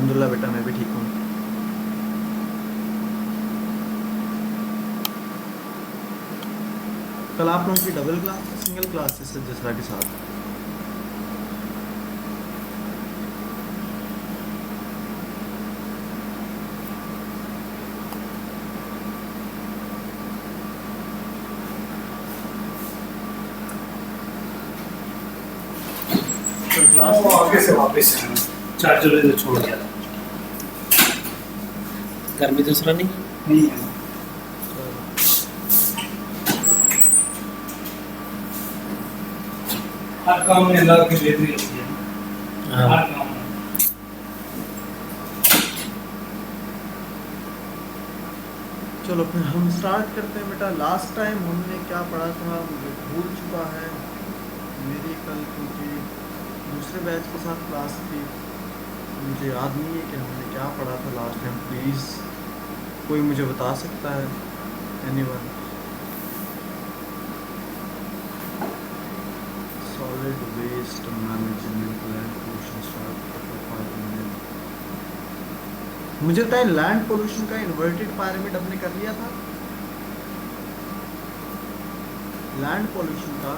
अल्हम्दुलिल्लाह बेटा, मैं भी ठीक हूँ। कल आप लोगों की डबल क्लास सिंगल क्लास से जसरा के साथ? तो क्लास आगे से वापस चार्जर इधर छोड़ दिया था। घर में दूसरा नहीं है। हर काम में अल्लाह की बेहतरी होती है। हर काम में। चलो फिर हम स्टार्ट करते हैं बेटा। लास्ट टाइम हमने क्या पढ़ा था मुझे भूल चुका है। मेरी कल क्योंकि दूसरे बैच के साथ क्लास थी, मुझे याद नहीं है कि हमने क्या पढ़ा था लास्ट टाइम। प्लीज़ कोई मुझे बता सकता है? Anyone? Solid waste management land pollution start. मुझे बताएं, लैंड पोल्यूशन का इन्वर्टेड पिरामिड हमने कर लिया था। लैंड पोल्यूशन का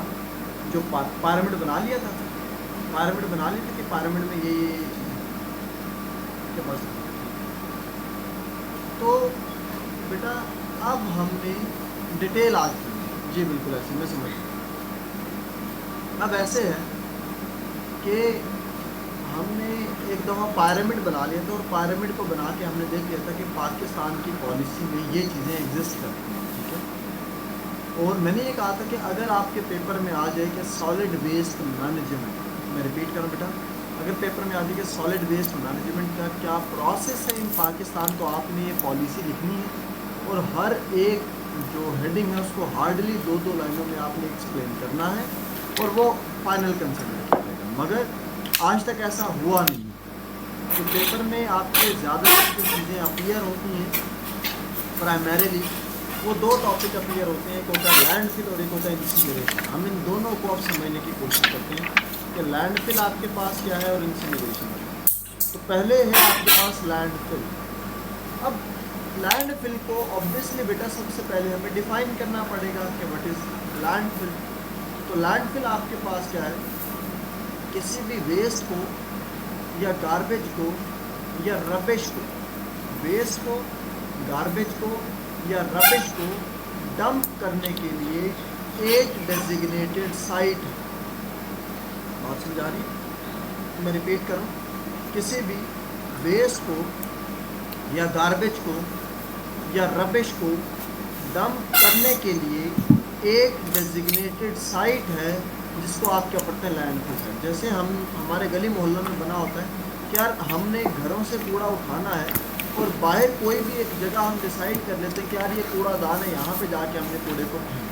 जो पिरामिड बना लिया था, पिरामिड बना ली थी कि पिरामिड में ये के पास। तो बेटा अब हमने डिटेल आज की। जी बिल्कुल ऐसे मैं समझ। अब ऐसे है कि हमने एक दफ़ा पिरामिड बना लिया था और पिरामिड को बना के हमने देख लिया था कि पाकिस्तान की पॉलिसी में ये चीज़ें एग्जिस्ट करती हैं, ठीक है। और मैंने ये कहा था कि अगर आपके पेपर में आ जाए कि सॉलिड वेस्ट मैनेजमेंट, मैं रिपीट करूँ बेटा, अगर पेपर में आ जाए कि सॉलिड वेस्ट मैनेजमेंट का क्या प्रोसेस है इन पाकिस्तान, तो आपने ये पॉलिसी लिखनी है और हर एक जो हेडिंग है उसको हार्डली 2-2 लाइनों में आपने एक्सप्लेन करना है और वो फाइनल कंसिडर किया जाएगा। मगर आज तक ऐसा हुआ नहीं। तो पेपर में आपके ज़्यादातर जो चीज़ें अपीयर होती हैं प्राइमरीली वो 2 टॉपिक अपीयर होते हैं, एक होता है लैंडफिल और एक होता है इंसिनरेशन। हम इन दोनों को अब समझने की कोशिश करते हैं कि लैंडफिल आपके पास क्या है और इंसिनरेशन। तो पहले है आपके पास लैंडफिल। अब लैंडफिल को ऑब्वियसली बेटा सबसे पहले हमें डिफाइन करना पड़ेगा कि व्हाट इज़ लैंडफिल। तो लैंडफिल आपके पास क्या है? किसी भी वेस्ट को या गार्बेज को या रबिश को, वेस्ट को, गार्बेज को या रबिश को डंप करने के लिए एक डेजिग्नेटेड साइट है। बात समझ आ रही है? मैं रिपीट करूं, किसी भी वेस्ट को या गार्बेज को या रबिश को डंप करने के लिए एक डेजिग्नेटेड साइट है जिसको आप क्या पढ़ते हैं, लैंडफिल साइट। जैसे हम हमारे गली मोहल्लों में बना होता है कि यार हमने घरों से कूड़ा उठाना है और बाहर कोई भी एक जगह हम डिसाइड कर लेते हैं कि यार ये कूड़ादान है, यहाँ पे जाके हमने कूड़े को फेंकना।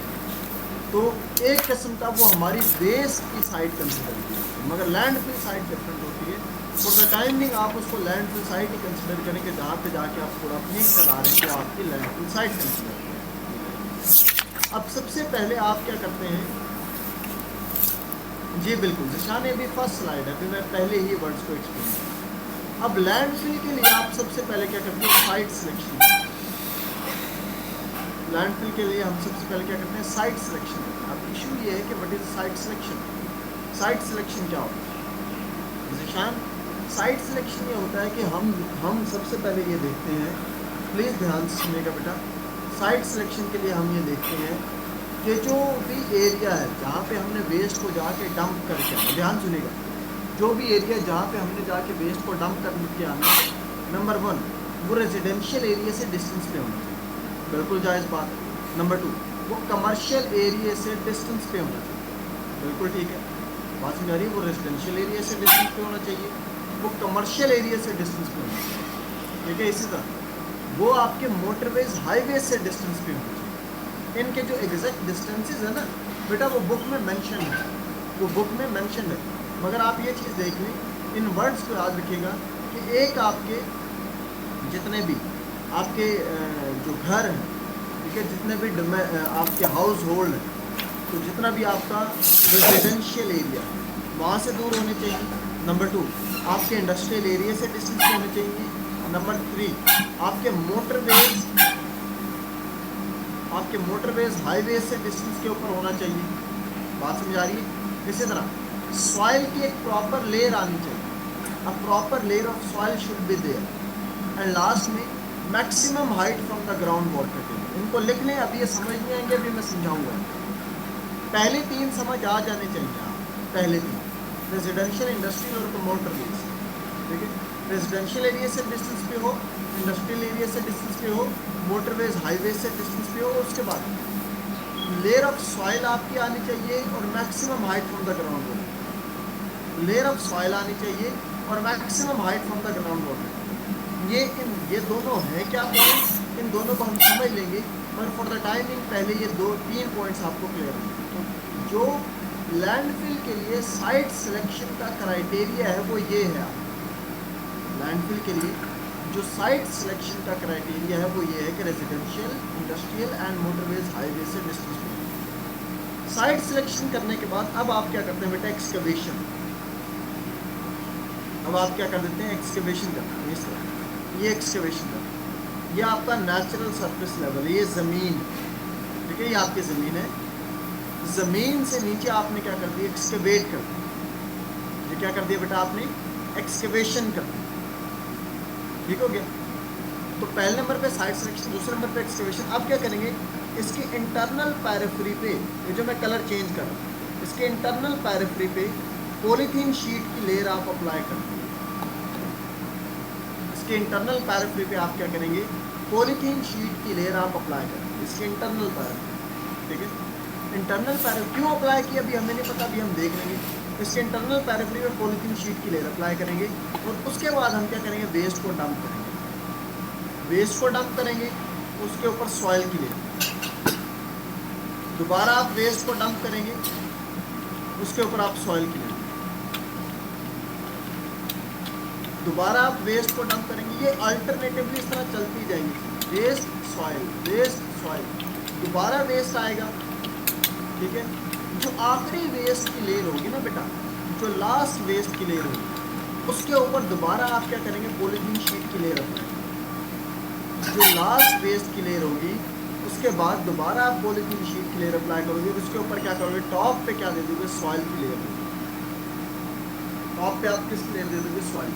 तो एक किस्म का वो हमारी वेस्ट की साइट कंसिडर की जाती है, मगर लैंडफिल साइट डिफरेंट होती है। फॉर द टाइमिंग आप उसको लैंडफिल साइट ही कंसिडर करें कि जहाँ पे जाके आप कूड़ा फेंक कर आ रहे हैं तो आपकी लैंडफिल साइट कंसिडर करें। अब सबसे पहले आप क्या करते हैं? जी बिल्कुल, जिशान ने भी फर्स्ट स्लाइड है, अभी मैं पहले ही वर्ड्स को एक्सप्लेन किया। अब लैंडफिल के लिए आप सबसे पहले क्या करते हैं? Site selection. लैंडफिल के लिए हम सबसे पहले क्या करते हैं? साइट सिलेक्शन करते हैं। अब इशू ये है कि what is site selection. Site selection क्या होता है जिशान? साइट सिलेक्शन ये होता है कि हम सबसे पहले ये देखते हैं, प्लीज़ ध्यान से सुनिएगा बेटा। साइट सिलेक्शन के लिए हम ये देखते हैं कि जो भी एरिया है जहाँ पे हमने वेस्ट को जाके डंप करके आना, ध्यान सुनिएगा, जो भी एरिया जहाँ पे हमने जाके वेस्ट को डंप करके आना, नंबर 1 वो रेजिडेंशियल एरिया से डिस्टेंस पे होना चाहिए, बिल्कुल जायज़ बात। नंबर 2 वो कमर्शियल एरिया से डिस्टेंस पे होना चाहिए, बिल्कुल ठीक है, बात समझ आ रही है। वो रेजिडेंशियल एरिया से डिस्टेंस पे होना चाहिए, वो कमर्शियल एरिया से डिस्टेंस पे होना चाहिए, ठीक है। इसी तरह वो आपके मोटरवेज हाईवे से डिस्टेंस पे होना चाहिए। इनके जो एग्जैक्ट डिस्टेंसेस है ना बेटा वो बुक में मेंशन है, वो बुक में मेंशन है। मगर आप ये चीज़ देख लें, इन वर्ड्स को याद रखिएगा कि एक आपके जितने भी आपके जो घर हैं, ठीक है, जितने भी आपके हाउस होल्ड हैं, तो जितना भी आपका रेजिडेंशियल एरिया, वहाँ से दूर होने चाहिए। नंबर 2, आपके इंडस्ट्रियल एरिया से डिस्टेंस पे होने चाहिए। नंबर 3, आपके मोटरवेज हाईवे से डिस्टेंस के ऊपर होना चाहिए। बात समझ आ रही है? इसी तरह सॉइल की एक प्रॉपर लेयर आनी चाहिए, a proper layer of soil should be there. And last में maximum height from the ground water table. इनको लिख लें, अभी ये समझ नहीं आएंगे, अभी मैं समझाऊंगा। पहले 3 समझ आ जाने चाहिए आप, पहले 3, रेजिडेंशियल, इंडस्ट्रियल और मोटर बेस। ठीक है, रेजिडेंशियल एरिया से डिस्टेंस पे हो, इंडस्ट्रियल एरिया से डिस्टेंस पे हो, मोटरवेज हाईवे से डिस्टेंस पे हो। उसके बाद लेयर ऑफ सॉइल आपकी आनी चाहिए और maximum height from the ground water. Layer of soil आनी चाहिए और maximum height from the ground water. ये दोनों हैं क्या पॉइंट्स, इन दोनों को हम समझ लेंगे, पर फॉर द टाइमिंग पहले ये 2-3 पॉइंट्स आपको क्लियर हैं। तो जो लैंडफिल के लिए साइट सिलेक्शन का क्राइटेरिया है वो ये है। लैंडफिल के लिए जो साइट सिलेक्शन का क्राइटेरिया है वो ये है कि residential, industrial and motorways highway से डिस्टेंस में। साइट सिलेक्शन करने के बाद अब आप क्या करते हैं बेटा, एक्सकवेशन। अब आप क्या कर देते हैं, एक्सकवेशन करते हैं। इस तरह ये एक्सकवेशन करते हैं, ये आपका नेचुरल सरफेस लेवल है, ये ज़मीन, ठीक है, ये आपकी ज़मीन है। ज़मीन से नीचे आपने क्या कर दिया, एक्सकवेट कर दिया। ये क्या कर दिया बेटा आपने, एक्सकवेशन कर दिया। ठीक हो गया। तो पहले नंबर पे साइट सिलेक्शन, दूसरे नंबर पे एक्सकवेशन। अब क्या करेंगे, इसके इंटरनल पैरिफेरी पे, ये जो मैं कलर चेंज कर रहा हूँ, इसके इंटरनल पैरिफेरी पे पॉलीथीन शीट की लेयर आप अप्लाई कर देंगे। इसके इंटरनल पैरिफेरी पे आप क्या करेंगे, पॉलीथीन शीट की लेयर आप अप्लाई करेंगे, इसके इंटरनल पैरिफेरी। ठीक है, इंटरनल पैरिफेरी क्यों अप्लाई किया अभी हमें नहीं पता, अभी हम देख लेंगे। इसके इंटरनल पैरिफेरी में पॉलीथीन शीट की लेयर अप्लाई करेंगे और उसके बाद हम क्या करेंगे, वेस्ट को डंप करेंगे। वेस्ट को डंप करेंगे, उसके ऊपर सॉइल की लेयर, दोबारा आप वेस्ट को डंप करेंगे, उसके ऊपर आप सॉइल की लेयर, दोबारा आप वेस्ट को डंप करेंगे। ये अल्टरनेटिवली इस तरह चलती जाएंगी, वेस्ट सॉइल, दोबारा वेस्ट आएगा। ठीक है, जो आखिरी वेस्ट की लेयर होगी ना बेटा, जो लास्ट वेस्ट की लेयर होगी, उसके ऊपर दोबारा आप क्या करेंगे, पॉलीथीन शीट की लेयर अप्लाई। जो लास्ट वेस्ट की लेयर होगी उसके बाद दोबारा आप पॉलीथीन शीट की लेयर अप्लाई करोगे, उसके ऊपर क्या करोगे, टॉप पे क्या दे दोगे, सॉइल की लेयर। टॉप पे आप किस लेयर दे दोगे, सॉइल।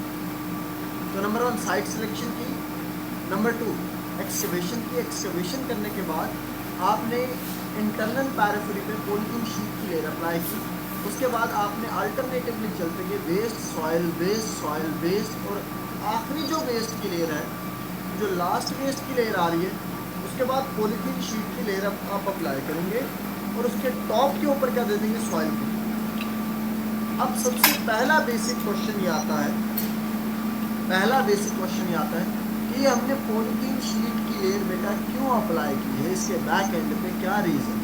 तो नंबर 1 साइट सिलेक्शन की, नंबर 2 एक्सकवेशन की। एक्सकवेशन करने के बाद आपने इंटरनल पैरिफेरी पे पॉलीथीन शीट की लेयर अप्लाई की। उसके बाद आपने अल्टरनेटिवली चलते हुए वेस्ट सॉइल वेस्ट और आखिरी जो वेस्ट की लेयर है, जो लास्ट वेस्ट की लेयर आ रही है, उसके बाद पॉलीथीन शीट की लेयर आप अप्लाई करेंगे और उसके टॉप के ऊपर क्या दे देंगे, सॉइल की। अब सबसे पहला बेसिक क्वेश्चन ये आता है, कि हमने पॉलीथीन शीट की लेयर बेटा क्यों अप्लाई की है, इसके बैक एंड पे क्या रीज़न।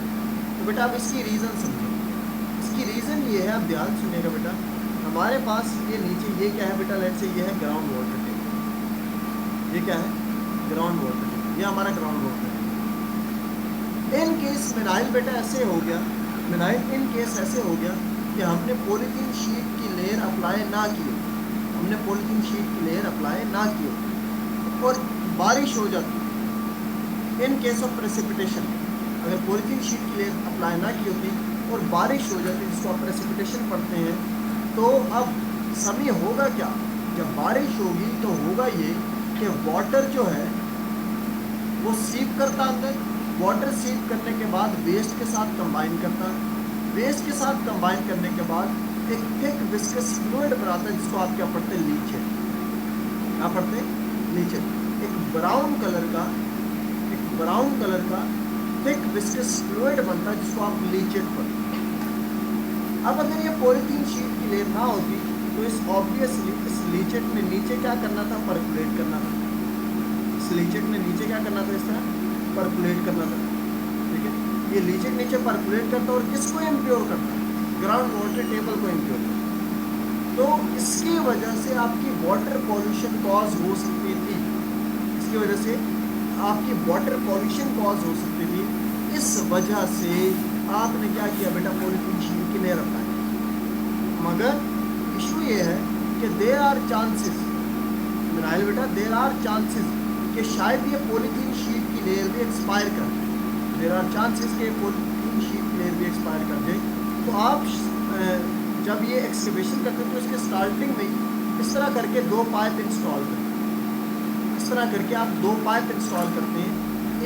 तो बेटा अब इसकी रीज़न समझो। इसकी रीज़न ये है, आप ध्यान सुनिएगा बेटा, हमारे पास ये नीचे ये क्या है बेटा, लेट से ये है ग्राउंड वाटर टेबल। ये क्या है, ग्राउंड वाटर टेबल, ये हमारा ground water table. In case मिनाइल बेटा ऐसे हो गया, इन केस ऐसे हो गया कि हमने पॉलीथीन शीट की लेयर अप्लाई ना की, और बारिश हो जाती, इन केस ऑफ प्रेसिपिटेशन, अगर पॉलीथीन शीट की लेयर अप्लाई ना की होती और बारिश हो जाती, जिसको आप प्रेसिपिटेशन पढ़ते हैं, तो अब समय होगा क्या, जब बारिश होगी तो होगा ये कि वाटर जो है वो सीप करता अंदर, वाटर सीप करने के बाद वेस्ट के साथ कंबाइन करता, वेस्ट के साथ कंबाइन करने के बाद एक थिक विस्कस फ्लूइड बनाता है, जिसको आप क्या पढ़ते हैं, लीचेट। क्या पढ़ते हैं, लीचेट। एक ब्राउन कलर का थिक विस्कस फ्लूइड बनता है, जिसको आप लीचेट पढ़ते हैं। अब अगर ये पॉलीथीन शीट की लेयर ना होती तो इस ऑब्वियसली इस लीचेट में नीचे क्या करना था, परकुलेट करना था। इस लीचेट में नीचे क्या करना था, इस तरह परकुलेट करना था। ठीक है, ये लीचेट नीचे परकुलेट करता और किसको इम्प्योर करता, ग्राउंड वाटर टेबल को इम्प्योर करता। तो इसकी वजह से आपकी वाटर पॉल्यूशन कॉज हो सकती थी, इस वजह से आपने क्या किया बेटा, पॉलीथीन शीट की लेयर अप्लाई। मगर इशू ये है कि देयर आर चांसेस, मिनाइल बेटा, देयर आर चांसेस कि शायद ये पॉलीथीन शीट की लेयर भी एक्सपायर कर जाए। देयर आर चांसेस कि पॉलीथीन शीट की लेयर भी एक्सपायर कर जाए। तो आप जब ये एक्सकवेशन करते हैं तो इसके स्टार्टिंग में इस तरह करके 2 पाइप इंस्टॉल करते हैं। इस तरह करके आप 2 पाइप इंस्टॉल करते हैं।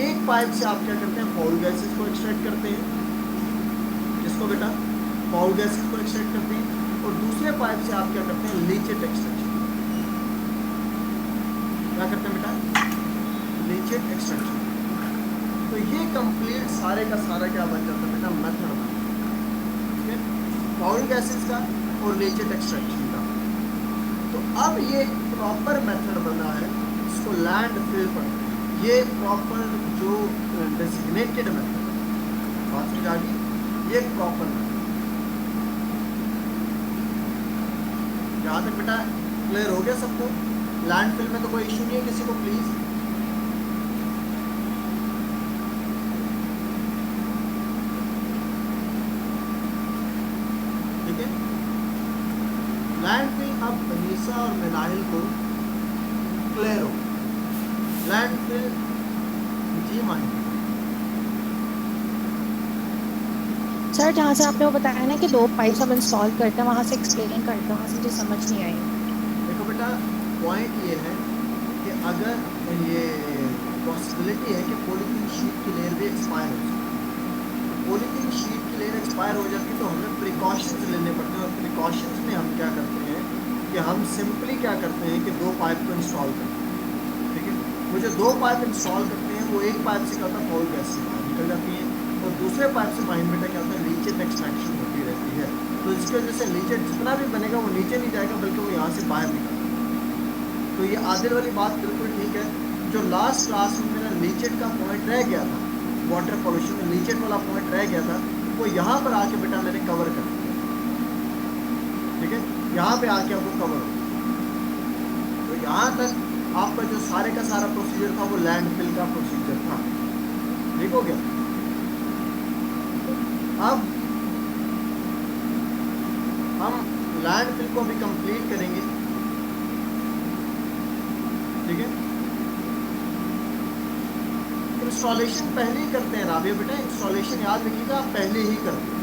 एक पाइप से आप क्या करते हैं, फाउल गैसेस को एक्सट्रैक्ट करते हैं, जिसको बेटा फाउल गैसेस को एक्सट्रैक्ट करते हैं, और दूसरे पाइप से आप क्या करते हैं, लीचेट एक्सट्रैक्शन। क्या करते हैं बेटा, लीचेट एक्सट्रैक्शन। तो ये कंप्लीट सारे का सारा क्या बन जाता है बेटा, मेथड बन जाता है, फाउल गैसेस का और लीचेट एक्सट्रैक्शन का। तो अब ये प्रॉपर मेथड बना है, इसको लैंड फिल पर, ये प्रॉपर जो डेजिग्नेटेड मेथड, बात समझ आ गई, ये प्रॉपर मेथड। यहाँ तक बेटा क्लियर हो गया सबको? लैंड फिल में तो कोई इशू नहीं है किसी को? प्लीज ठीक है। लैंड फिल अब अनीसा और मिनाहिल को क्लियर हो। लैंड फिल जी माहिर सर, जहाँ से आपने वो बताया ना कि 2 पाइप्स हम इंस्टॉल करते हैं, वहाँ से एक्सप्लेन करते हैं, वहाँ से मुझे समझ नहीं आई। देखो बेटा, पॉइंट ये है कि अगर ये पॉसिबिलिटी है कि पॉलीथीन शीट की लेयर भी एक्सपायर हो जाए, पॉलीथीन शीट की लेयर एक्सपायर हो जाती है तो हमें प्रिकॉशंस लेने पड़ते हैं। और प्रिकॉशंस में हम क्या करते हैं कि हम सिंपली क्या करते हैं कि 2 पाइप को इंस्टॉल करते हैं, ठीक है। वो जो 2 पाइप इंस्टॉल करते हैं, वो एक पाइप से क्या होता है, फाउल गैस से बाहर निकल जाती है, और दूसरे पाइप से माइन बेटा क्या होता है, लीचेट एक्सट्रैक्शन होती रहती है। तो इसकी वजह से लीचेट जितना भी बनेगा वो नीचे नहीं जाएगा, बल्कि वो यहाँ से बाहर निकलेगा। तो ये आदिल वाली बात बिल्कुल ठीक है। जो लास्ट क्लास में मेरा लीचेट का पॉइंट रह गया था, वाटर पॉल्यूशन में लीचेट वाला पॉइंट रह गया था, वो यहाँ पर आके बेटा मैंने कवर कर दिया, ठीक है। यहाँ पे आके आपको कवर हो, तो यहाँ तक आपका जो सारे का सारा प्रोसीजर था वो लैंड फिल का प्रोसीजर था, ठीक हो गया। अब हम लैंड फिल को अभी कंप्लीट करेंगे, ठीक है। इंस्टॉलेशन पहले ही करते हैं राबिया बेटा, इंस्टॉलेशन याद रखिएगा आप पहले ही करते हैं,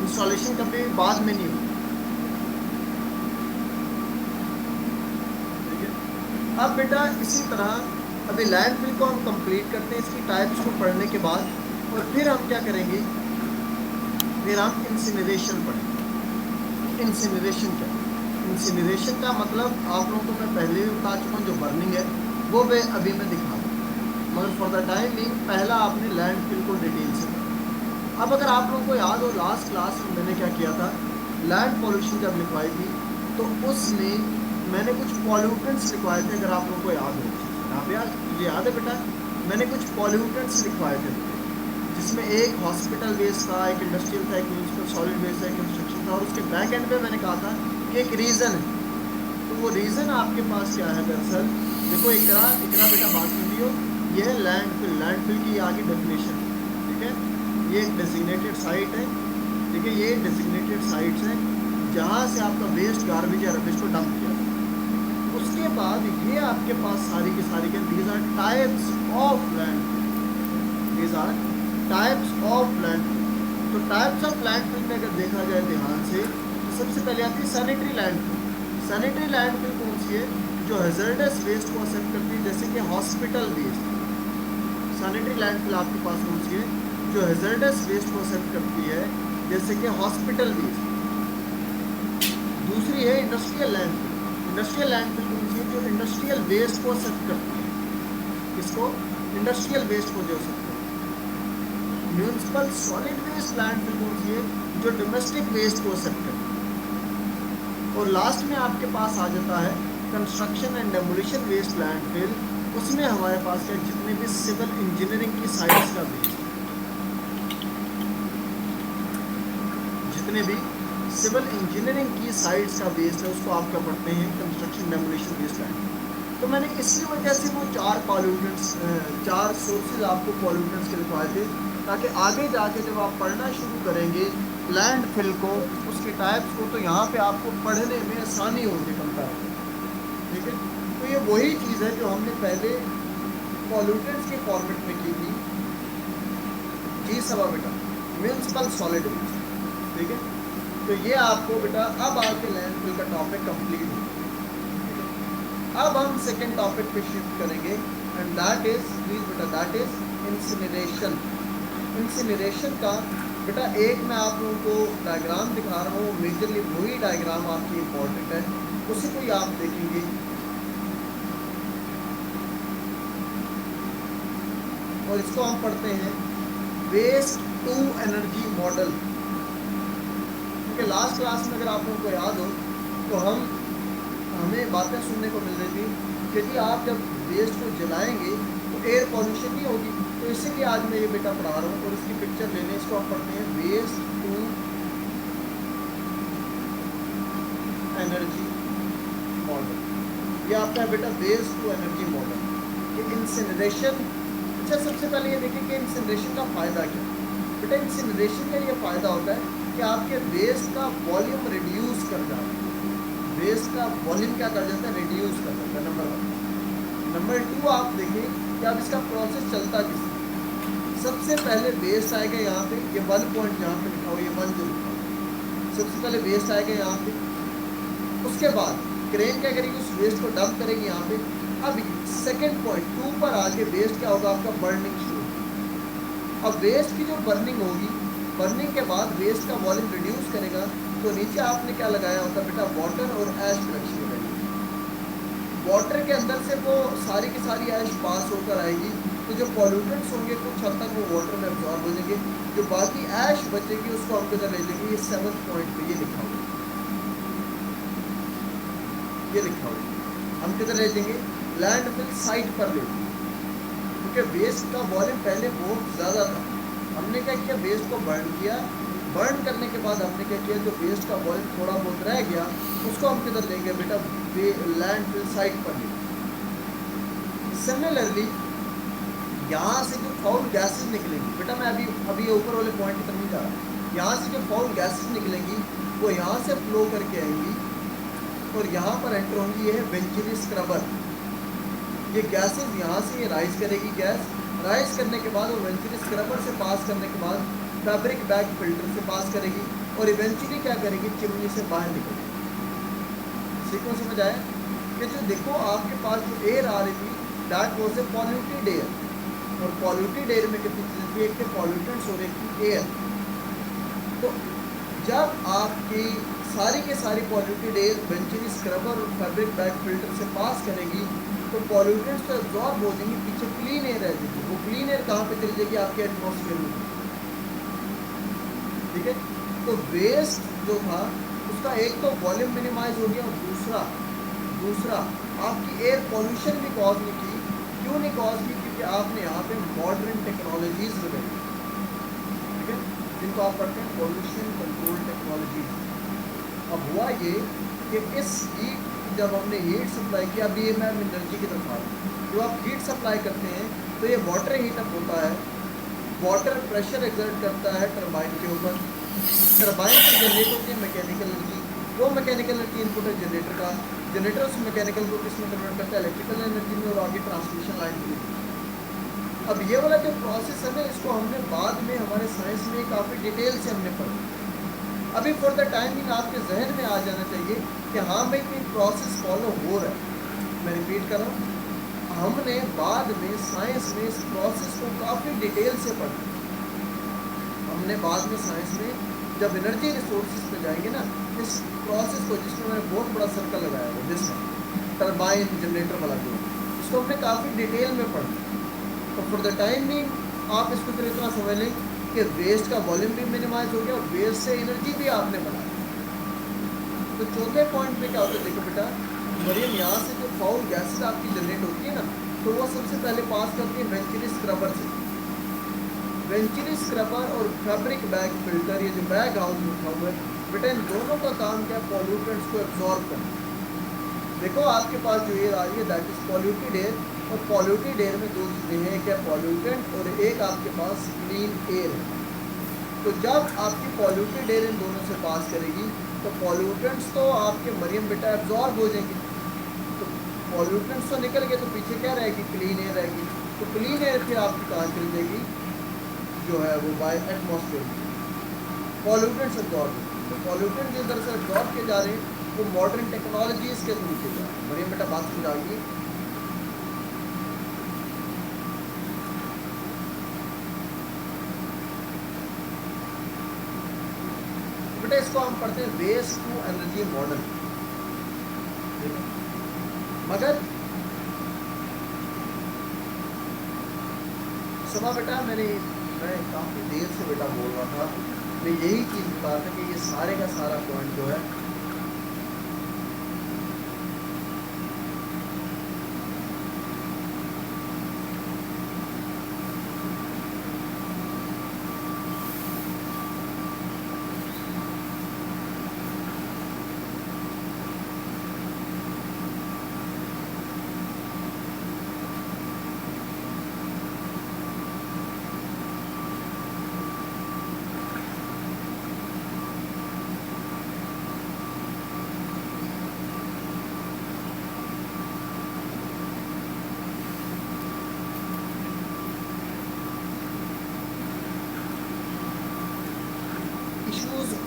इंस्टॉलेशन कभी बाद में नहीं होता, ठीक है। अब बेटा इसी तरह अभी लैंड फिल को हम कंप्लीट करते हैं, इसकी टाइप्स को पढ़ने के बाद, और फिर हम क्या करेंगे, फिर हम इंसिनरेशन पढ़ेंगे। इंसिनरेशन क्या है? इंसिनरेशन का मतलब आप लोगों को मैं पहले भी बता चुका हूँ, जो बर्निंग है वो अभी मैं दिखा दूँ, मगर फॉर द टाइम बिंग पहला आपने लैंड फिल को डिटेल से पढ़ा। अब अगर आप लोगों को याद हो, लास्ट क्लास में मैंने क्या किया था, लैंड पॉल्यूशन जब लिखवाई थी तो उसमें मैंने कुछ पॉल्यूटेंट्स लिखवाए थे, अगर आप लोगों को याद हो। आप याद, मुझे याद है बेटा, मैंने कुछ पॉल्यूटेंट्स लिखवाए थे, जिसमें एक हॉस्पिटल वेस्ट था, एक इंडस्ट्रियल था, एक म्यूनिसिपल सॉलिड वेस्ट था, एक कंस्ट्रक्शन था, और उसके बैक एंड पे मैंने कहा था कि एक रीज़न है। तो वो रीज़न आपके पास क्या है दरअसल, देखो इकरा बेटा बात सुनियो, ये है लैंड फिल की आगे डेफिनेशन, ठीक है। ये एक डेजिग्नेटेड साइट है, ठीक है, ये डेजिग्नेटेड साइट्स हैं जहाँ से आपका वेस्ट गार्बेज या रबिश को डंप किया जाता है। उसके बाद ये आपके पास सारी की सारी के these are types of land, these are types of land. तो टाइप्स ऑफ लैंड फिल में अगर देखा जाए ध्यान से, तो सबसे पहले आती है sanitary landfill. Sanitary landfill कौन सी है, जो हैजर्डस वेस्ट को एक्सेप्ट करती है, जैसे कि hospital waste. Sanitary landfill आपके पास कौन सी है, जो हैजर्डस वेस्ट को एक्सेप्ट करती है, जैसे कि हॉस्पिटल वेस्ट। दूसरी है industrial landfill. Industrial landfill कौन सी है, जो इंडस्ट्रियल वेस्ट को एक्सेप्ट करती है, किसको, इंडस्ट्रियल वेस्ट को जो एक्सेप्ट करती है। Municipal solid waste landfill कौन सी है, जो डोमेस्टिक वेस्ट को एक्सेप्ट करती है। और लास्ट में आपके पास आ जाता है construction and demolition waste landfill. उसमें हमारे पास है जितने भी सिविल इंजीनियरिंग की साइट्स का वेस्ट, जितने भी सिविल इंजीनियरिंग की साइट्स का वेस्ट है, उसको आप क्या पढ़ते हैं, कंस्ट्रक्शन डेमोलिशन वेस्ट लैंड। तो मैंने इसी वजह से वो 4 पॉल्यूटेंट्स, 4 सोर्सेज आपको पॉल्यूटेंट्स के लिखवाए थे, ताकि आगे जाके जब आप पढ़ना शुरू करेंगे लैंड फिल को, उस उसके टाइप्स को, तो यहाँ पे आपको पढ़ने में आसानी होगी कंपेयर। ठीक है, तो ये वही चीज़ है जो हमने पहले पॉल्यूटेंट्स के फॉर्मेट में की थी। जी सवा बेटा म्यूनिसिपल सॉलिड वेस्ट। ठीक है, तो ये आपको बेटा अब आपके लैंडफिल का टॉपिक कंप्लीट हो। अब हम सेकेंड टॉपिक पे शिफ्ट करेंगे एंड दैट इज, प्लीज बेटा, दैट इज इंसिनरेशन। इंसिनरेशन का बेटा एक मैं आप लोगों को डायग्राम दिखा रहा हूँ, मेजरली वही डायग्राम आपकी इंपॉर्टेंट है, उसी को ही आप देखेंगे। और इसको हम पढ़ते हैं वेस्ट टू एनर्जी मॉडल। क्योंकि लास्ट क्लास में अगर आप लोगों को याद हो तो हमें बातें सुनने को मिल रही थी कि यदि आप जब वेस्ट को जलाएंगे तो एयर पॉल्यूशन नहीं होगी। तो इसीलिए आज मैं ये बेटा पढ़ा रहा हूँ और इसकी पिक्चर लेने, इसको आप पढ़ते हैं वेस्ट टू एनर्जी मॉडल। ये आपका बेटा वेस्ट टू एनर्जी मॉडल कि इंसिनरेशन। अच्छा, सबसे पहले ये देखिए कि इंसिनरेशन का फ़ायदा क्या है। बेटा इंसिनरेशन का ये फ़ायदा होता है कि आपके वेस्ट का वॉल्यूम रिड्यूस कर जाता है। वेस्ट का वॉल्यूम क्या कर जाता है, रिड्यूस कर जाता है, नंबर 1। नंबर 2 आप देखिए कि अब इसका प्रोसेस चलता किस। सबसे पहले वेस्ट आएगा यहाँ पे, ये 1 पॉइंट यहाँ पे लिखा हुआ, ये 1 जो लिखा हुआ, सबसे पहले वेस्ट आएगा यहाँ पे। उसके बाद क्रेन क्या करेगी, उस वेस्ट को डंप करेगी यहाँ पे। अब सेकेंड पॉइंट 2 पर आके वेस्ट क्या होगा आपका, बर्निंग शुरू। अब वेस्ट की जो बर्निंग होगी, बर्निंग के बाद वेस्ट का वॉल्यूम रिड्यूस करेगा, तो नीचे आपने क्या लगाया होता है बेटा, वाटर और ऐश कलेक्शन लगाएगी। वाटर के अंदर से वो सारी की सारी ऐश पास होकर आएगी, तो जो पॉल्यूटेंट्स होंगे कुछ हद तक वो वाटर में एब्जॉर्ब हो जाएंगे। जो बाकी ऐश बचेगी उसको हम किधर ले जाएंगे, ये 7th पॉइंट पे ये लिखा हुआ, ये लिखा हुआ हम किधर ले जाएंगे, लैंडफिल साइट पर ले जाएंगे। क्योंकि वेस्ट का वॉल्यूम पहले बहुत ज़्यादा था, हमने क्या किया, वेस्ट को बर्न किया। बर्न करने के बाद हमने क्या किया, जो वेस्ट का वॉल्यूम थोड़ा बहुत रह गया उसको हम किधर लेंगे बेटा, लैंडफिल साइट पर लेंगे। सिमिलरली यहाँ से जो फाउल गैसेज निकलेंगी बेटा, मैं अभी ऊपर वाले पॉइंट की तरफ नहीं जा रहा, यहाँ से जो फाउल गैसेज निकलेंगी वो यहाँ से फ्लो करके आएंगी और यहाँ पर एंटर होंगी। ये है वेंचुरी स्क्रबर। ये गैसेज यहाँ से ये राइज करेगी, गैस राइज करने के बाद वो वेंचुरी स्क्रबर से पास करने के बाद फैब्रिक बैग फिल्टर से पास करेगी और इवेंचुअली क्या करेगी, चिमनी से बाहर निकलेगी। सीक्वेंस समझ आया कि जो देखो आपके पास जो एयर आ रही थी that was a polluted air, और पॉल्यूटेड एयर में कितनी चीज़ें थी, एक थे पॉल्यूटेंट्स और एक थी एयर। तो जब आपकी सारी के सारी पॉल्यूटेड एयर वेंचुरी स्क्रबर और फैब्रिक बैग फिल्टर से पास करेगी तो पॉल्यूटेंट्स तो एब्जॉर्ब हो जाएंगी, पीछे क्लीन एयर रह जाएगी। वो क्लीन एयर कहाँ पे चली जाएगी, आपके एटमॉस्फेयर में। ठीक है, तो वेस्ट जो था उसका एक तो वॉल्यूम मिनिमाइज हो गया और दूसरा आपकी एयर पॉल्यूशन भी कॉज नहीं की। क्यों नहीं कॉज की, क्योंकि आपने यहाँ पे मॉडर्न टेक्नोलॉजीज लगाई। ठीक है, जिनको आप पढ़ते हैं पॉल्यूशन कंट्रोल टेक्नोलॉजीज। अब हुआ ये कि इस हीट, जब हमने हीट सप्लाई किया, अभी ये मैं एनर्जी की तरफ आ रहा हूँ, जो आप हीट सप्लाई करते हैं तो ये वाटर हीटअप होता है। वाटर प्रेशर एक्सर्ट करता है टरबाइन के ऊपर, टरबाइन से जनरेट होती है मैकेनिकल एनर्जी, वो मैकेनिकल एनर्जी इनपुट है जनरेटर का, जनरेटर उस मैकेनिकल को किस में कन्वर्ट करता है, इलेक्ट्रिकल एनर्जी में, और आगे ट्रांसमिशन लाइन के। अब ये वाला जो प्रोसेस है ना, इसको हमने बाद में हमारे साइंस में काफ़ी डिटेल से हमने पढ़ा। अभी फॉर द टाइमिंग आपके जहन में आ जाना चाहिए कि हाँ भाई कोई प्रोसेस फॉलो हो रहा है। मैं रिपीट कर रहा हूँ, हमने बाद में साइंस में इस प्रोसेस को काफ़ी डिटेल से पढ़ा। हमने बाद में साइंस में जब एनर्जी रिसोर्सेज पे जाएंगे ना, इस प्रोसेस को, जिसमें मैंने बहुत बड़ा सर्कल लगाया है, जिसमें टरबाइन जनरेटर वाला जो, इसको हमने काफ़ी डिटेल में पढ़ा। तो फॉर द टाइम बीइंग आप इसको फिर इतना समझ लें कि वेस्ट का वॉल्यूम भी मिनिमाइज हो गया और वेस्ट से एनर्जी भी आपने बनाई। तो चौथे पॉइंट पे क्या होता है, देखो बेटा मरियम, यहाँ से जो फाउल गैसेज आपकी जनरेट होती है ना, तो वो सबसे पहले पास करती है वेंचुरी स्क्रबर से। वेंचुरी स्क्रबर और फैब्रिक बैग फिल्टर, ये जो बैग हाउस लिखा हुआ है बेटा, इन दोनों का काम क्या है, पॉल्यूटेंट्स को एब्जॉर्ब करना। देखो आपके पास जो एयर आ रही है दैट इज पॉल्यूटेड एयर, और पॉल्यूटेड एयर में दो चीज़ें हैं, एक है पॉल्यूटेंट और एक आपके पास क्लीन एयर है। तो जब आपकी पॉल्यूटेड एयर इन दोनों से पास करेगी तो पॉल्यूटेंट्स तो आपके मरियम बेटा एब्जॉर्ब हो जाएंगे, तो पॉल्यूटेंट्स तो निकल गए, तो पीछे क्या रहेगी, क्लीन एयर रहेगी। तो क्लीन एयर फिर आपकी कहाँ चली जाएगी, जो है वो बाय एटमॉस्फेयर पॉल्यूटेंट्स एब्जॉर्ब। तो पॉल्यूटेंट जिस तरह से एब्जॉर्ब किए जा रहे हैं वो मॉडर्न टेक्नोलॉजीज के थ्रू किए जा रहे हैं। मरियम बेटा बात समझाएगी। बेटा इसको हम पढ़ते हैं वेस्ट टू एनर्जी मॉडल, मगर सुना बेटा मैं काफी देर से बेटा बोल रहा था, मैं यही चीज बता रहा था कि ये सारे का सारा पॉइंट जो है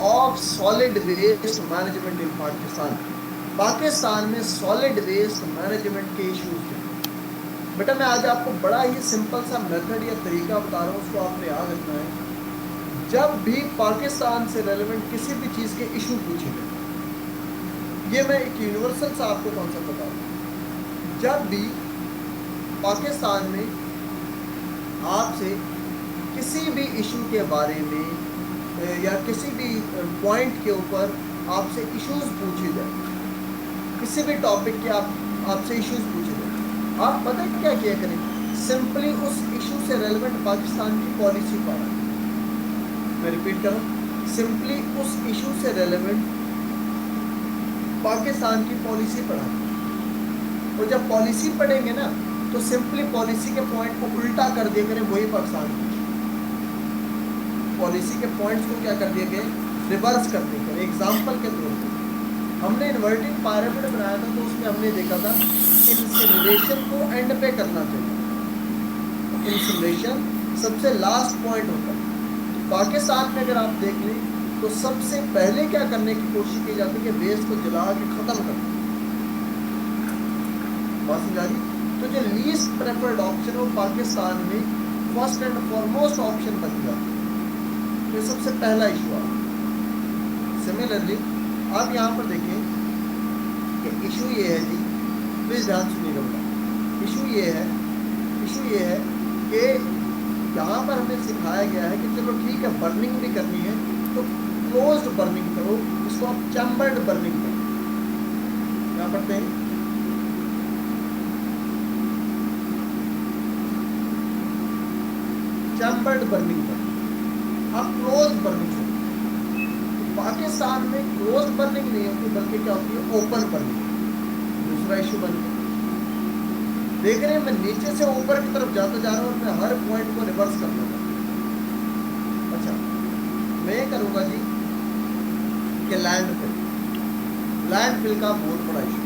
ऑफ सॉलिड वेस्ट मैनेजमेंट इन पाकिस्तान। पाकिस्तान में सॉलिड वेस्ट मैनेजमेंट के इश्यूज हैं। बेटा मैं आज आपको बड़ा ही सिंपल सा मेथड या तरीका बता रहा हूँ, उसको आपने याद रखना है। जब भी पाकिस्तान से रेलेवेंट किसी भी चीज़ के इशू पूछे गए, ये मैं एक यूनिवर्सल सा आपको कॉन्सेप्ट बता रहा हूँ। जब भी पाकिस्तान में आपसे किसी भी इशू के बारे में या किसी भी पॉइंट के ऊपर आपसे इश्यूज पूछे जाए, किसी भी टॉपिक के आपसे इश्यूज पूछे जाए, आप पता है क्या किया करें, सिंपली उस इशू से रेलेवेंट पाकिस्तान की पॉलिसी पढ़ा। मैं रिपीट करूं, सिंपली उस इशू से रेलेवेंट पाकिस्तान की पॉलिसी पढ़ा। और जब पॉलिसी पढ़ेंगे ना तो सिंपली पॉलिसी के पॉइंट को उल्टा कर दिया करें, वही पाकिस्तान पॉलिसी के पॉइंट्स को क्या कर दिए गए, रिवर्स कर दिए गए। एग्जाम्पल के थ्रू हमने इन्वर्टिंग पिरामिड बनाया था, तो उसमें हमने देखा था इंसिनरेशन को एंड पे करना चाहिए। इंसिनरेशन सबसे लास्ट पॉइंट होता है। पाकिस्तान में अगर आप देख लें तो सबसे पहले क्या करने की कोशिश की जाती है कि वेस्ट को जला के खत्म कर दें। बात समझा रही? तो जो लीस्ट प्रेफर्ड ऑप्शन हो पाकिस्तान में फर्स्ट एंड फॉरमोस्ट ऑप्शन बन जाता है। ये सबसे पहला इशू है। सिमिलरली आप यहाँ पर देखें कि इशू ये है जी, प्लीज ध्यान सुनिएगा बेटा। इशू ये है कि यहाँ पर हमें सिखाया गया है कि चलो ठीक है बर्निंग भी करनी है तो क्लोज्ड बर्निंग करो, इसको आप चैम्बर्ड बर्निंग करो। क्या पढ़ते हैं, चैम्बर्ड बर्निंग करो, आप क्लोज बर्निंग करो। पाकिस्तान में क्लोज बर्निंग नहीं होती बल्कि क्या होती है, ओपन बर्निंग। दूसरा इशू बन गया, देख रहे हैं मैं नीचे से ऊपर की तरफ जाता जा रहा हूँ और मैं हर पॉइंट को रिवर्स करता हूँ। अच्छा मैं करूँगा जी कि लैंडफिल का बहुत बड़ा इशू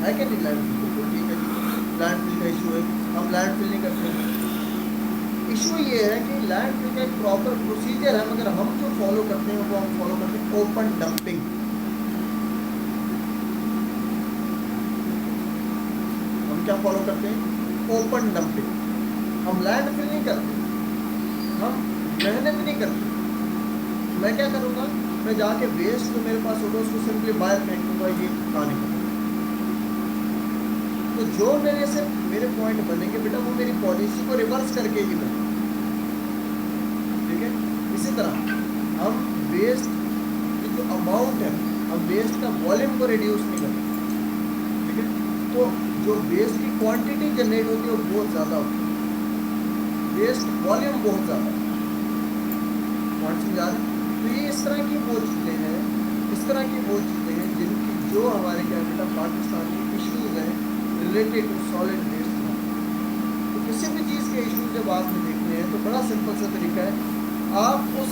है कि नहीं, लैंडफिल ठीक है जी, लैंडफिल का इशू है, हम लैंडफिल नहीं करते। इशू ये है कि लैंडफिल का एक प्रॉपर प्रोसीजर है, मगर हम जो फॉलो करते हैं वो हम फॉलो करते हैं ओपन डंपिंग। हम क्या फॉलो करते हैं, ओपन डंपिंग। हम लैंडफिल नहीं करते, हम मेहनत नहीं करते। मैं क्या करूँगा, मैं जाके वेस्ट जो मेरे पास होगा उसको सिंपली बाहर फेंक दूंगा, ये खाने का। तो जो मेरे से मेरे पॉइंट बनेंगे बेटा वो मेरी पॉलिसी को रिवर्स करके ही बने। ठीक है, इसी तरह हम वेस्ट की जो अमाउंट है, हम वेस्ट का वॉल्यूम को रिड्यूस नहीं करते। ठीक है, तो जो वेस्ट की क्वांटिटी जनरेट होती है वो बहुत ज़्यादा होती है, वेस्ट वॉल्यूम बहुत ज़्यादा। पॉइंट समझा रहे? तो ये इस तरह की वो चीज़ें हैं, जिनकी जो हमारे क्या बेटा पाकिस्तान की इश्यूज हैं रिलेटेड टू सॉलिड वेस्ट। तो किसी भी चीज़ के इश्यूज जब आपने देखने हैं तो बड़ा सिंपल सा तरीका है, आप उस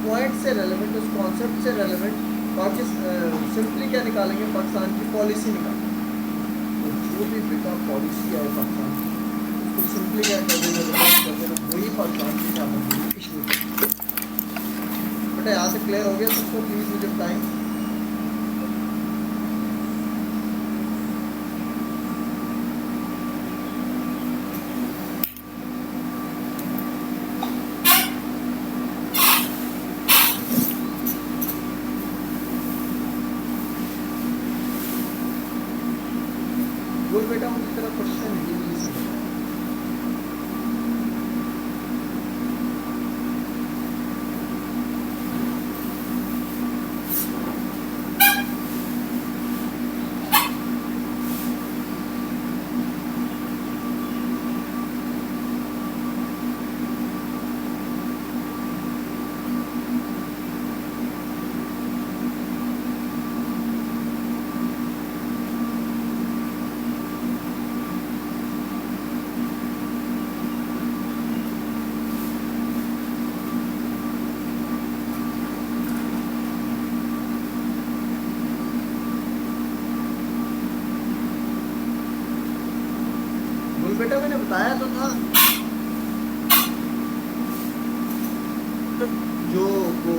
पॉइंट से रेलेवेंट, उस कॉन्सेप्ट से रेलेवेंट सिंपली क्या निकालेंगे, पाकिस्तान की पॉलिसी निकालेंगे। और जो भी बेटा पॉलिसी है पाकिस्तान की, उसको सिंपली क्या कर देंगे बेटा, वही पाकिस्तान की क्या बनेगी, इशू। बेटा यहाँ से क्लियर हो गया सबको? प्लीज़ मुझे बताएं। बोल बेटा, मुझे तेरा क्वेश्चन ही नहीं समझ आया। बोल बेटा, मैंने बताया तो था जो वो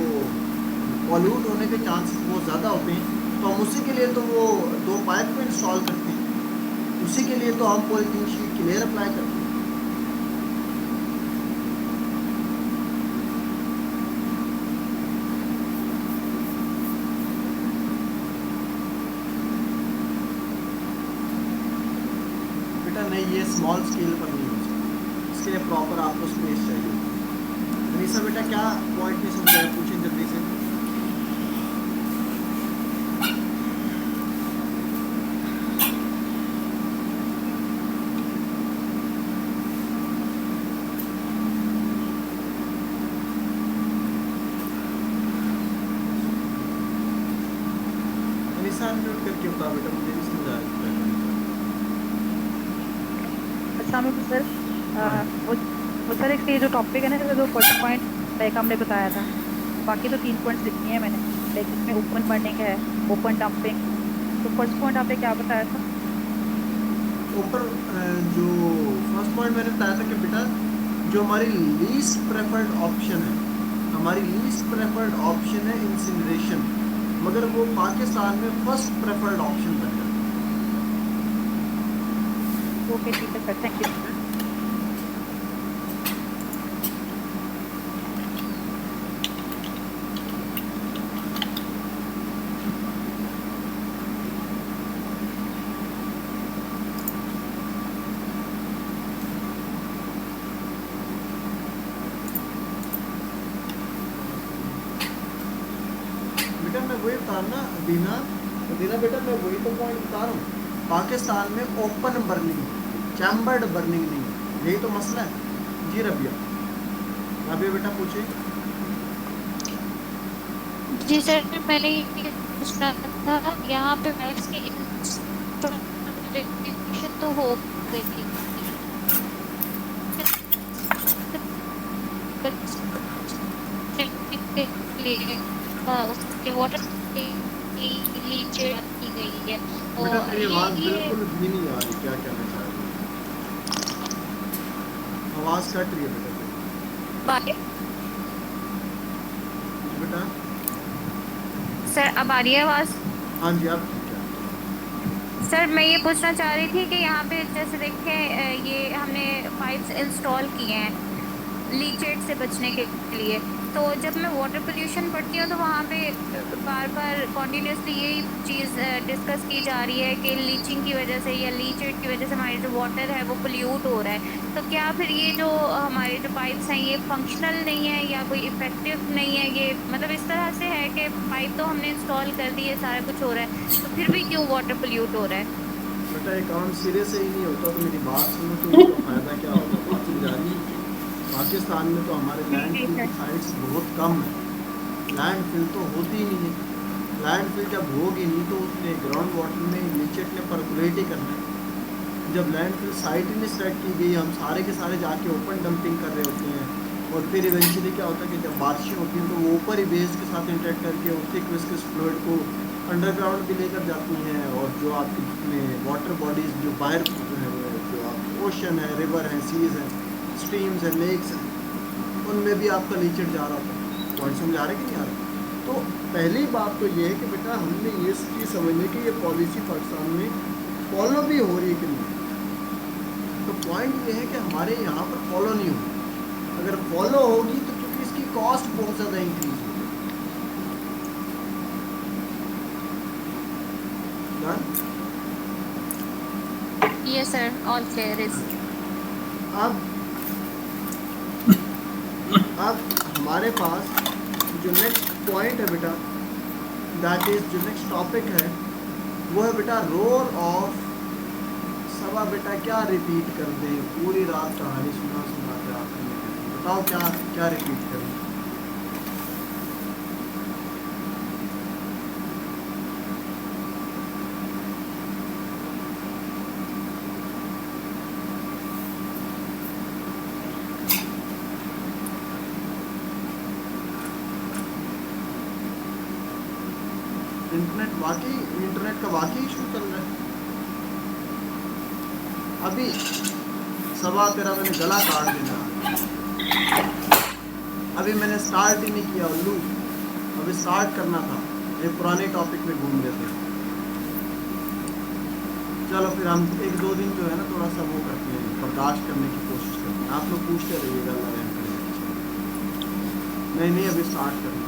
पॉल्यूट होने के चांसेस बहुत ज़्यादा होते हैं, तो हम उसी के लिए तो वो 2 पाइप को इंस्टॉल करते हैं, उसी के लिए तो हम पॉलीथीन शीट की लेयर अप्लाई करते हैं। बेटा नहीं, ये स्मॉल स्केल पर नहीं हो सकता, इसके लिए प्रॉपर आपको स्पेस चाहिए। अनीसा बेटा, क्या पॉइंट नहीं समझ आया, पूछें जल्दी से। अनीसा अनम्यूट करके बता बेटा, मुझे नहीं समझ आया। अच्छा मैं सर वो सर एक ये जो टॉपिक है ना, जो फर्स्ट पॉइंट लाइक हमने बताया था, बाकी तो 3 पॉइंट्स लिखनी है मैंने, लाइक इसमें ओपन बर्निंग है, ओपन डंपिंग। तो फर्स्ट पॉइंट आपने क्या बताया था? ऊपर जो फर्स्ट पॉइंट मैंने बताया था कि बेटा जो हमारी लीस्ट प्रेफर्ड ऑप्शन है, हमारी लीस्ट प्रेफर्ड ऑप्शन है इंसिनरेशन, मगर वो पाकिस्तान में फर्स्ट प्रेफर्ड ऑप्शन बन जाता है। ओके ठीक है सर, थैंक यू। बेटा मैं वही बता रहा ना अदीना बेटा, मैं वही तो पॉइंट बता रहा हूँ, पाकिस्तान में ओपन बर्निंग, चैम्बर्ड बर्निंग नहीं है, यही तो मसला है। जी रबिया, रबिया बेटा पूछिए। जी सर, मैंने ये पूछना था, यहाँ पे मैथ्स की इंस्टॉलेशन तो हो गई थी, उसके वाटर नीचे की गई है, बेटा और तेरी आवाज़ ये बिल्कुल भी नहीं आ रही, क्या कहना चाह रही है? आवाज़ कट रही है बेटा तेरी। बात बेटा सर अब आ रही है आवाज़? हाँ जी, आप ठीक है। सर मैं ये पूछना चाह रही थी कि यहाँ पे जैसे देखें, ये हमने पाइप्स इंस्टॉल किए हैं लीचेट से बचने के लिए, तो जब मैं वाटर पोल्यूशन पढ़ती हूँ तो वहाँ पे बार बार कॉन्टिन्यूसली यही चीज़ डिस्कस की जा रही है कि लीचिंग की वजह से या लीचेट की वजह से हमारे जो वाटर है वो पोल्यूट हो रहा है। तो क्या फिर ये जो हमारे जो पाइप्स हैं ये फंक्शनल नहीं है या कोई इफेक्टिव नहीं है? ये मतलब इस तरह से है कि पाइप तो हमने इंस्टॉल कर दिए, सारा कुछ हो रहा है, तो फिर भी क्यों वाटर पोल्यूट हो रहा है? बेटा ये काम सिरे से ही नहीं होता, तो मेरी बात सुनो तो उसका फ़ायदा क्या होगा, बात समझा रही है। पाकिस्तान में तो हमारे लैंडफिल की साइट्स बहुत कम है, लैंडफिल तो होती ही नहीं है। लैंडफिल जब होगी नहीं तो उसने ग्राउंड वाटर में लीचेट ने परकुलेट ही करना है। जब लैंडफिल साइट ही नहीं सेलेक्ट की गई, हम सारे के सारे जाके ओपन डंपिंग कर रहे होते हैं, और फिर इवेंचुअली क्या होता है कि जब बारिशें होती हैं तो वो ऊपर ही बेस के साथ इंटरेक्ट करके और थिक विस्कस फ्लूइड को अंडरग्राउंड भी लेकर जाती हैं, और जो आपके जितने वाटर बॉडीज़ जो बाहर जो है जो आप ओशन है, रिवर है, सीज है, स्ट्रीम्स है, लेक्स हैं, उनमें भी आपका लीचेट जा रहा होता है। पॉइंट समझ आ रहे कि नहीं आ रहे? तो पहली बात तो ये है कि बेटा हमने ये चीज़ समझने की ये पॉलिसी पाकिस्तान में फॉलो भी हो रही है कि नहीं। तो पॉइंट ये है कि हमारे यहाँ पर फॉलो नहीं हो, अगर फॉलो होगी तो क्योंकि इसकी कॉस्ट बहुत ज़्यादा इंक्रीज होगी। Yes sir, all clear is. अब हमारे पास जो नेक्स्ट पॉइंट है बेटा, दैट इज जो नेक्स्ट टॉपिक है वो है बेटा रोल ऑफ। सबा बेटा क्या रिपीट कर दें, पूरी रात कहानी सुना सुना के आखिर में बताओ क्या क्या रिपीट करें। इंटरनेट का वाकई इशू चल रहा है। अभी सबा तेरा मैंने गला काट देना, अभी मैंने स्टार्ट ही नहीं किया उल्लू, अभी स्टार्ट करना था, ये पुराने टॉपिक में घूम रहे थे। चलो फिर हम एक दो दिन जो है ना थोड़ा सा वो करते हैं, बर्दाश्त करने की कोशिश करते हैं। आप लोग पूछते रहिएगा, नहीं अभी स्टार्ट करना।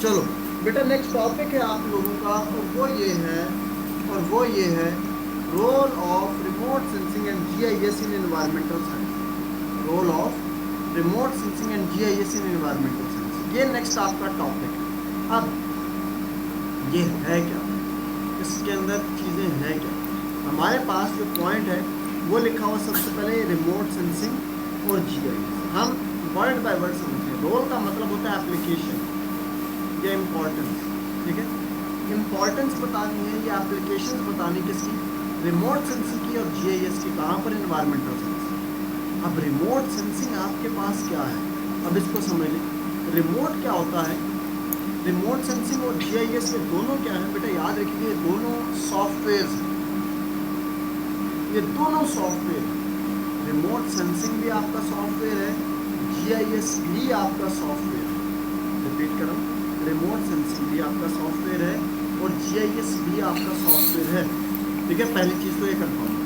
चलो बेटा नेक्स्ट टॉपिक है आप लोगों का, और वो ये है role of remote sensing and GIS in environmental science. Role of remote sensing and GIS in environmental science, ये नेक्स्ट आपका टॉपिक है। अब ये है क्या, इसके अंदर चीज़ें हैं क्या। हमारे पास जो पॉइंट है वो लिखा हुआ सबसे पहले रिमोट सेंसिंग और जीआईएस। हम वर्ड बाय वर्ड समझते हैं। रोल का मतलब होता है एप्लीकेशन या इम्पोर्टेंस, ठीक है। इम्पोर्टेंस बतानी है या एप्लीकेशंस बतानी किसकी, रिमोट सेंसिंग की और जीआईएस की। कहाँ पर, एनवायरमेंटल सेंसिंग। अब रिमोट सेंसिंग आपके पास क्या है, अब इसको समझ लें। रिमोट क्या होता है, रिमोट सेंसिंग और जीआईएस ये दोनों क्या है बेटा, याद रखिए ये दोनों सॉफ्टवेयर हैं, ये दोनों सॉफ्टवेयर। रिमोट सेंसिंग भी आपका सॉफ्टवेयर है, जीआईएस भी आपका सॉफ्टवेयर है। रिपीट करो, रिमोट सेंसिंग भी आपका सॉफ्टवेयर है और जीआईएस भी आपका सॉफ्टवेयर है, ठीक है। पहली चीज़ तो ये कंफर्म है,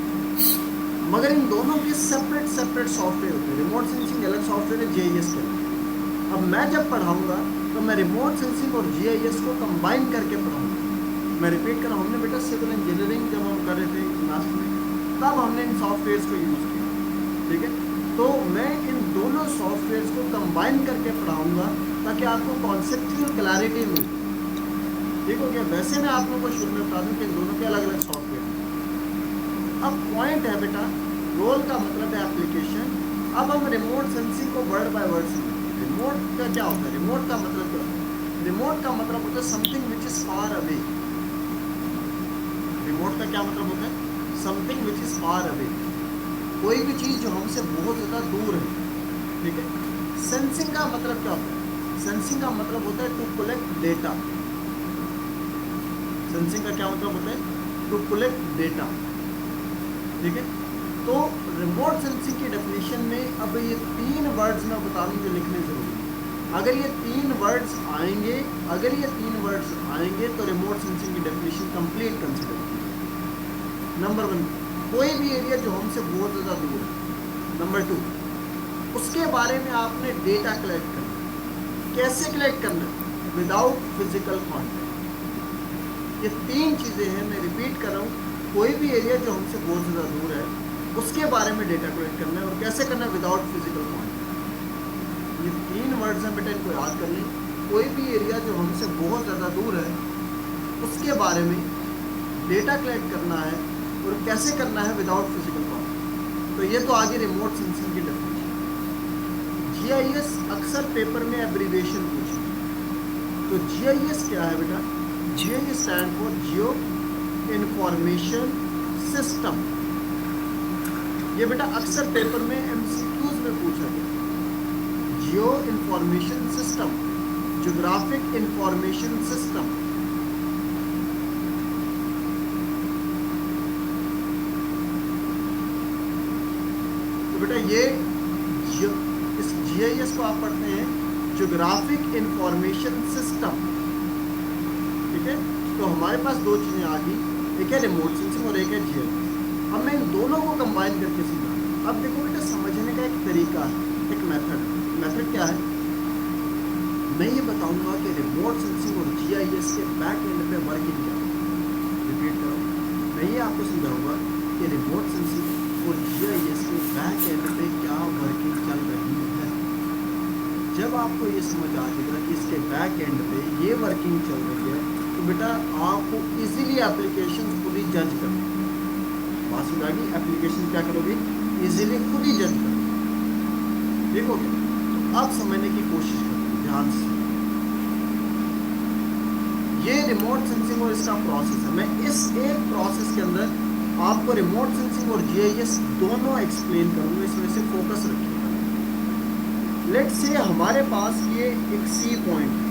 मगर इन दोनों के सेपरेट सॉफ्टवेयर होते हैं। रिमोट सेंसिंग अलग सॉफ्टवेयर है, जीआईएस के अलग। अब मैं जब पढ़ाऊंगा तो मैं रिमोट सेंसिंग और जीआईएस को कंबाइन करके पढ़ाऊंगा। मैं रिपीट कर रहा हूँ, हमने बेटा सिविल इंजीनियरिंग जब हम कर रहे थे क्लास में तब हमने इन सॉफ्टवेयर्स को यूज़ किया, ठीक है। तो मैं इन दोनों सॉफ्टवेयर्स को कंबाइन करके पढ़ाऊंगा ताकि आपको कॉन्सेप्चुअल क्लैरिटी मिले, ठीक हो गया। वैसे मैं आप लोगों को शुरू में बता दूं कि इन दोनों के अलग अलग सॉफ्टवेयर हैं। अब पॉइंट है बेटा, रोल का मतलब है एप्लीकेशन। अब हम रिमोट सेंसिंग को वर्ड बाय वर्ड समझेंगे। रिमोट का क्या होता है, रिमोट का मतलब क्या होता है, रिमोट का मतलब होता है something which is far away. Remote का क्या मतलब होता है, something which is far away, कोई भी चीज़ जो हमसे बहुत ज़्यादा दूर है, ठीक है। सेंसिंग का मतलब क्या होता है, सेंसिंग का मतलब होता है टू कलेक्ट डेटा। सेंसिंग का क्या मतलब होता है, टू कलेक्ट डेटा, ठीक है। तो रिमोट सेंसिंग की डेफिनेशन में अब ये 3 वर्ड्स मैं बता दूं जो लिखने जरूरी है। अगर ये 3 वर्ड्स आएंगे तो रिमोट सेंसिंग की डेफिनेशन कंप्लीट कंसिडर कीजिए। नंबर 1, कोई भी एरिया जो हमसे बहुत ज़्यादा दूर है। नंबर 2, उसके बारे में आपने डेटा कलेक्ट करना। कैसे कलेक्ट करना, विदाउट फिजिकल कॉन्टैक्ट। ये 3 चीज़ें हैं, मैं रिपीट कर रहा हूँ। कोई भी एरिया जो हमसे बहुत ज़्यादा दूर है उसके बारे में डेटा कलेक्ट करना है, और कैसे करना है, विदाउट फिजिकल कॉन्टैक्ट। ये 3 वर्ड्स हैं बेटा, इनको याद कर लें। कोई भी एरिया जो हमसे बहुत ज़्यादा दूर है उसके बारे में डेटा कलेक्ट करना है, और कैसे करना है, विदाउट फिजिकल कॉन्टैक्ट। तो ये तो आगे रिमोट सेंसिंग की डेफिनेशन। जीआईएस अक्सर पेपर में एब्रीविएशन पूछे, तो जीआईएस क्या है बेटा, GIS stand for geo information system. ये बेटा अक्सर पेपर में एमसीक्यूज में पूछा गया। Geo information system, geographic information system. तो बेटा ये इस जीआईएस को आप पढ़ते हैं ज्योग्राफिक इंफॉर्मेशन सिस्टम, ठीक है। तो हमारे पास दो चीजें आ गई, एक है रिमोट सेंसिंग और एक है जीआईएस। अब मैं इन दोनों को कंबाइन करके समझा। अब देखो बेटा, समझने का एक तरीका है, एक मेथड। मेथड क्या है? मैं ये बताऊंगा कि रिमोट सेंसिंग और जीआईएस के बैक एंड पे वर्किंग क्या है। रिपीट करो, मैं ये आपको समझाऊंगा कि रिमोट सेंसिंग और जीआईएस के बैक एंड पे क्या वर्किंग चल रही है। जब आपको ये समझ आ जाएगा कि इसके बैक एंड पे ये वर्किंग चल रही है, तो बेटा आपको इजीली एप्लीकेशन खुद ही जज कर, बात समझ आ गई? एप्लीकेशन क्या करोगे? इजीली खुद ही जज कर, देखोगे। तो अब समझने की कोशिश करो ध्यान से। ये रिमोट सेंसिंग और इसका प्रोसेस है। मैं इस एक प्रोसेस के अंदर आपको रिमोट सेंसिंग और जीआईएस दोनों एक्सप्लेन करूंगा, इसमें से फोकस रखिएगा। लेट्स से हमारे पास ये एक सी पॉइंट है,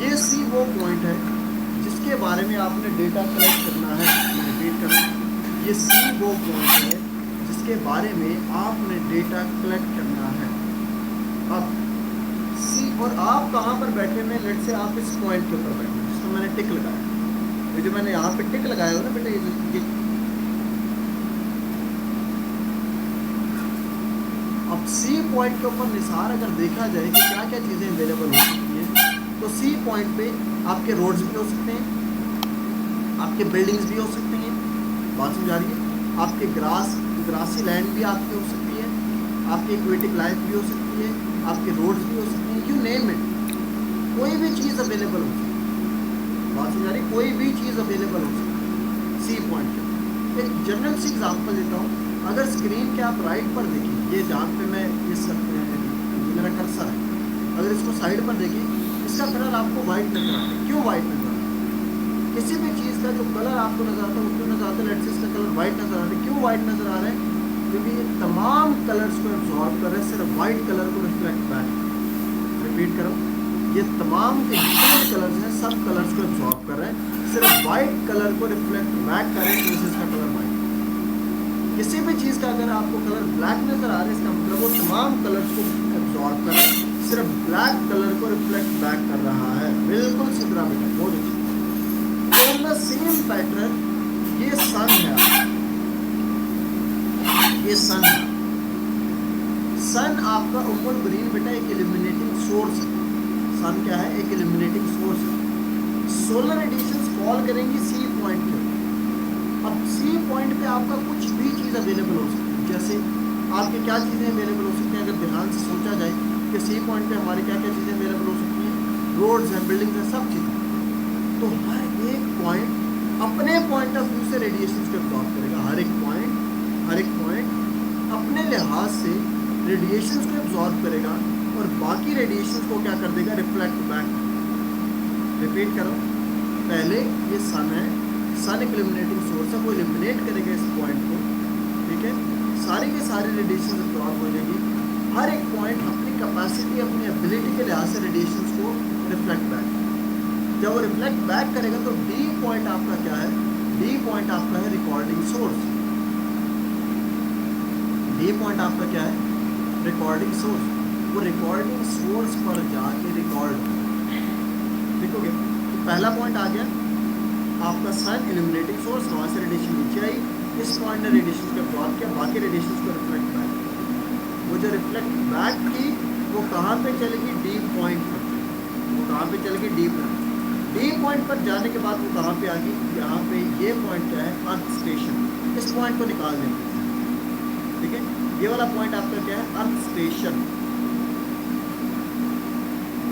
ये सी वो पॉइंट है जिसके बारे में आपने डेटा कलेक्ट करना है। मैं रिपीट करूँ, ये सी वो पॉइंट है जिसके बारे में आपने डेटा कलेक्ट करना है। अब सी, और आप कहाँ पर बैठे हैं? लेट्स से आप इस पॉइंट के ऊपर बैठे हैं जिसको मैंने टिक लगाया। ये जो मैंने यहाँ पे टिक लगाया हो ना बेटा, ये अब सी पॉइंट के ऊपर निसार अगर देखा जाए कि क्या क्या चीज़ें अवेलेबल हो सकती हैं, तो सी पॉइंट पे आपके रोड्स भी हो सकते हैं, आपके बिल्डिंग्स भी हो सकती हैं, बात समझ आ रही है? आपके ग्रासी लैंड भी आपकी हो सकती है, आपकी एक्वेटिक लाइफ भी हो सकती है, आपके रोड्स भी हो सकती हैं, यू नेम इट, कोई भी चीज़ अवेलेबल हो सकती है। बात समझ आ रही है? कोई भी चीज़ अवेलेबल हो सकती है सी पॉइंट पे। एक जनरल सी एग्जाम्पल देता हूँ। अगर स्क्रीन के आप राइट पर देखिए, ये जहाँ पे मैं इस मेरा कर्सर है, अगर इसको साइड पर देखिए, इसका कलर आपको वाइट नजर आता है। क्यों वाइट नजर आता है? किसी भी चीज़ का जो कलर आपको नजर आता है वो क्यों नजर आता है? लेट्स से इसका कलर वाइट नजर आ रहा है। क्यों वाइट नजर आ रहा है? क्योंकि ये तमाम कलर्स को एब्जॉर्ब कर रहे हैं, सिर्फ वाइट कलर को रिफ्लेक्ट बैक। रिपीट करो, ये तमाम के जितने कलर्स हैं सब कलर्स को एब्जॉर्ब कर रहे हैं, सिर्फ वाइट कलर को रिफ्लेक्ट बैक कर रहे हैं, तो इसका कलर वाइट। किसी भी चीज़ का अगर आपको कलर ब्लैक नजर आ रहा है, इसका मतलब वो तमाम कलर्स को एब्जॉर्ब कर रहा है, सिर्फ ब्लैक कलर को रिफ्लेक्ट बैक कर रहा है। बिल्कुल सीधा बेटा, बहुत अच्छी। तो सेम पैटर्न, ये सन है, ये सन है। सन आपका उम्मुल ग्रीन बेटा एक इल्यूमिनेटिंग सोर्स है। सन क्या है? एक इल्यूमिनेटिंग सोर्स है। सोलर रेडिएशंस फॉल करेंगी सी पॉइंट पे। अब सी पॉइंट पे आपका कुछ भी चीज़ अवेलेबल हो सकती है। जैसे आपके क्या चीज़ें अवेलेबल हो सकती हैं? अगर ध्यान से सोचा जाए कि सी पॉइंट पे हमारी क्या क्या चीज़ें अवेलेबल हो सकती हैं? रोड्स हैं, बिल्डिंग्स हैं, सब चीज़ें। तो हर एक पॉइंट अपने पॉइंट ऑफ व्यू से रेडिएशन को एब्जॉर्ब करेगा। हर एक पॉइंट अपने लिहाज से रेडिएशन को एब्जॉर्ब करेगा और बाकी रेडिएशन को क्या कर देगा? Reflect back. रिपीट करो, पहले ये सन है, सन एक इल्यूमिनेटिंग सोर्स है, वो इल्यूमिनेट करेगा इस पॉइंट को, ठीक है। सारी के सारे रेडिएशन एब्जॉर्ब हो जाएगी। हर एक पॉइंट अपनी कैपेसिटी, अपनी एबिलिटी के लिहाज से रेडिएशन को रिफ्लेक्ट बैक। जब वो रिफ्लेक्ट बैक करेगा तो डी पॉइंट आपका क्या है? डी पॉइंट आपका है रिकॉर्डिंग सोर्स। डी पॉइंट आपका क्या है? Recording source. वो रिकॉर्डिंग सोर्स पर जाके रिकॉर्ड देखोगे। तो पहला पॉइंट आ गया आपका सन, इल्यूमिनेटिंग सोर्स, वहाँ से रेडिएशन नीचे आई, इस पॉइंट ने रेडिएशन को एब्जॉर्ब किया, बाकी रेडिएशन को रिफ्लेक्ट बैक। वो जो रिफ्लेक्ट बैक की वो कहाँ पे चलेगी? डी पॉइंट पर। वो कहाँ पे चलेगी? D point. डी पॉइंट पर जाने के बाद वो कहाँ पे आ गई? यहाँ पे ये पॉइंट क्या है? Earth station. इस पॉइंट को निकाल देंगे, ठीक है। ये वाला पॉइंट आपका क्या है? Earth station.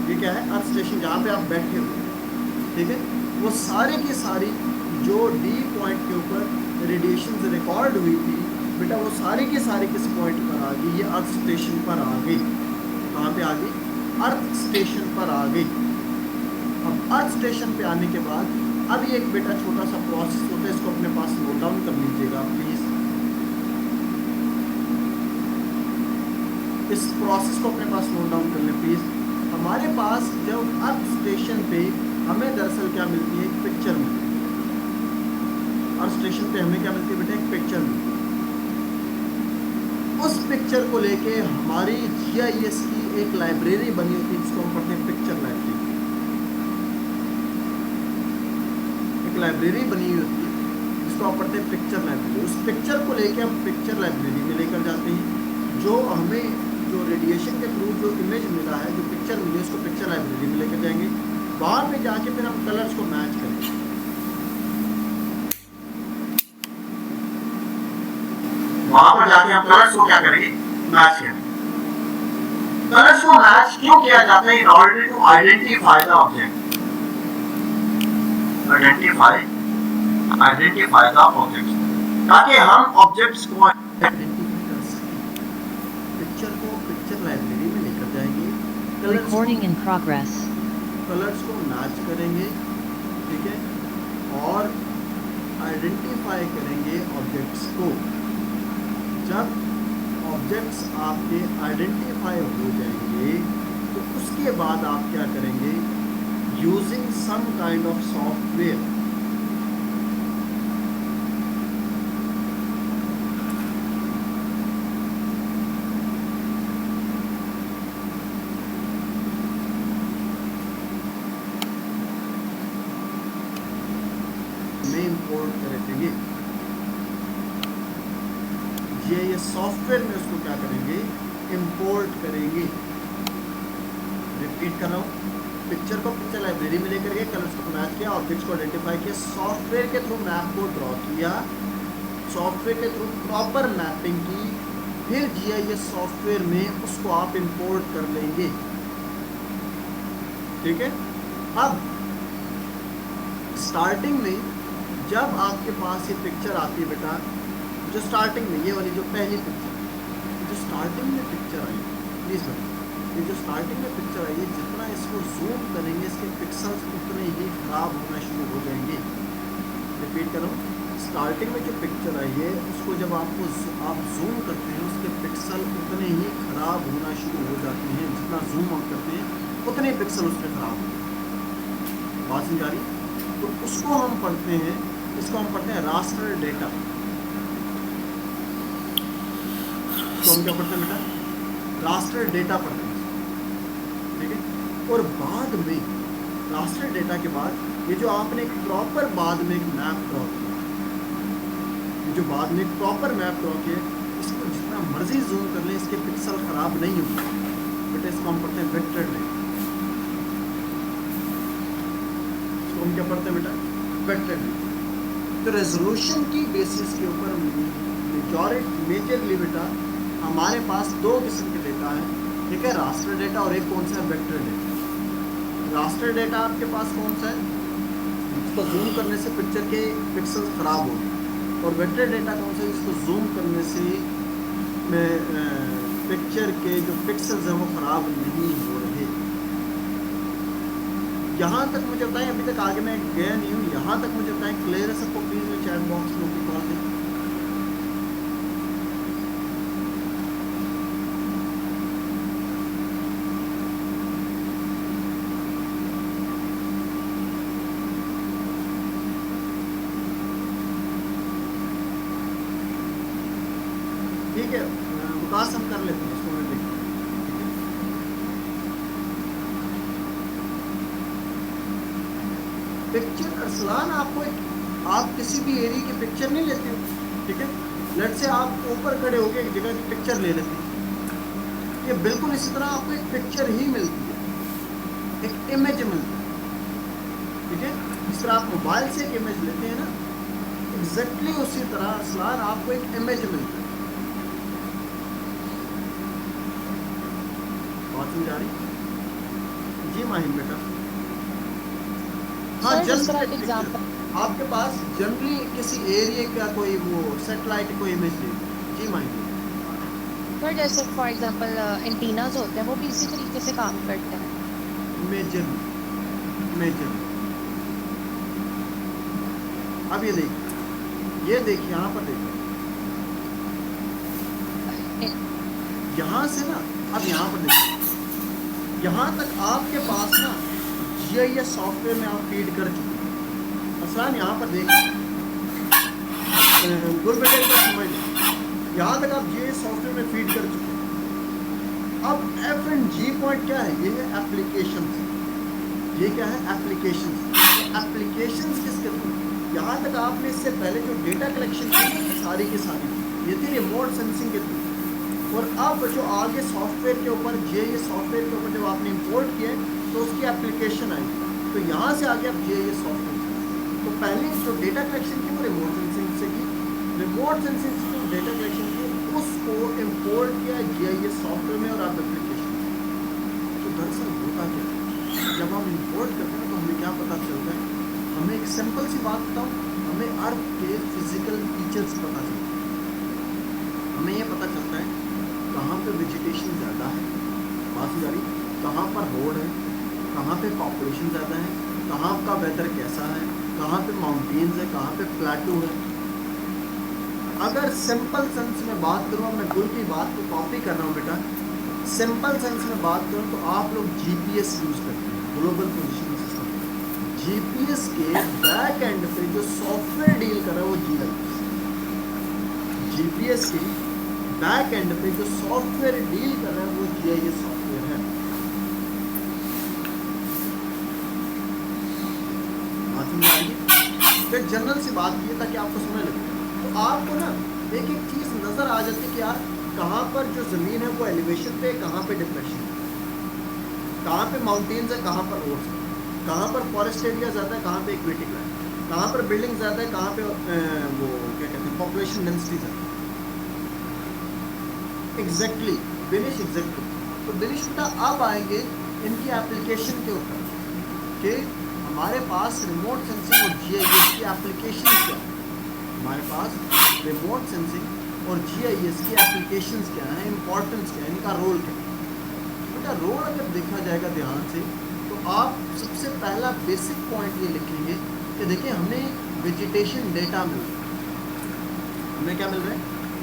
ये क्या है? अर्थ स्टेशन, जहाँ पे आप बैठे हो, ठीक है। वो सारी की सारी जो डी पॉइंट के ऊपर रेडिएशन रिकॉर्ड हुई थी बेटा, वो सारी की सारी किस पॉइंट पर आ गई? ये अर्थ स्टेशन पर आ गई। कहाँ पे आ गई? अर्थ स्टेशन पर आ गई। अब अर्थ स्टेशन पे आने के बाद अब ये एक बेटा छोटा सा प्रोसेस होता है, इसको अपने पास नोट डाउन कर लीजिएगा प्लीज। इस प्रोसेस को अपने पास नोट डाउन कर लें प्लीज। हमारे पास जब अर्थ स्टेशन पे हमें दरअसल क्या मिलती है, एक पिक्चर मिलती है। अर्थ स्टेशन पे हमें क्या मिलती है बेटा, एक पिक्चर मिलती है। उस पिक्चर को लेके हमारी GIS की एक लाइब्रेरी बनी होती है जिसको हम पढ़ते हैं पिक्चर लाइब्रेरी। एक लाइब्रेरी बनी हुई होती है जिसको आप पढ़ते हैं पिक्चर लाइब्रेरी। उस पिक्चर को लेके हम पिक्चर लाइब्रेरी में लेकर जाते हैं। जो हमें जो रेडिएशन के थ्रू जो इमेज मिला है, जो पिक्चर मिली है, उसको पिक्चर लाइब्रेरी में लेकर जाएंगे। वहां पे जाके फिर हम कलर्स को मैच करेंगे। वहां पर जाके हम कलर्स को क्या करेंगे, मैच करेंगे। कलर्स को मैच क्यों किया जाता है, in order to identify the object. Identify the object, ताकि हम ऑब्जेक्ट्स को आइडेंटिफाई कर सकें। पिक्चर को पिक्चर लाइब्रेरी में लेकर जाएंगे, Recording in progress. कलर्स को मैच करेंगे, ठीक है, और आइडेंटिफाई करेंगे ऑब्जेक्ट्स को। जब ऑब्जेक्ट्स आपके आइडेंटिफाई हो जाएंगे तो उसके बाद आप क्या करेंगे, using some kind of software, में इंपोर्ट करेंगे। GIS सॉफ्टवेयर में उसको क्या करेंगे, इंपोर्ट करेंगे। रिपीट कर रहा हूँ, पिक्चर को पिक्चर लाइब्रेरी में लेकर गए, कलर्स को मैच किया, ऑब्जेक्ट्स को आइडेंटिफाई किया, सॉफ्टवेयर के थ्रू मैप को ड्रॉ किया, सॉफ्टवेयर के थ्रू प्रॉपर मैपिंग की, फिर GIS सॉफ्टवेयर में उसको आप इंपोर्ट कर लेंगे। ठीक है। अब स्टार्टिंग में जब आपके पास ये पिक्चर आती है बेटा, जो स्टार्टिंग में ये वाली जो पहली पिक्चर, जो स्टार्टिंग में पिक्चर आई, प्लीज बेटा, ये जो स्टार्टिंग में पिक्चर आई है, जितना इसको जूम करेंगे इसके पिक्सल्स उतने ही खराब होना शुरू हो जाएंगे। रिपीट करो, स्टार्टिंग में जो पिक्चर आई है उसको जब आप जूम करते हैं उसके पिक्सल उतने ही खराब होना शुरू हो जाते हैं। जितना जूम आउट करते हैं उतने पिक्सल उसमें खराब होते हैं। बात समझ आ रही? तो उसको हम पढ़ते हैं, इसको हम पढ़ते हैं रास्टर डेटा। तो हम क्या पढ़ते हैं बेटा, रास्टर डेटा पढ़ते हैं, ठीक है। और बाद में रास्टर डेटा के बाद ये जो आपने एक प्रॉपर बाद में एक मैप ड्रॉ किया, ये जो बाद में एक प्रॉपर मैप ड्रॉ किया, इसको जितना मर्जी जूम कर ले इसके पिक्सल खराब नहीं होंगे बेटा। इसको हम पढ़ते हैं वेक्टर डेटा। इसको हम क्या पढ़ते हैं बेटा, वेक्टर डेटा। तो रेजोल्यूशन की बेसिस के ऊपर मेजरली बेटा हमारे पास दो किस्म के डेटा है, ठीक है, रास्टर डेटा और एक कौन सा है, वेक्टर डेटा। रास्टर डेटा आपके पास कौन सा है, इसको जूम करने से पिक्चर के पिक्सल्स खराब हो गए, और वेक्टर डेटा कौन सा है, इसको जूम करने से पिक्चर के जो पिक्सल्स हैं वो खराब नहीं हो रहे। यहाँ तक मुझे बताएं, अभी तक आगे मैं गया नहीं हूँ, यहाँ तक मुझे बताएं, क्लियर है सबको? प्लीज में चैट बॉक्स में ओके कॉल दें। ठीक है, विकास हम कर लेते हैं इसको, मैं देखता हूँ। पिक्चर अरसलान आपको आप किसी भी एरिया की पिक्चर नहीं लेते हो, ठीक है, लेट से आप ऊपर खड़े होके एक जगह की पिक्चर ले लेते हैं, ये बिल्कुल इसी तरह आपको एक पिक्चर ही मिलती है, एक इमेज मिलती है, ठीक है। जिस तरह आप मोबाइल से एक इमेज लेते हैं ना, एग्जैक्टली उसी तरह अरसलान आपको एक इमेज मिलती है। बात समझ आ रही जी माहिम बेटा? हाँ, जस्ट एग्जांपल आपके पास जनरली किसी एरिया का कोई वो सैटेलाइट कोई इमेज ले, जी माहिम। सर जैसे फॉर एग्जांपल एंटीनास होते हैं वो भी इसी तरीके से काम करते हैं। मेजर अब ये देखिए यहाँ पर देखिए, यहाँ से ना अब यहाँ पर देखिए, यहाँ तक आपके पास ना GIS सॉफ्टवेयर में आप फीड कर चुके हैं। मसलन यहाँ पर देखिए, गुरबेटे का समझ, यहाँ तक आप GIS सॉफ्टवेयर में फीड कर चुके हैं। अब F&G पॉइंट क्या है? ये है एप्लीकेशन। ये क्या है? एप्लीकेशन। एप्लीकेशन किसके थ्रू? यहाँ तक आपने इससे पहले जो डेटा कलेक्शन की सारी की सारी ये थी रिमोट सेंसिंग के थ्रू। और अब जो आगे सॉफ्टवेयर के ऊपर GIS सॉफ्टवेयर के ऊपर जब आपने इंपोर्ट किए तो उसकी एप्लीकेशन आई, तो यहाँ से आगे आप GIS सॉफ्टवेयर। तो पहले जो डेटा कलेक्शन की वो रिमोट सेंसिंग से की, रिमोट सेंसिंग से जो डेटा कलेक्शन की उसको इंपोर्ट किया GIS सॉफ्टवेयर में और आप एप्लीकेशन। तो दरअसल होता क्या है, जब हम इंपोर्ट करते हैं तो हमें क्या पता चलता है? हमें एक सिंपल सी बात बताऊँ, हमें अर्थ के फिजिकल फीचर्स पता चलते हैं। हमें ये पता चलता है कहाँ पे वेजिटेशन ज़्यादा है, बासुदारी, कहाँ पर रोड है, कहाँ पे पॉपुलेशन ज़्यादा है, कहाँ का वेदर कैसा है, कहाँ पे माउंटेन्स है, कहाँ पे प्लेटू है। अगर सिंपल सेंस में बात करूँ, मैं गुल की बात को कॉपी कर रहा हूँ बेटा, सिंपल सेंस में बात करूँ तो आप लोग GPS यूज़ करते हैं, ग्लोबल पोजीशनिंग सिस्टम। GPS के बैक एंड पे जो सॉफ्टवेयर डील कर रहा है वो GIS। GPS के बैक एंड पे जो सॉफ्टवेयर डील कर रहा है वो GIS सॉफ्टवेयर है। बात समझ आ रही है? फिर जनरल सी बात की ताकि आपको समझ लगे, तो आपको ना एक एक चीज़ नज़र आ जाती है कि यार कहाँ पर जो ज़मीन है वो एलिवेशन पे, कहाँ पे डिप्रेशन, कहाँ पे माउंटेन्स है, कहाँ पर रोड्स है, कहाँ पर फॉरेस्ट एरिया ज़्यादा है, कहाँ पे इक्वेटिक है, कहाँ पर बिल्डिंग ज़्यादा है, कहाँ पे वो क्या कहते हैं पॉपुलेशन डेंसिटी ज़्यादा है। Exactly Dinesh, exactly. तो दिनेश बेटा अब आएंगे इनकी एप्लीकेशन के ऊपर कि हमारे पास रिमोट सेंसिंग और GIS की एप्लीकेशन क्या है। हमारे पास रिमोट सेंसिंग और GIS की एप्लीकेशन क्या है, इंपॉर्टेंस क्या है, इनका रोल क्या है। बेटा रोल अगर देखा जाएगा ध्यान से तो आप सबसे पहला बेसिक पॉइंट ये लिखेंगे कि देखिए हमें वेजिटेशन डेटा मिल रहा है। हमें क्या मिल रहा है?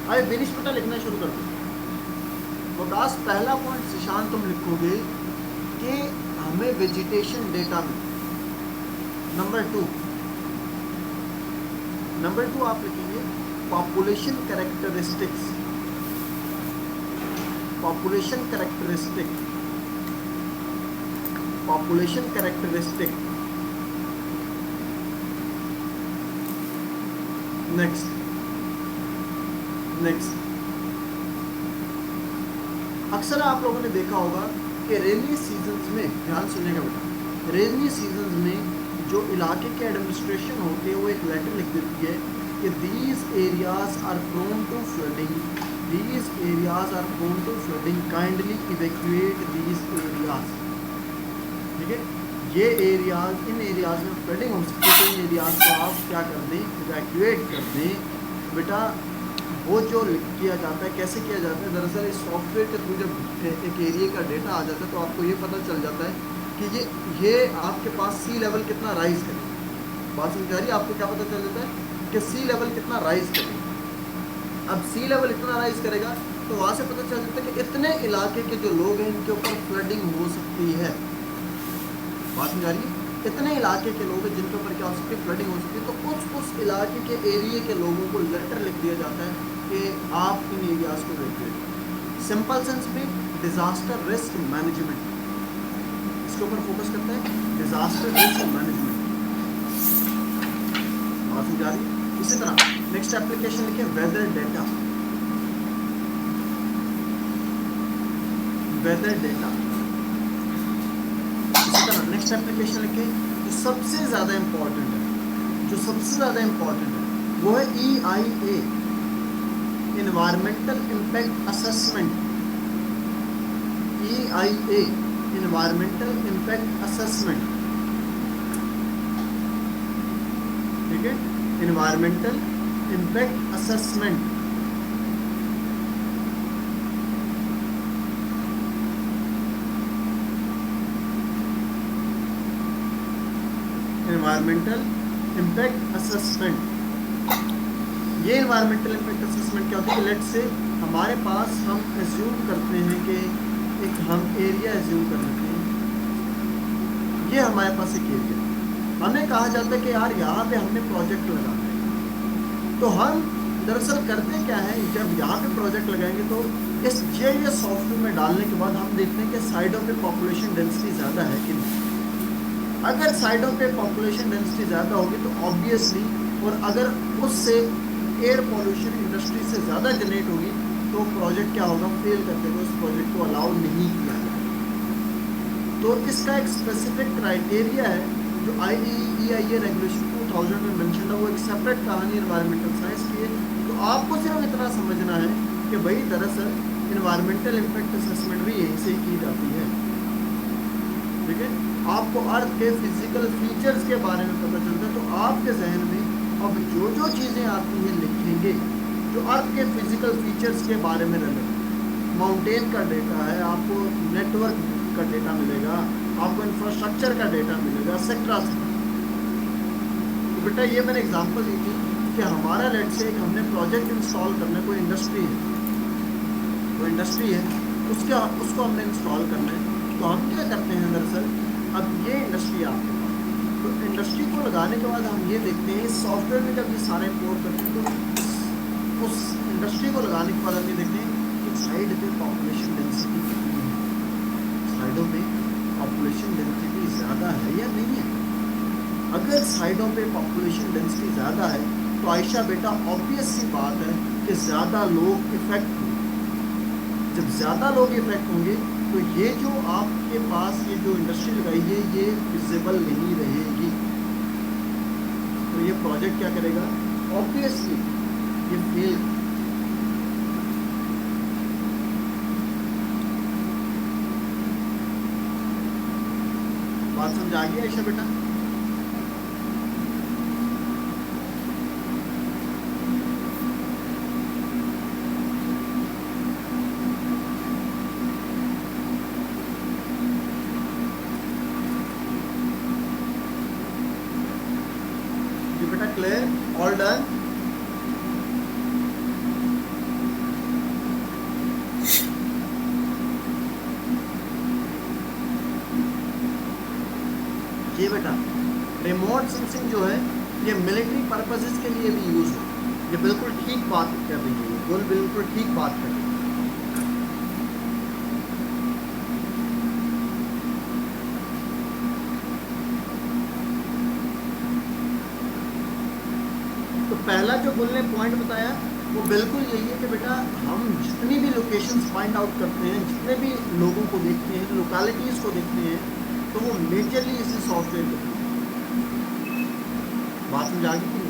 अरे दिनेश बेटा लिखना शुरू कर दो। विकास पहला पॉइंट शिशान तुम लिखोगे कि हमें वेजिटेशन डेटा में। नंबर टू आप लिखेंगे population characteristics. Population characteristic. Next अक्सर आप लोगों ने देखा होगा कि रेनी सीजन्स में, ध्यान सुनिएगा बेटा, रेनी सीजन्स में जो इलाके के एडमिनिस्ट्रेशन होते हैं वो एक लेटर लिख देती है कि these areas are prone to flooding, kindly evacuate these areas. ठीक है, ये एरियाज, इन एरियाज में फ्लडिंग हो सकती है, तो इन एरियाज को आप क्या कर दें, इवैक्यूएट कर दें। बेटा वो जो किया जाता है, कैसे किया जाता है? दरअसल इस सॉफ्टवेयर के थ्रू जब एक एरिया का डेटा आ जाता है तो आपको ये पता चल जाता है कि ये आपके पास सी लेवल कितना राइज करेगा। बात समझ आ रही है? आपको क्या पता चल जाता है कि सी लेवल कितना राइज करेगा। अब सी लेवल इतना राइज करेगा तो वहाँ से पता चल जाता है कि इतने इलाके के जो लोग हैं इनके ऊपर फ्लडिंग हो सकती है। बात समझ आ रही है? इतने इलाके के लोग हैं जिनके ऊपर क्या हो सकती है, फ्लडिंग हो सकती है। तो उस इलाके के एरिया के लोगों को लेटर लिख दिया जाता है कि आप इन एरियाज को इवैक्यूएट। सिंपल सेंस में डिजास्टर रिस्क मैनेजमेंट इसके ऊपर फोकस करता है, डिजास्टर रिस्क मैनेजमेंट। बात समझ आ रही है? इसी तरह नेक्स्ट एप्लीकेशन लिखे वेदर डेटा। इसी तरह नेक्स्ट एप्लीकेशन लिखे जो सबसे ज़्यादा इम्पोर्टेंट है वो है EIA, environmental impact assessment. EIA, environmental impact assessment. ठीक है, environmental impact assessment. Environmental impact assessment. ये इन्वायरमेंटल इम्पैक्ट असेसमेंट क्या होती है? लेट्स से हमारे पास, हम एज्यूम करते हैं कि एक हम एरिया एज्यूम कर लेते हैं, ये हमारे पास एक एरिया, हमें कहा जाता है कि यार यहाँ पे हमने प्रोजेक्ट लगाना है। तो हम दरअसल करते क्या है, जब यहाँ पे प्रोजेक्ट लगाएंगे तो इस जीआईएस सॉफ्टवेयर में डालने के बाद हम देखते हैं कि साइडों पे पॉपुलेशन डेंसिटी ज़्यादा है कि नहीं। अगर साइडों पे पॉपुलेशन डेंसिटी ज़्यादा होगी तो ऑब्वियसली, और अगर उससे एयर पॉल्यूशन इंडस्ट्री से ज़्यादा जनरेट होगी तो प्रोजेक्ट क्या होगा, फेल कर देगा, उस प्रोजेक्ट को अलाउ नहीं किया जाएगा। तो इसका एक स्पेसिफिक क्राइटेरिया है जो IEEE रेगुलेशन 2000 में मेंशन है, वो एक सेपरेट कहानी एनवायरमेंटल साइंस की है। तो आपको सिर्फ इतना समझना है कि भाई दरअसल एनवायरमेंटल इम्पैक्ट असेसमेंट भी यहीं से ही की जाती है, ठीक है। आपको अर्थ के फिजिकल फीचर्स के बारे में पता चलता है, तो आपके जहन में अब जो जो चीज़ें आती हैं लिखेंगे जो अर्थ के फिजिकल फीचर्स के बारे में रहेगा। माउंटेन का डेटा है, आपको नेटवर्क का डेटा मिलेगा, आपको इंफ्रास्ट्रक्चर का डेटा मिलेगा, सेक्टरा से। तो बेटा ये मैंने एग्जांपल दी थी कि हमारा लेट से एक हमने प्रोजेक्ट इंस्टॉल करना है, कोई इंडस्ट्री है, उसको हमने इंस्टॉल करना है। तो हम क्या करते हैं दरअसल, अब ये इंडस्ट्री आपके पास, तो इंडस्ट्री को लगाने के बाद हम ये देखते हैं इस सॉफ्टवेयर में जब ये सारे इम्पोर्ट करते हैं तो उस इंडस्ट्री को लगाने के बाद हम ये देखते हैं कि साइड पे पॉपुलेशन डेंसिटी कितनी है, साइडों पे पॉपुलेशन डेंसिटी ज़्यादा है या नहीं है। अगर साइडों पे पॉपुलेशन डेंसिटी ज़्यादा है तो आयशा बेटा ऑब्वियस सी बात है कि ज़्यादा लोग इफेक्ट होंगे। जब ज़्यादा लोग इफेक्ट होंगे तो ये जो आपके पास ये जो इंडस्ट्री लगाई है ये विजिबल नहीं रहेगी। तो ये प्रोजेक्ट क्या करेगा, ऑब्वियसली ये फेल। बात समझ आ गई आयशा बेटा? Clear? All done? जी बेटा, रिमोट सेंसिंग जो है ये मिलिट्री पर्पसेस के लिए भी यूज हो, ये बिल्कुल ठीक बात कर रही है, बिल्कुल ठीक बात कर रही है। पहला जो बुल ने पॉइंट बताया वो बिल्कुल यही है कि बेटा हम जितनी भी लोकेशंस फाइंड आउट करते हैं, जितने भी लोगों को देखते हैं, लोकेलिटीज़ को देखते हैं, तो वो मेजरली इसी सॉफ्टवेयर के बात समझ आ गई थी।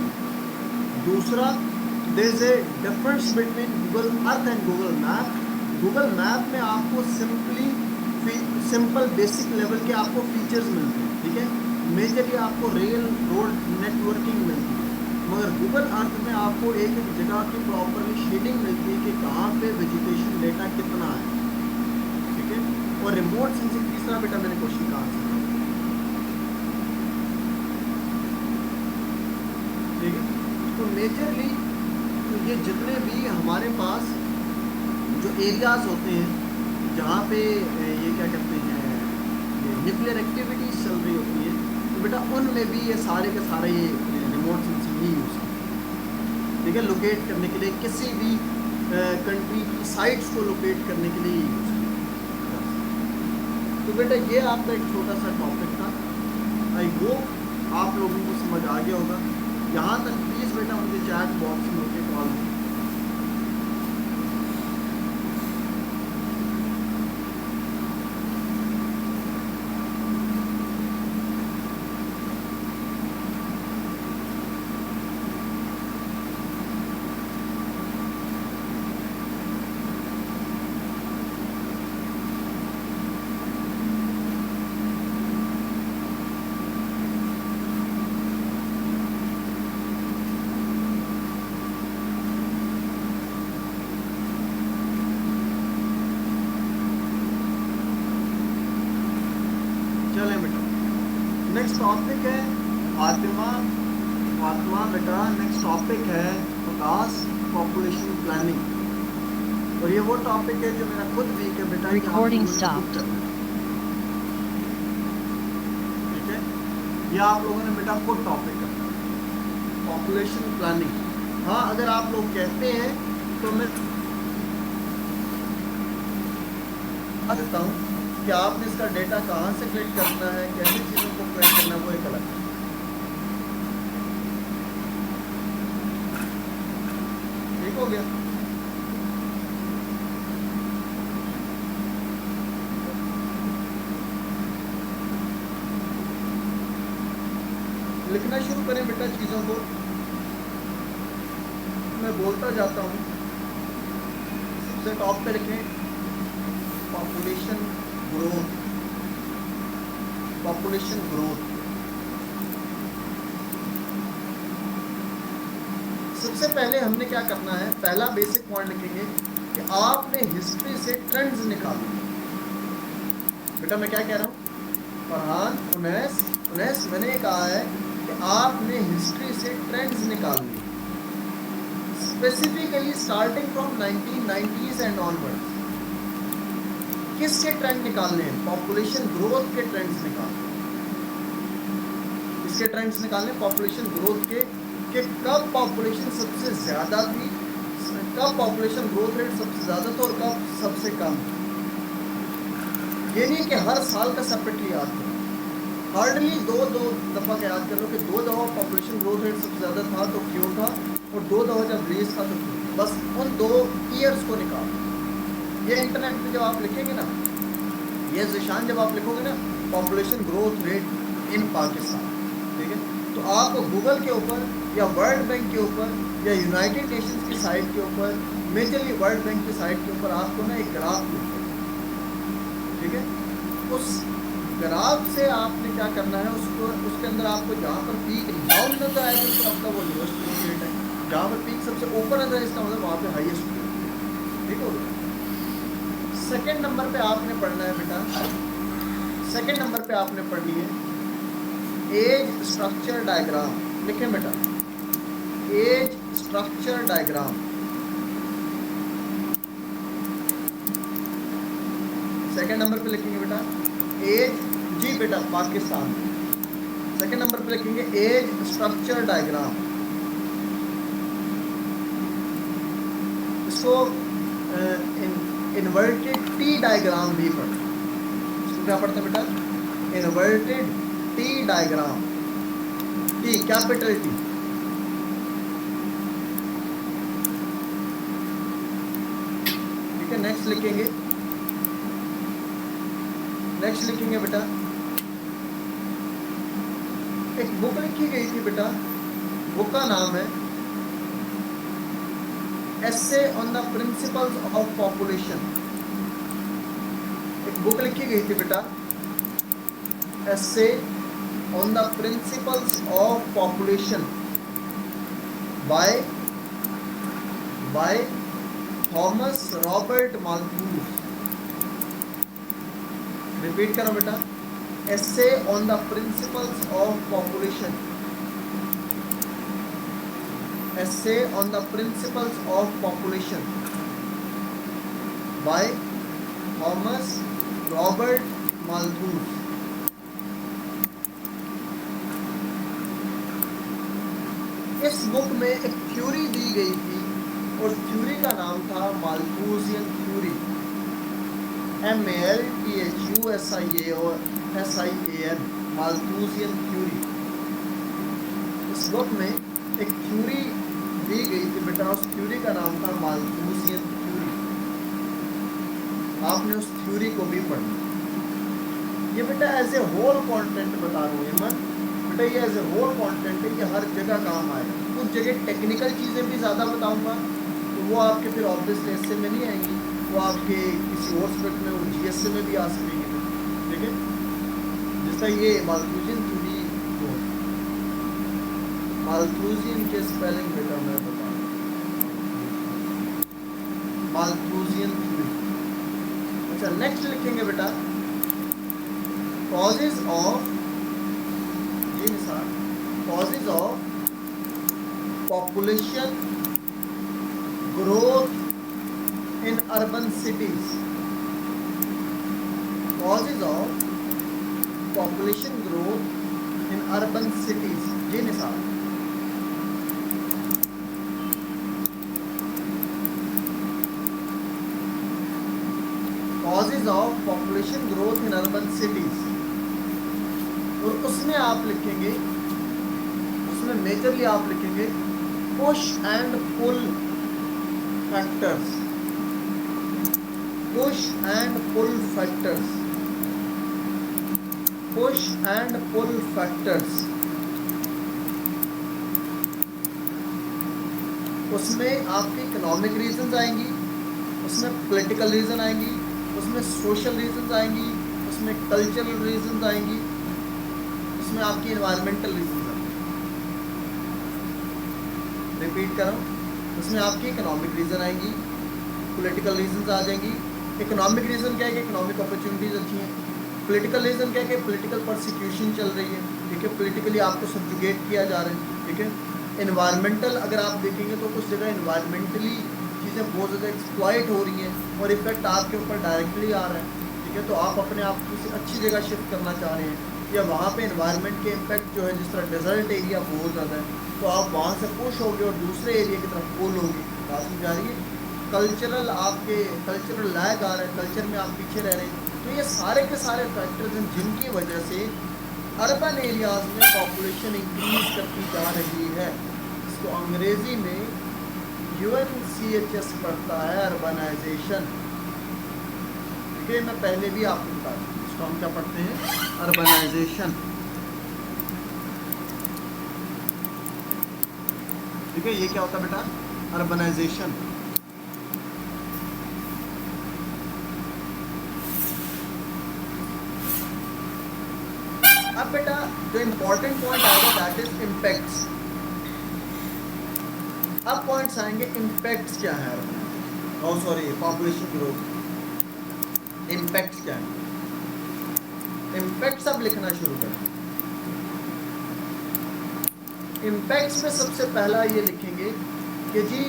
दूसरा, there is a difference between Google Earth and Google Map. Google Map में आपको सिंपल बेसिक लेवल के आपको फीचर्स मिलते हैं, ठीक है, मेजरली आपको रेल रोड नेटवर्किंग मिलती है। मगर गूगल अर्थ में आपको एक एक जगह की प्रॉपरली शेडिंग मिलती है कि कहाँ पे वेजिटेशन डेटा कितना है, ठीक है। और रिमोट सेंसिंग तीसरा बेटा मैंने क्वेश्चन का आंसर, ठीक है। तो मेजरली तो ये जितने भी हमारे पास जो एरियाज होते हैं जहाँ पे ये क्या कहते हैं ये न्यूक्लियर एक्टिविटीज चल रही होती है, तो बेटा उनमें भी ये सारे के सारे ये रिमोट सेंसिंग ही यूज़ करते, ठीक है, लोकेट करने के लिए, किसी भी कंट्री की साइट्स को लोकेट करने के लिए यूज़ करते। तो बेटा ये आपका एक छोटा सा टॉपिक था, आई होप आप लोगों को समझ आ गया होगा। यहाँ तक प्लीज़ बेटा मुझे चैट बॉक्स में होकर कॉल करें। नेक्स्ट टॉपिक है फातिमा बेटा, नेक्स्ट टॉपिक है प्रकाश पॉपुलेशन प्लानिंग। और ये वो टॉपिक है जो मेरा खुद वीक है बेटा, कि आप Recording लोगों ने खुद stopped. करना है। ठीक है, ये आप लोगों ने बेटा खुद टॉपिक करना है, पॉपुलेशन प्लानिंग। हाँ, अगर आप लोग कहते हैं तो मैं बता देता हूँ कि आपने इसका डेटा कहाँ से कलेक्ट करना है, कैसी चीज़ों को कलेक्ट करना है, वो एक अलग है। ठीक हो गया? लिखना शुरू करें बेटा चीज़ों को, मैं बोलता जाता हूँ। सबसे टॉप पे लिखें पॉपुलेशन ग्रोथ, पॉपुलेशन ग्रोथ। सबसे पहले हमने क्या करना है, पहला बेसिक पॉइंट लिखेंगे कि आपने हिस्ट्री से ट्रेंड्स निकालने। बेटा मैं क्या कह रहा हूँ, फरहान, उनैस मैंने कहा है कि आपने हिस्ट्री से ट्रेंड्स निकालने, specifically starting from 1990s and onwards. किसके ट्रेंड निकालने हैं? पॉपुलेशन ग्रोथ के ट्रेंड्स निकालने। किसके ट्रेंड्स निकालने? पॉपुलेशन ग्रोथ के, कि कब पॉपुलेशन सबसे ज्यादा थी, कब पॉपुलेशन ग्रोथ रेट सबसे ज्यादा था और कब सबसे कम। ये नहीं कि हर साल का सेपरेटली याद करो, हार्डली दो दफा का याद कर लो कि 2 दफा पॉपुलेशन ग्रोथ रेट सबसे ज्यादा था तो क्यों था, और 2 दफा जब रिलीज था तो क्यों। बस उन 2 ईयर्स को निकालो। ये इंटरनेट पे जब आप लिखेंगे ना, ये जिशान जब आप लिखोगे ना population growth rate in Pakistan, ठीक है, तो आपको गूगल के ऊपर या वर्ल्ड बैंक के ऊपर या यूनाइटेड नेशंस की साइट के ऊपर, मेजरली वर्ल्ड बैंक की साइट के ऊपर आपको ना एक ग्राफ मिलेगा। ठीक है, उस ग्राफ से आपने क्या करना है, उसको उसके अंदर आपको जहाँ पर पीक डाउन नजर आए तो आपका वो लोएस्ट ग्रोथ रेट है, जहाँ पर पीक सबसे ऊपर नजर आए इसका मतलब वहाँ पे हाईएस्ट ग्रोथ। ठीक हो गया? सेकेंड नंबर पे आपने पढ़ना है बेटा, सेकेंड नंबर पे आपने पढ़नी है एज स्ट्रक्चर डायग्राम। लिखें बेटा, as structure diagram. Second number पे लिखेंगे बेटा एज, जी बेटा पाकिस्तान। सेकेंड नंबर पे लिखेंगे एज स्ट्रक्चर डायग्राम। इसको इन्वर्टेड टी डायग्राम भी पढ़ते हैं। इसको क्या पढ़ते हैं बेटा? Inverted T diagram. T capital T. ठीक है, नेक्स्ट लिखेंगे, नेक्स्ट लिखेंगे बेटा, एक बुक लिखी गई थी बेटा, बुक का नाम है Essay on the Principles of Population। एक बुक लिखी गई थी बेटा, Essay on the Principles of Population by Thomas Robert Malthus. Repeat करो बेटा, Essay on the Principles of Population, Essay on the Principles of Population by Thomas Robert Malthus. इस book में एक थ्योरी दी गई थी और थ्योरी का नाम था Malthusian theory, MALTHUSIAN, Malthusian theory. इस बुक में एक थ्योरी दी गई थी बेटा, उस थ्योरी का नाम था माल्थूसियन थ्योरी। आपने उस थ्योरी को भी पढ़ना। ये बेटा एज ए होल कंटेंट बता रहा हूँ मन बेटा, ये एज ए होल कंटेंट है, ये हर जगह काम आएगा। कुछ जगह टेक्निकल चीज़ें भी ज़्यादा बताऊँगा तो वो आपके फिर ऑब्वियसली एसए में नहीं आएंगी, वो आपके किसी और सब्जेक्ट में, वो जीएसए में भी आ सकेंगे। ठीक है, जैसा ये माल्थूसियन थ्योरी, माल्थूसियन के स्पेलिंग बेटा मैं बता रहा हूँ, माल्थूसियन थ्योरी। अच्छा, नेक्स्ट लिखेंगे बेटा कॉजेज ऑफ, जी Nisar, causes of population growth in urban cities. Causes of population growth in urban cities. जी Nisar, causes of population growth in urban cities, और उसमें आप लिखेंगे, उसमें मेजरली आप लिखेंगे push and pull factors, push and pull factors, push and pull factors. उसमें आपके इकोनॉमिक रीजंस आएंगी, उसमें पॉलिटिकल रीजन आएंगी, उसमें सोशल रीजंस आएंगी, उसमें कल्चरल रीजंस आएंगी, उसमें आपकी एनवायरमेंटल रीजंस आएंगी। रिपीट कर रहा हूँ, उसमें आपकी इकोनॉमिक रीजन आएंगी, पॉलिटिकल रीजंस आ जाएंगी। इकोनॉमिक रीजन क्या है कि इकोनॉमिक अपॉर्चुनिटीज अच्छी हैं। पॉलिटिकल रीजन क्या है कि पॉलिटिकल परसिक्यूशन चल रही है, ठीक है, पॉलिटिकली आपको सब्जुगेट किया जा रहा है, ठीक है। एनवायरमेंटल अगर आप देखेंगे तो कुछ जगह एनवायरमेंटली चीज़ें बहुत ज़्यादा एक्सप्लॉइट हो रही हैं और इफेक्ट आपके ऊपर डायरेक्टली आ रहा है, ठीक है। तो आप अपने आप को किसी अच्छी जगह शिफ्ट करना चाह रहे हैं, या वहाँ पे एनवायरनमेंट के इम्पैक्ट जो है, जिस तरह डेजर्ट एरिया बहुत ज़्यादा है, तो आप वहाँ से पुश होगे और दूसरे एरिया की तरफ पुल होगी। बात समझ आ रही है। कल्चरल आपके कल्चरल लैग आ रहा है, कल्चर में आप पीछे रह रहे हैं। तो ये सारे के सारे फैक्टर्स हैं जिनकी वजह से अर्बन एरियाज में पॉपुलेशन इंक्रीज करती जा रही है। इसको अंग्रेजी में UNCHS पढ़ता है, अर्बनाइजेशन, ठीक है। मैं पहले भी आपको बता दूँ, इसको हम क्या पढ़ते हैं, अर्बनाइजेशन, ठीक है। ये क्या होता है बेटा, अर्बनाइजेशन। अब बेटा जो इंपॉर्टेंट पॉइंट आएगा दैट इज इम्पैक्ट्स। अब पॉइंट्स आएंगे, इम्पैक्ट्स क्या है, सॉरी पॉपुलेशन ग्रोथ, इम्पैक्ट्स क्या है। इम्पैक्ट्स अब लिखना शुरू करें। इम्पैक्ट्स में सबसे पहला ये लिखेंगे कि जी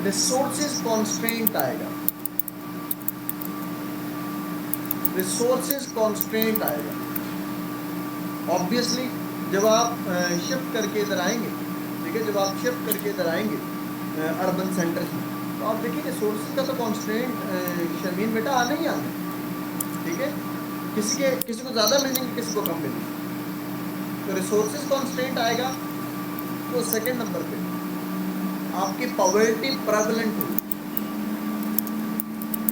रिसोर्सेज कॉन्स्ट्रेंट आएगा, रिसोर्सेज कॉन्स्ट्रेंट आएगा। ऑब्वियसली जब आप शिफ्ट करके इधर आएंगे, ठीक है, जब आप शिफ्ट करके इधर आएंगे अर्बन सेंटर से, तो आप देखिए रिसोर्सेज का तो कॉन्स्ट्रेंट शर्मीन बेटा आना ही आना, ठीक है। किसी को ज़्यादा मिलेंगे, किसी को कम मिलेंगे, तो रिसोर्सेज कॉन्स्ट्रेंट आएगा। तो सेकंड नंबर पे आपकी पॉवर्टी प्रेवलेंट हो,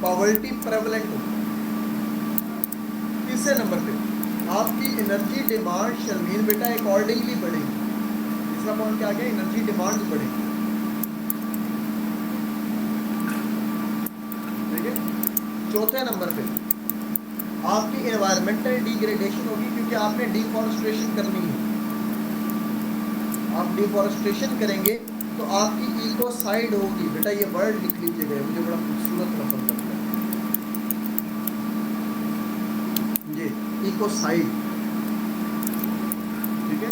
पॉवर्टी प्रेवलेंट हो। तीसरे नंबर पे आपकी एनर्जी डिमांड शर्मीन बेटा अकॉर्डिंगली बढ़ेगी। तीसरा पॉइंट क्या आ गया, एनर्जी डिमांड बढ़ेगी, ठीक है। चौथे नंबर पे आपकी एनवायरमेंटल डिग्रेडेशन होगी, क्योंकि आपने डिफॉरेस्टेशन करनी है। आप डिफॉरेस्टेशन करेंगे तो आपकी इकोसाइड होगी। बेटा ये वर्ड लिख लीजिएगा, मुझे बड़ा खूबसूरत लफ्ज़ लगता है जी, इकोसाइड, ठीक है।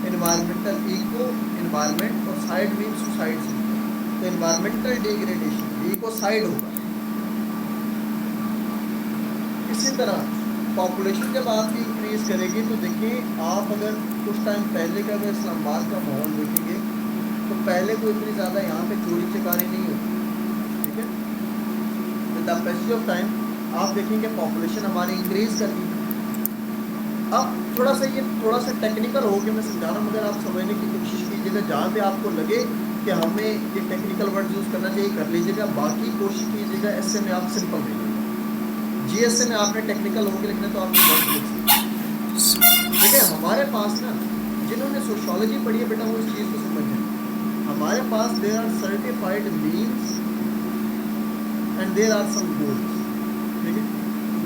एनवायरमेंटल, इको एनवायरमेंट और साइड मीन सुसाइड, तो एनवायरमेंटल डिग्रेडेशन इकोसाइड होगा। इसी तरह पॉपुलेशन जब आपकी इंक्रीज करेगी तो देखिए आप अगर कुछ टाइम पहले का अगर इस्लामाबाद का माहौल देखेंगे तो पहले कोई इतनी ज़्यादा यहाँ पे चोरी चकारी नहीं होती, ठीक है। With the passage of time आप देखेंगे पॉपुलेशन हमारी इंक्रीज कर दी। अब थोड़ा सा टेक्निकल हो गया मैं समझा रहा हूँ, मगर आप समझने की कोशिश कीजिएगा। जहाँ पे आपको लगे कि हमें ये टेक्निकल वर्ड यूज़ करना चाहिए कर लीजिएगा, बाकी कोशिश कीजिएगा ऐसे में आप सिंपल लिखिएगा। GSA में आपने टेक्निकल होकर लिखना तो आप वर्ड लिख सकते, ठीक है। हमारे पास ना जिन्होंने सोशियोलॉजी पढ़ी है बेटा वो इस चीज़ को समझें। हमारे पास there are certified means and there are some goals, ठीक है।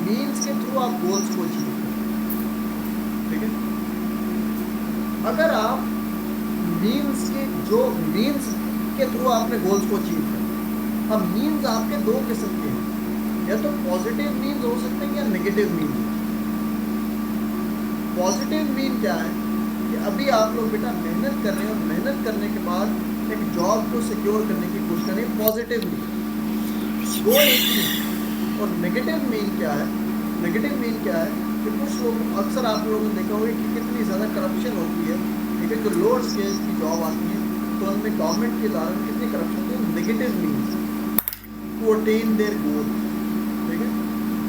मीन्स के थ्रू आप गोल्स को अचीव करें, ठीक है। अगर आप मीन्स के थ्रू आपने गोल्स को अचीव करें, अब मीन्स आपके दो किस्म के हैं, या तो पॉजिटिव मीन्स हो सकते हैं या नेगेटिव मीन्स। पॉजिटिव मीन क्या है कि अभी आप लोग बेटा मेहनत कर रहे हैं और मेहनत करने के बाद एक जॉब को सिक्योर करने की कोशिश करें, पॉजिटिव मीन। गोल एक ही है। और नेगेटिव मीन क्या है? नेगेटिव मीन क्या है कि कुछ लोग, अक्सर आप लोगों ने देखा होगा कि कितनी ज़्यादा करप्शन होती है, ठीक है, जो लोअर स्केल की जॉब आती है तो उनमें गवर्नमेंट के इदारों में कितनी करप्शन होती है। Negative means to attain their goal, ठीक है।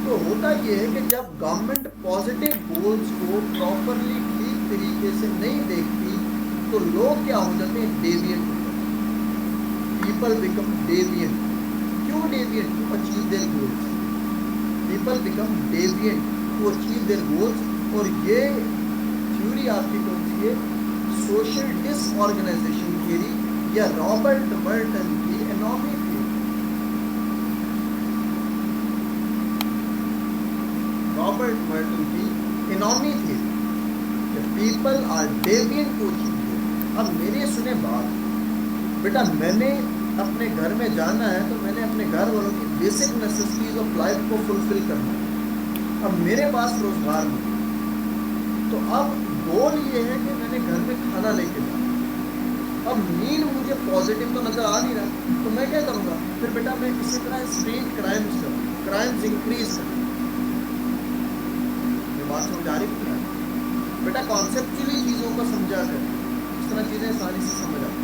तो होता ये है कि जब गवर्नमेंट पॉजिटिव गोल्स को प्रॉपरली ठीक तरीके से नहीं देखती तो लोग क्या हो जाते हैं? डेविएंट। People become deviant. क्यों deviant? To achieve their goals. People become deviant to achieve their goals. और ये थ्योरी आपकी कौन सी है? सोशल डिसऑर्गेनाइजेशन थ्योरी या रॉबर्ट मर्टन की एनॉमी थ्योरी। रॉबर्ट मर्टन की anomie theory, people are deviant to achieve goals. अब मेरे सुने बात, बेटा मैंने अपने घर में जाना है तो मैंने अपने घर वालों की बेसिक नेसेसिटीज ऑफ लाइफ को फुलफिल करना है। अब मेरे पास रोजगार नहीं, तो अब गोल ये है कि मैंने घर में खाना लेके जाना। अब मीन मुझे पॉजिटिव तो नजर आ नहीं रहा, तो मैं क्या करूँगा? फिर बेटा मैं इसी तरह स्ट्रीट क्राइम्स करूँ, क्राइम्स इंक्रीज करूँ। ये बात समझ आ रही है बेटा? कॉन्सेप्चुअली चीज़ों को समझा कर इस तरह चीज़ें आसानी से समझ आती।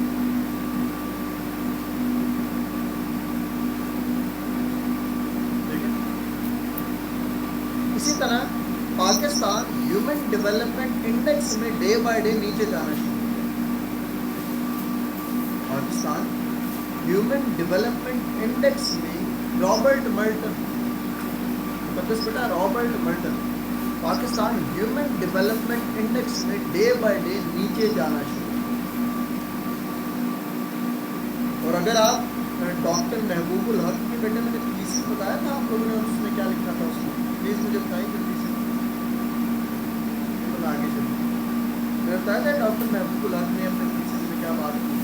इसी तरह पाकिस्तान ह्यूमन डेवलपमेंट इंडेक्स में डे बाय डे नीचे जाना शुरू हो गया। पाकिस्तान ह्यूमन डेवलपमेंट इंडेक्स में रॉबर्ट मर्टन, बस बेटा Robert Merton, Pakistan human development index में डे बाय डे नीचे जाना शुरू हो गया। और अगर आप डॉक्टर महबूबुल हक के बेटे, मैंने थीसिस बताया था आप लोगों ने, उसमें क्या लिखा था उसमें प्लीज मुझे बताइए जल्दी से। तो आगे चलिए, मैंने बताया था डॉक्टर महबूबुल हक ने अपने थीसिस में क्या बात की।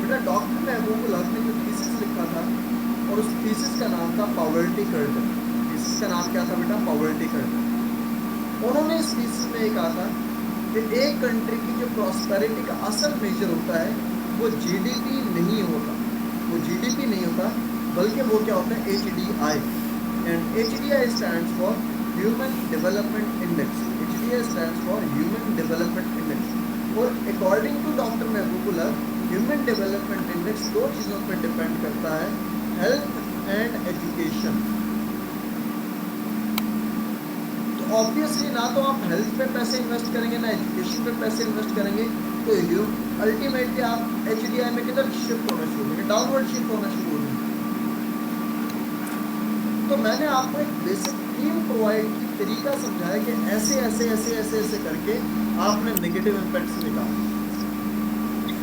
बेटा डॉक्टर महबूबुल हक ने जो थीसिस लिखा था, और उस थीसिस का नाम था पॉवर्टी कर्टन। थीसिस का नाम क्या था बेटा? Poverty curtain. उन्होंने इस थीसिस में कहा था कि एक कंट्री की जो प्रॉस्पेरिटी का असल मेजर होता है वो जीडीपी नहीं होता, वो जीडीपी नहीं होता, बल्कि वो क्या होता है? HDI। And HDI stands for human development index. HDI stands for human development index. और अकॉर्डिंग टू डॉक्टर महबूबुल हक, ह्यूमन डेवलपमेंट इंडेक्स दो चीज़ों पर डिपेंड करता है, हेल्थ एंड एजुकेशन। तो ऑब्वियसली ना तो आप हेल्थ पे पैसे इन्वेस्ट करेंगे ना एजुकेशन पे पैसे इन्वेस्ट करेंगे, तो अल्टीमेटली आप HDI में किधर शिफ्ट होना शुरू होंगे? डाउनवर्ड शिफ्ट होना शुरू हो जाएंगे। तो मैंने आपको एक बेसिक थीम प्रोवाइड की, तरीका समझाया कि ऐसे ऐसे ऐसे ऐसे ऐसे करके आपने नेगेटिव इम्पैक्ट्स निकाले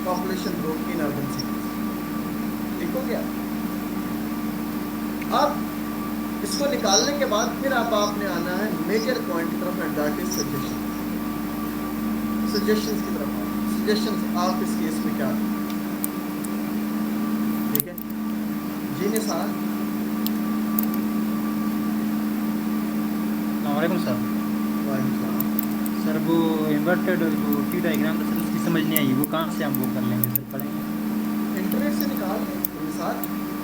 population growth in urban cities. ठीक हो गया? अब इसको निकालने के बाद फिर अब आपने आना है मेजर पॉइंट की तरफ, and that is suggestion. Suggestions की तरफ सजेशंस आप इस केस में क्या करें? ठीक है जी निसार? वालेकुम सर। सर वो इन्वर्टेड जो टी डायग्राम था सर, उसकी समझ नहीं आई, वो कहाँ से हम वो कर लेंगे सर? पढ़ेंगे इंटरनेट से निकाल दें निसार।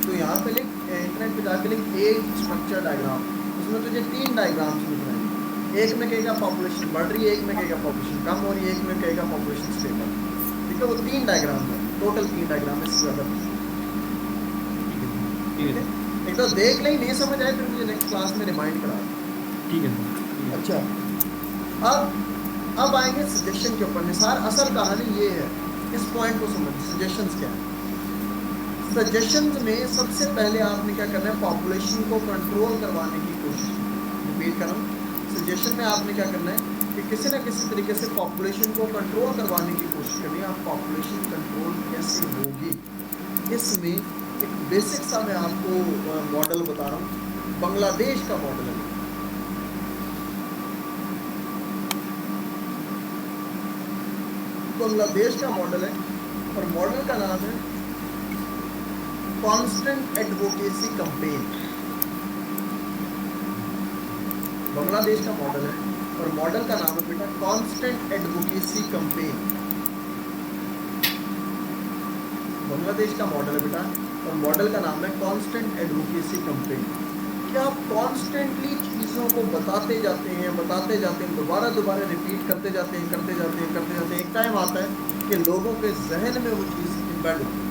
तो यहाँ पे लिख, इंटरनेट पे जाके लिख एज स्ट्रक्चर डायग्राम। उसमें तुझे 3 डायग्राम्स मिल रहे हैं। एक में कहेगा पॉपुलेशन बढ़ रही है, एक में कहेगा पॉपुलेशन कम हो रही है, एक में कहेगा पॉपुलेशन स्टेबल। ठीक है, वो 3 डायग्राम है, टोटल 3 डायग्राम है, इससे ज़्यादा। ठीक है, एक तो देख ले, नहीं समझ आए फिर मुझे नेक्स्ट क्लास में रिमाइंड करा। ठीक है सर। अच्छा, अब आएंगे सजेशन के ऊपर। निसार असल कहानी ये है, इस पॉइंट को समझ, सजेशंस क्या है। सजेशंस में सबसे पहले आपने क्या करना है? पॉपुलेशन को कंट्रोल करवाने की कोशिश। रिपीट कर रहा हूँ, सजेशन में आपने क्या करना है कि किसी न किसी तरीके से पॉपुलेशन को कंट्रोल करवाने की कोशिश करनी है। आप पॉपुलेशन कंट्रोल कैसे होगी, इसमें एक बेसिक सा मैं आपको मॉडल बता रहा हूँ। बांग्लादेश का मॉडल है, बांग्लादेश का मॉडल है, और मॉडल का नाम है कॉन्स्टेंट एडवोकेसी कैंपेन। बांग्लादेश का मॉडल है और मॉडल का नाम है बेटा कॉन्स्टेंट एडवोकेसी कैंपेन। बांग्लादेश का मॉडल है बेटा, और मॉडल का नाम है कांस्टेंट एडवोकेसी कैंपेन। कि आप कॉन्स्टेंटली चीज़ों को बताते जाते हैं, दोबारा रिपीट करते जाते हैं। एक टाइम आता है कि लोगों के जहन में वो चीज़ इम्बेड होती है।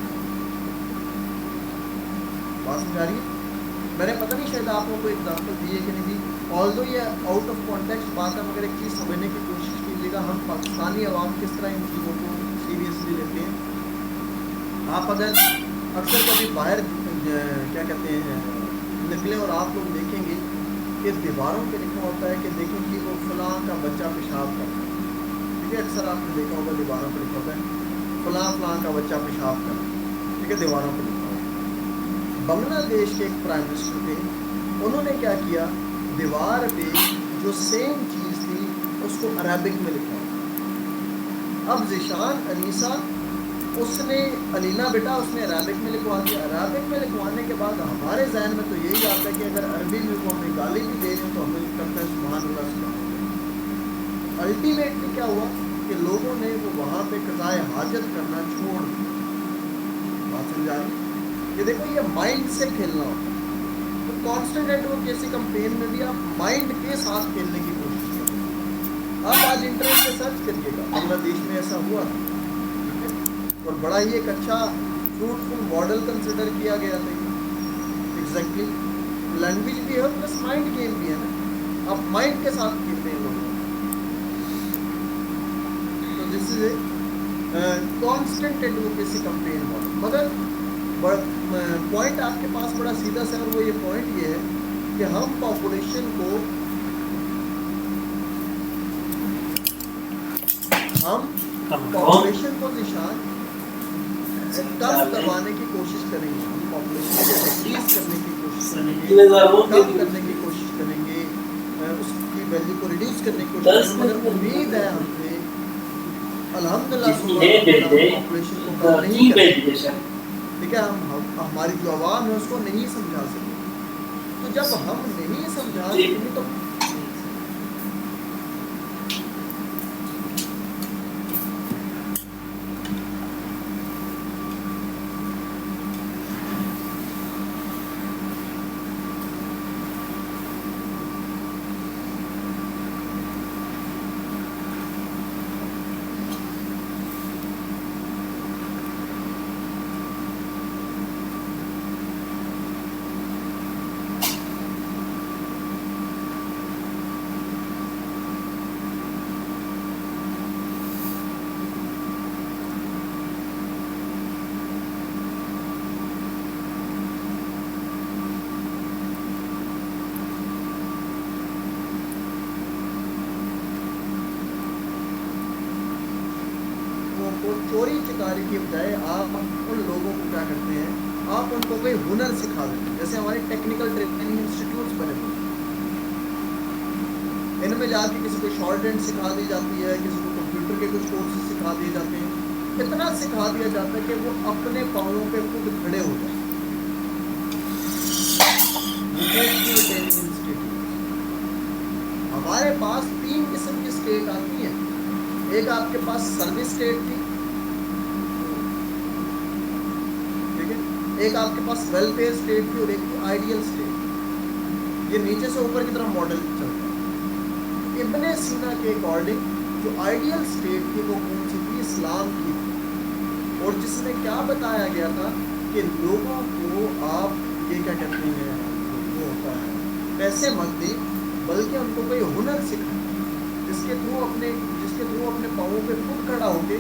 बात समझ आ रही है? मैंने पता नहीं शायद आप लोगों को एग्जाम्पल दी है कि नहीं दी, ऑल्दो ये आउट ऑफ कॉन्टेक्स्ट बात है, मगर एक चीज़ समझने की कोशिश कीजिएगा, हम पाकिस्तानी अवाम किस तरह इन चीज़ों को सीरियसली लेते हैं। आप अगर अक्सर कभी बाहर क्या कहते हैं निकले और आप लोग देखेंगे कि दीवारों पे लिखा होता है कि देखें कि वो फलां का बच्चा पेशाब करता है, ठीक है। अक्सर आपने देखा होगा दीवारों पे लिखा होता है फलां का बच्चा पेशाब करता है, ठीक है, दीवारों पे लिखा होता है। बांग्लादेश के एक प्राइम मिनिस्टर थे, उन्होंने क्या किया, दीवार पे जो सेम चीज़ थी उसको अरबिक में लिखा। अब ज़िशान अनीसा उसने अलीना बेटा उसने अरबिक में लिखवा दिया। अरबिक में लिखवाने के बाद हमारे जहन में तो यही आता है कि अगर अरबी में वो हमें गाली भी दे रहे हैं तो हमें करता है सुभान अल्लाह सुभान। अल्टीमेटली क्या हुआ कि लोगों ने वो वहाँ पे क़ज़ाए हाजत करना छोड़ दिया। बात समझा रही? ये देखो, ये माइंड से खेलना होता है। तो कॉन्स्टेंट एडवोकेसी कैंपेन में भी आप माइंड के साथ खेलने की कोशिश करें। आप आज इंटरनेट पे सर्च करिएगा, बांग्लादेश में ऐसा हुआ था, और बड़ा ही एक अच्छा फ्रूटफुल मॉडल कंसिडर किया गया था। एग्जैक्टली लैंग्वेज भी है प्लस माइंड गेम भी है ना, आप माइंड के साथ खेल रहे हैं लोग। तो this is a constant advocacy campaign model. मगर पॉइंट आपके पास बड़ा सीधा सा, और वो ये पॉइंट ये है कि हम पॉपुलेशन को निशान कम करवाने की कोशिश करेंगे, हम पॉपुलेशन को डिक्रीज करने की कोशिश करेंगे, कम करने की कोशिश करेंगे, उसकी वैल्यू को रिड्यूस करने की कोशिश करेंगे। मगर उम्मीद है हमसे अल्हम्दुलिल्लाह पॉपुलेशन को कम नहीं करेंगे, ठीक है। हम हमारी जो आवाम है उसको नहीं समझा सकते। तो जब हम नहीं समझा सकेंगे तो चोरी चिकारी की बजाय आप उन लोगों को क्या करते हैं, आप उनको कोई हुनर सिखा देते हैं। जैसे हमारे टेक्निकल ट्रेनिंग इंस्टीट्यूट्स बने हुए, इनमें जाके किसी को शॉर्ट हैंड सिखा दी जाती है, किसी को कंप्यूटर के कुछ कोर्सेज सिखा दिए जाते हैं। इतना सिखा दिया जाता है कि वो अपने पाँवों पे खुद खड़े हो जाए। हमारे पास 3 किस्म की स्टेट आती है। एक आपके पास सर्विस स्टेट थी, एक आपके पास वेलफेयर स्टेट थी, और एक थी आइडियल स्टेट। ये नीचे से ऊपर की तरफ मॉडल चलता है। इब्ने सीना के अकॉर्डिंग जो आइडियल स्टेट थी वो कौन सी थी? इस्लाम की थी। और जिसमें क्या बताया गया था कि लोगों को आप ये क्या कहते हैं, वो होता है पैसे मत दें, बल्कि उनको कोई हुनर सिखाएं जिसके थ्रू अपने पाँवों पे खुद खड़ा होकर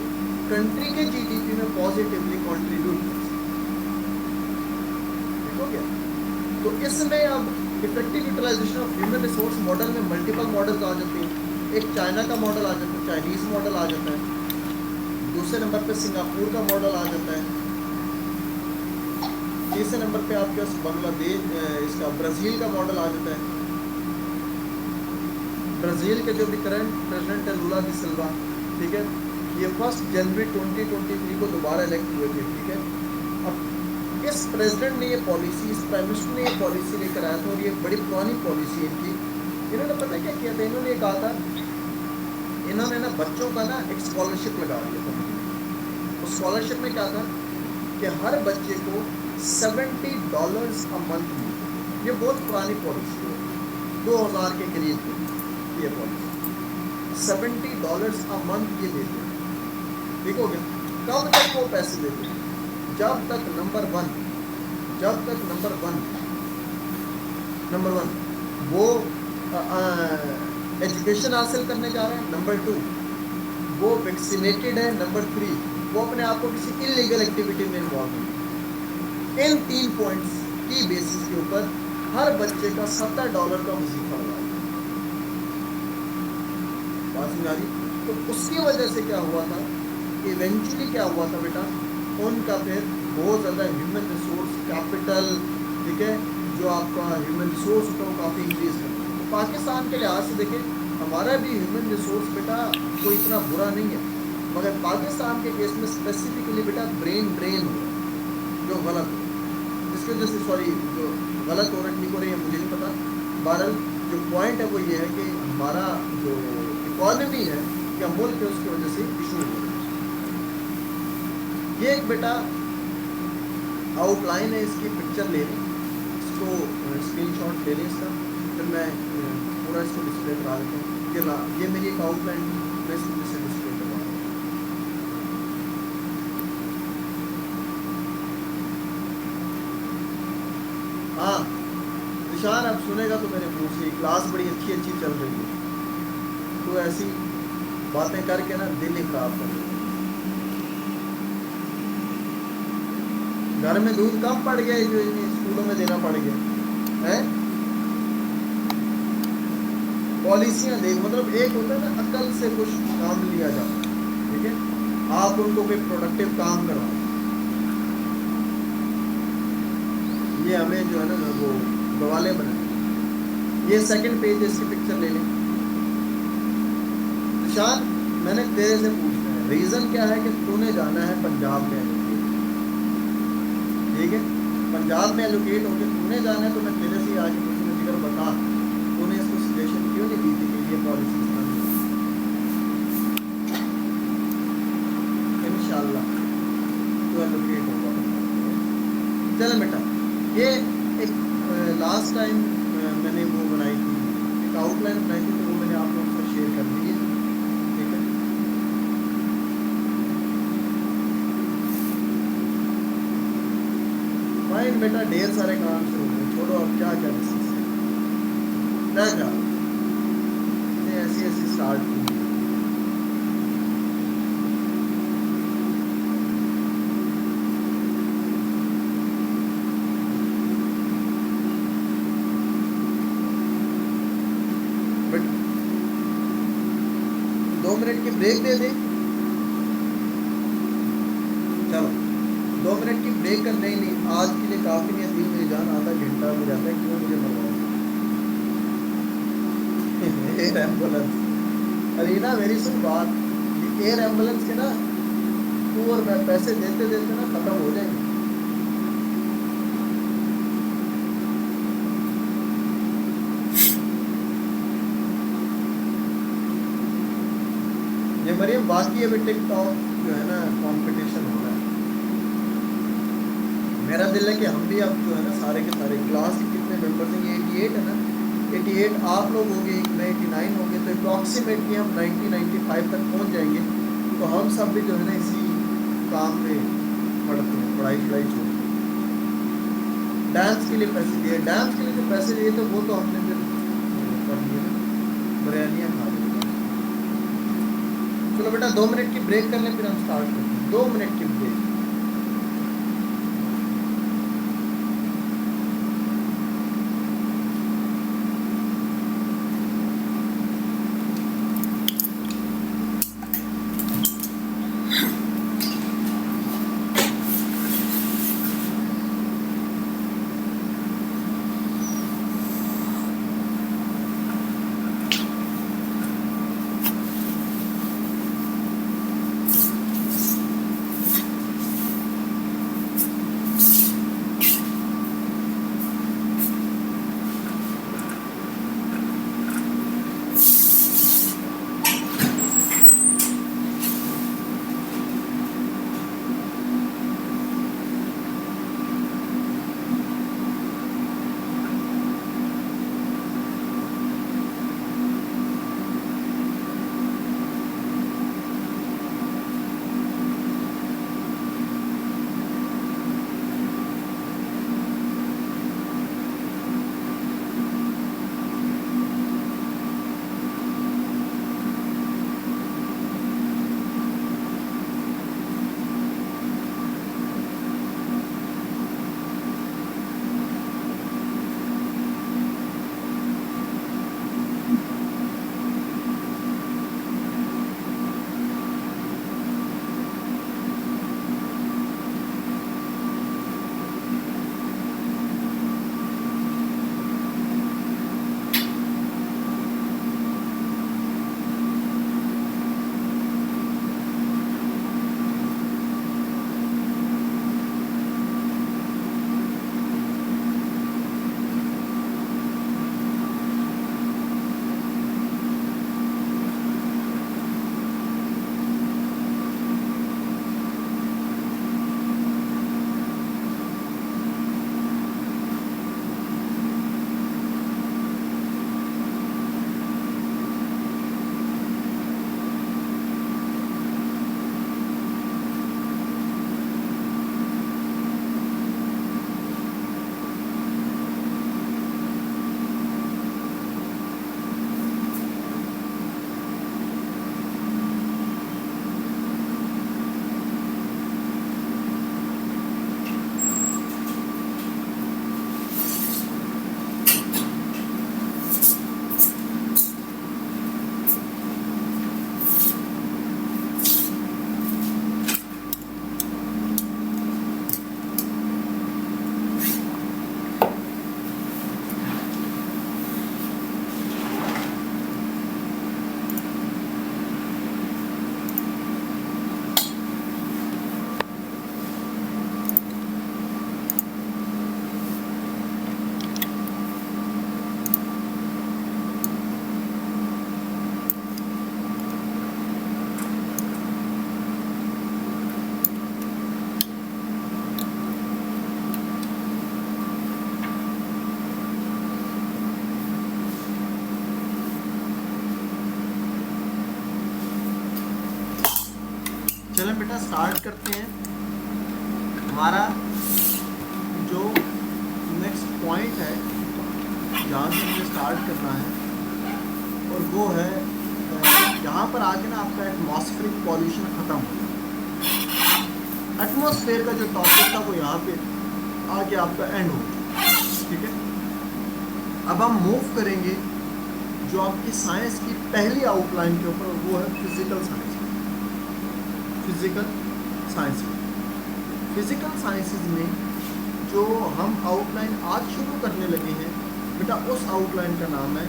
कंट्री के जीडीपी में पॉजिटिवली कंट्रीब्यूट कर। तो इसमें अब effective utilization of human resource model में मल्टीपल मॉडल्स आ जाते हैं। एक चाइना का मॉडल आ जाता है, चाइनीज़ मॉडल आ जाता है। दूसरे नंबर पे सिंगापुर का मॉडल आ जाता है। तीसरे नंबर पे आपके पास बांग्लादेश इसका ब्राज़ील का मॉडल आ जाता है। ब्राज़ील के जो भी करंट प्रेसिडेंट है लूला डी सिल्वा, ठीक है, ये 1 जनवरी 2023 को दोबारा इलेक्ट हुए थे, ठीक है। अब इस प्रेसिडेंट ने ये पॉलिसी, इस प्राइम मिनिस्टर ने ये पॉलिसी लेकर आया था, और ये बड़ी पुरानी पॉलिसी है इनकी। इन्होंने पता क्या किया था, इन्होंने कहा था, इन्होंने ना बच्चों का ना एक स्कॉलरशिप लगा दिया था। उस स्कॉलरशिप में क्या था कि हर बच्चे को $70 अ मंथ मिलता है। ये बहुत पुरानी पॉलिसी है, 2000 के करीब की ये पॉलिसी। $70 अ मंथ ये देते हैं। देखोगे कब तक वो पैसे देते हैं? जब तक नंबर वन वो एजुकेशन हासिल करने जा रहे हैं, नंबर 2 वो वैक्सीनेटेड है, नंबर 3 वो अपने आप को किसी इलीगल एक्टिविटी में इन्वॉल्व है। इन 3 पॉइंट्स की बेसिस के ऊपर हर बच्चे का $70 का वजीफा लगा। बात समझ आ रही? तो उसकी वजह से क्या हुआ था, इवेंचुअली क्या हुआ था बेटा, उनका फिर बहुत ज़्यादा ह्यूमन रिसोर्स कैपिटल, ठीक है, जो आपका ह्यूमन रिसोर्स होता है वो काफ़ी इंक्रीज करता है। तो पाकिस्तान के लिहाज से देखें, हमारा भी ह्यूमन रिसोर्स बेटा कोई इतना बुरा नहीं है, मगर पाकिस्तान के केस में स्पेसिफिकली बेटा ब्रेन ड्रेन हो रहा है, जो गलत हो, जिसकी वजह से सॉरी जो गलत हो रहा है, ठीक हो रही है मुझे नहीं पता। बहरहाल जो पॉइंट है वो ये है कि हमारा जो इकॉनमी है या मुल्क है उसकी वजह से इशू हो रहा है। ये एक बेटा आउटलाइन है, इसकी पिक्चर ले लें, इसको स्क्रीनशॉट ले लें इसका, फिर मैं पूरा इसको डिस्प्ले करा देता हूँ। ये मेरी एक आउटलाइन मैं इसको से डिस्प्ले करवा रहा हूँ। हाँ निशान अब सुनेगा तो मेरे मुँह से, क्लास बड़ी अच्छी अच्छी चल रही है, तो ऐसी बातें करके ना दिल ही खराब कर देगा। घर में दूध कम पड़ गया, जो स्कूलों में देना पड़ गया है। पॉलिसियां देख, मतलब एक होता है ना अकल से कुछ काम लिया जाता है, ठीक है, आप उनको कोई प्रोडक्टिव काम करवाओ। ये हमें जो है ना वो गवाले बनाए। ये सेकंड पेज है, इसकी पिक्चर ले लें। निशान मैंने तेरे से पूछना है, रीजन क्या है कि तूने जाना है पंजाब में, ठीक है, पंजाब में एलोकेट होकर तूने जाना है, तो मैं तेरे से आगे पूछूंगा जिगर बता तूने इसको सजेशन क्यों नहीं दी थी कि ये पॉलिसी इंशाल्लाह तो एलोकेट होगा। चलो बेटा, ये एक लास्ट टाइम मैंने वो बनाई थी, एक आउटलाइन बनाई थी, तो वो मैंने आप लोगों से शेयर कर दी है, ठीक है। फाइन बेटा, ढेर सारे काम शुरू हुए, छोड़ो अब क्या क्या डिस्कस क्या ऐसी ऐसी स्टार्ट की। बट 2 मिनट की ब्रेक दे दे, चलो 2 मिनट की ब्रेक कर, नहीं आज के लिए काफ़ी नहीं है, 3 मेरी जान आधा घंटा हो जाता है, क्यों मुझे मरवाओ। एयर एम्बुलेंस, अरे ना मेरी सुन बात, एयर एम्बुलेंस के ना तू और मैं पैसे देते देते ना ख़त्म हो जाएंगे। ये मरियम बाकी अभी टिकटॉक जो है ना कंपटीशन हो रहा है, मेरा दिल है कि हम भी अब जो है ना सारे के सारे क्लास के कितने मेंबर्स हैं, ये 88 है ना, 88 आप लोग होंगे, मैं 89 होंगे, तो अप्रॉक्सीमेटली हम 90-95 तक पहुंच जाएंगे। तो हम सब भी जो है ना इसी काम पे पढ़ते हैं, पढ़ाई छोड़, डांस के लिए पैसे दिए, डांस के लिए जो पैसे दिए तो वो तो हमने फिर कर दिए ना, बिरयानियाँ खा ली। चलो बेटा 2 मिनट की ब्रेक कर लें, फिर हम स्टार्ट करते हैं। 2 मिनट की ब्रेक। चलें बेटा स्टार्ट करते हैं। हमारा जो नेक्स्ट पॉइंट है जहाँ से मुझे स्टार्ट करना है और वो है यहाँ पर आके ना आपका एटमॉस्फेरिक पॉल्यूशन ख़त्म हो जाए। एटमॉस्फेयर का जो टॉपिक था वो यहाँ पे आके आपका एंड हो जाए, ठीक है। अब हम मूव करेंगे जो आपकी साइंस की पहली आउटलाइन के ऊपर, वो है फिजिकल साइंस। फिजिकल साइंस में, फिजिकल साइंसेज में जो हम आउटलाइन आज शुरू करने लगे हैं बेटा, उस आउटलाइन का नाम है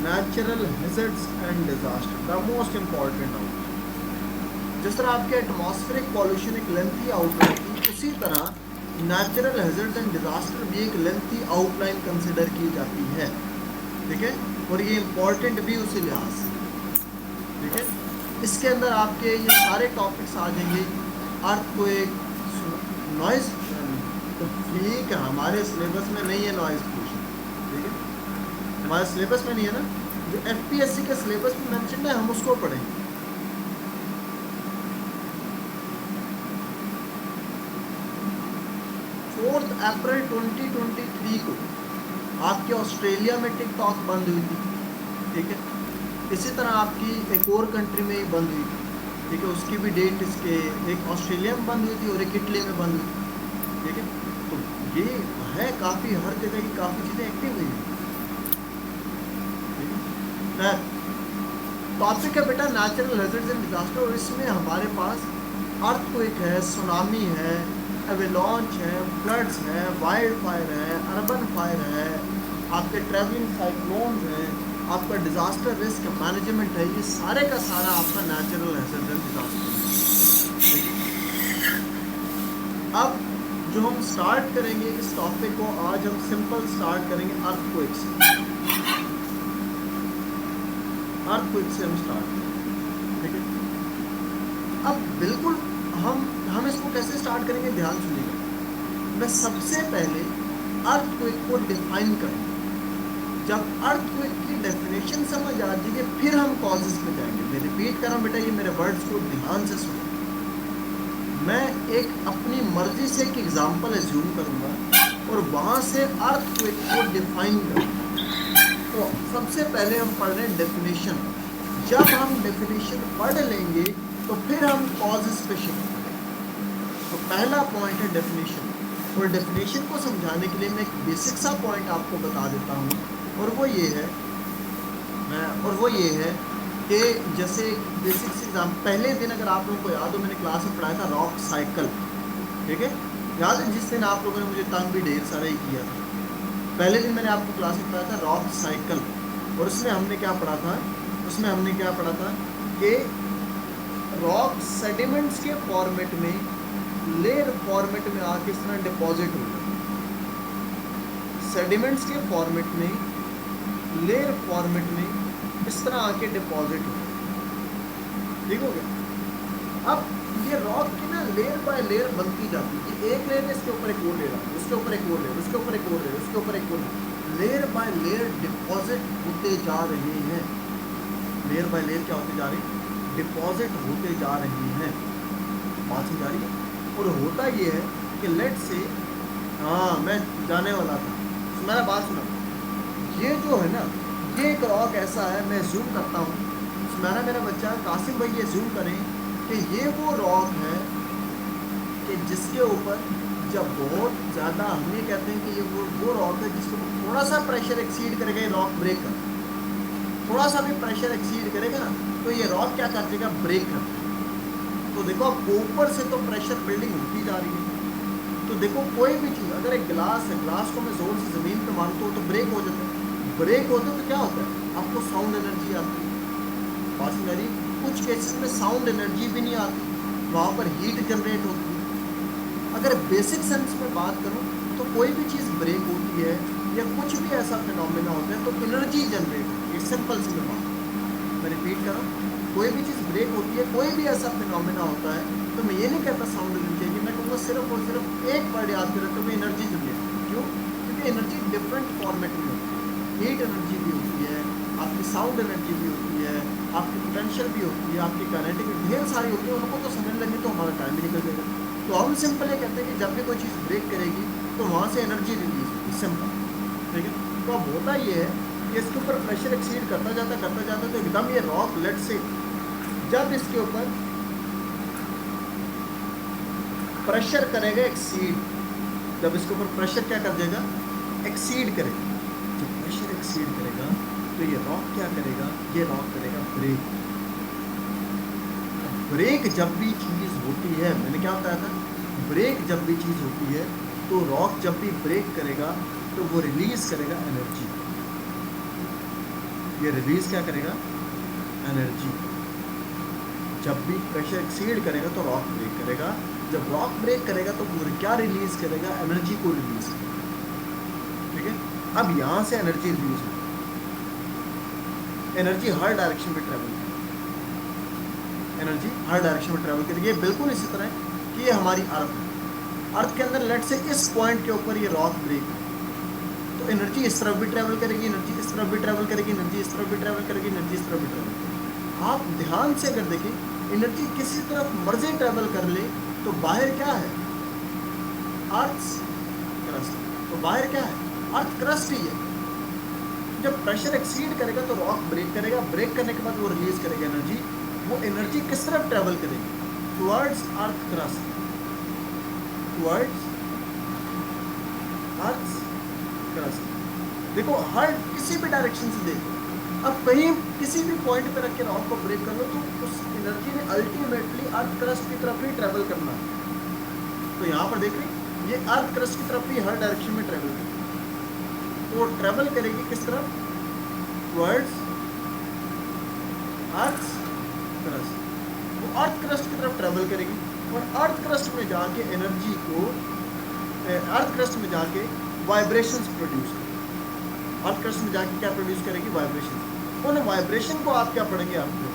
natural hazards and disaster, the most important outline. जिस तरह आपके एटमॉस्फेरिक पॉल्यूशन एक लेंथी आउटलाइन थी, उसी तरह नेचुरल हैज़र्ड्स एंड डिजास्टर भी एक लेंथी आउटलाइन कंसिडर की जाती है, ठीक है। और ये इम्पॉर्टेंट भी उसी लिहाज से, ठीक है। इसके अंदर आपके ये सारे टॉपिक्स आ जाएंगे। अर्थक्वेक, नॉइज़, तो ठीक है हमारे सिलेबस में नहीं है नॉइज़ पोल्यूशन, ठीक है, हमारे सिलेबस में नहीं है ना। जो एफपीएससी के सिलेबस में मेंशन है हम उसको पढ़ेंगे। 4 अप्रैल 2023 को आपके ऑस्ट्रेलिया में टिकटॉक बंद हुई थी, ठीक है। इसी तरह आपकी एक और कंट्री में ही बंद हुई थी, ठीक है। उसकी भी डेट इसके, एक ऑस्ट्रेलिया में बंद हुई थी और एक इटली में बंद हुई थी, ठीक है। तो ये है काफ़ी, हर जगह की काफ़ी चीज़ें एक्टिव हुई हैं, ठीक है। टॉपिक है बेटा नेचुरल हैज़र्ड्स एंड डिजास्टर, और इसमें हमारे पास अर्थक्वेक है, सुनामी है, एवेलॉन्च है, फ्लड्स है, वाइल्ड फायर है, अर्बन फायर है, आपके ट्रैवलिंग साइक्लोन्स हैं, आपका डिज़ास्टर रिस्क मैनेजमेंट है। ये सारे का सारा आपका नेचुरल हैज़र्ड एंड डिजास्टर। अब जो हम स्टार्ट करेंगे इस टॉपिक को, आज हम सिंपल स्टार्ट करेंगे अर्थक्वेक से। अर्थक्वेक से हम स्टार्ट करेंगे, ठीक है। अब बिल्कुल हम इसको कैसे स्टार्ट करेंगे, ध्यान सुनिएगा। मैं सबसे पहले अर्थक्वेक को डिफाइन करूँगा। जब अर्थक्वेक की डेफिनेशन समझ आ जाएगी फिर हम कॉजेस पे जाएंगे। मैं रिपीट कर रहा हूँ बेटा, ये मेरे वर्ड्स को ध्यान से सुनो। मैं एक अपनी मर्जी से एक एग्जांपल एज्यूम करूँगा और वहाँ से अर्थक्वेक को डिफाइन करूँगा। तो सबसे पहले हम पढ़ रहे हैं डेफिनेशन। जब हम डेफिनेशन पढ़ लेंगे तो फिर हम कॉजेस पे शिफ्ट करेंगे। तो पहला पॉइंट है डेफिनेशन, और डेफिनेशन को समझाने के लिए मैं एक बेसिक सा पॉइंट आपको बता देता हूँ, और वो ये है कि जैसे बेसिक से एग्जाम, पहले दिन अगर आप लोगों को याद हो मैंने क्लास में पढ़ाया था रॉक साइकिल, ठीक है। याद है जिस दिन आप लोगों ने मुझे तंग भी ढेर सारा ही किया था। पहले दिन मैंने आपको क्लास में पढ़ाया था रॉक साइकिल, और उसमें हमने क्या पढ़ा था कि रॉक सेडिमेंट्स के फॉर्मेट में, लेयर फॉर्मेट में आके इस तरह डिपॉजिट हो गया। सेडिमेंट्स के फॉर्मेट में, लेयर फॉर्मेट में इस तरह आके डिपॉजिट हो गया, ठीक हो गया। अब ये रॉक की ना लेयर बाय लेयर बनती जाती है। एक लेयर है, इसके ऊपर एक और लेयर, उसके ऊपर एक और लेयर, उसके ऊपर एक और लेयर, उसके ऊपर एक और लेयर बाय लेयर डिपॉजिट होते जा रहे हैं। लेयर बाय लेयर क्या होते जा रहे हैं, डिपॉजिट होते जा रही हैं। बात समझ आ रही है। और होता ये है कि लेट से, हाँ मैं जाने वाला था, मेरा बात सुनो। ये जो है ना, ये एक रॉक ऐसा है, मैं जूम करता हूँ, मेरा बच्चा कासिम भाई ये जूम करें कि ये वो रॉक है कि जिसके ऊपर जब बहुत ज़्यादा, हम ये कहते हैं कि ये वो रॉक है जिसके ऊपर थोड़ा सा प्रेशर एक्सीड करेगा, ये रॉक ब्रेक कर, थोड़ा सा भी प्रेशर एक्सीड करेगा ना तो ये रॉक क्या कर देगा, ब्रेक कर देगा। तो देखो अब ऊपर से तो प्रेशर बिल्डिंग होती जा रही है। तो देखो कोई भी चीज़, अगर एक गिलास है, गिलास को मैं जोर से ज़मीन पे मारता हूँ तो ब्रेक हो जाता है। ब्रेक होते तो क्या होता है, आपको साउंड एनर्जी आती है। बात समझ रही। कुछ केसेस में साउंड एनर्जी भी नहीं आती, वहाँ पर हीट जनरेट होती है। अगर बेसिक सेंस में बात करूँ तो कोई भी चीज़ ब्रेक होती है या कुछ भी ऐसा फिनोमेना होता है तो एनर्जी जनरेट होती है। सिंपल सी बात मैं रिपीट कर रहा हूँ, कोई भी चीज़ ब्रेक होती है, कोई भी ऐसा फिनोमेना होता है, तो मैं ये नहीं कहता साउंड एनर्जी है, मैं कहूँगा सिर्फ और सिर्फ एक वर्ड याद करें तो मैं एनर्जी जनरेट। क्यों? क्योंकि एनर्जी डिफरेंट फॉर्मेट में होती है। हीट एनर्जी भी होती है, आपकी साउंड एनर्जी भी होती है, आपकी पोटेंशियल भी होती है, आपकी काइनेटिक ढेर सारी होती है, उनको तो समझ लगे तो हमारा टाइम भी निकल जाएगा। तो हम सिंपल ये कहते हैं कि जब भी कोई चीज़ ब्रेक करेगी तो वहाँ से एनर्जी रिलीज होगी, सिंपल, ठीक है। तो अब होता ये है कि इसके ऊपर प्रेशर एक्सीड करता जाता तो एकदम ये रॉक लेट से जब इसके ऊपर प्रेशर करेगा एक्सीड, जब इसके ऊपर प्रेशर क्या कर देगा, एक्सीड करेगा, जब प्रेशर एक्सीड करेगा तो ये रॉक क्या करेगा, ये रॉक करेगा ब्रेक। ब्रेक जब भी चीज़ होती है, मैंने क्या बताया था, ब्रेक जब भी चीज़ होती है तो रॉक जब भी ब्रेक करेगा तो वो रिलीज करेगा एनर्जी। ये रिलीज क्या करेगा, एनर्जी। जब भी प्रेशर एक्सीड करेगा तो रॉक ब्रेक करेगा, जब रॉक ब्रेक करेगा तो वो क्या रिलीज करेगा, एनर्जी को रिलीज करेगा, ठीक है। अब यहाँ से एनर्जी रिलीज होगी, एनर्जी हर डायरेक्शन में ट्रेवल करेगी, एनर्जी हर डायरेक्शन में ट्रेवल करेगी। ये बिल्कुल इसी तरह है कि ये हमारी अर्थ है, अर्थ के अंदर लेट से इस पॉइंट के ऊपर ये रॉक ब्रेक है तो एनर्जी इस तरफ भी ट्रेवल करेगी, एनर्जी इस तरफ भी ट्रेवल करेगी, एनर्जी इस तरफ भी ट्रेवल करेगी, एनर्जी इस तरफ भी ट्रेवल करेगी। आप ध्यान से अगर देखें, एनर्जी किसी तरफ मर्जी ट्रेवल कर ले तो बाहर क्या है, अर्थ क्रस्ट, तो बाहर क्या है, अर्थ क्रस्ट ही है। जब प्रेशर एक्सीड करेगा तो रॉक ब्रेक करेगा, ब्रेक करने के बाद वो रिलीज करेगा एनर्जी। वो एनर्जी किस तरफ ट्रेवल करेगी, towards earth crust, towards earth crust. देखो हर किसी भी डायरेक्शन से देखो, अब कहीं किसी भी पॉइंट पे रख के रॉक को ब्रेक कर लो तो उस एनर्जी ने अल्टीमेटली अर्थ क्रस्ट की तरफ ही ट्रेवल करना है। तो यहाँ पर देख रहे ये अर्थ क्रस्ट की तरफ ही हर डायरेक्शन में ट्रेवल करेगी, तो ट्रेवल करेगी किस तरफ, टुवर्ड्स अर्थ क्रस्ट। वो अर्थ क्रस्ट की तरफ ट्रेवल करेगी और अर्थ क्रस्ट में जाके एनर्जी को, अर्थ क्रस्ट में जाके वाइब्रेशंस प्रोड्यूस करेगी। अर्थ क्रस्ट में जाके क्या प्रोड्यूस करेगी, वाइब्रेशन। उन वाइब्रेशन को आप क्या पढ़ेंगे, आपको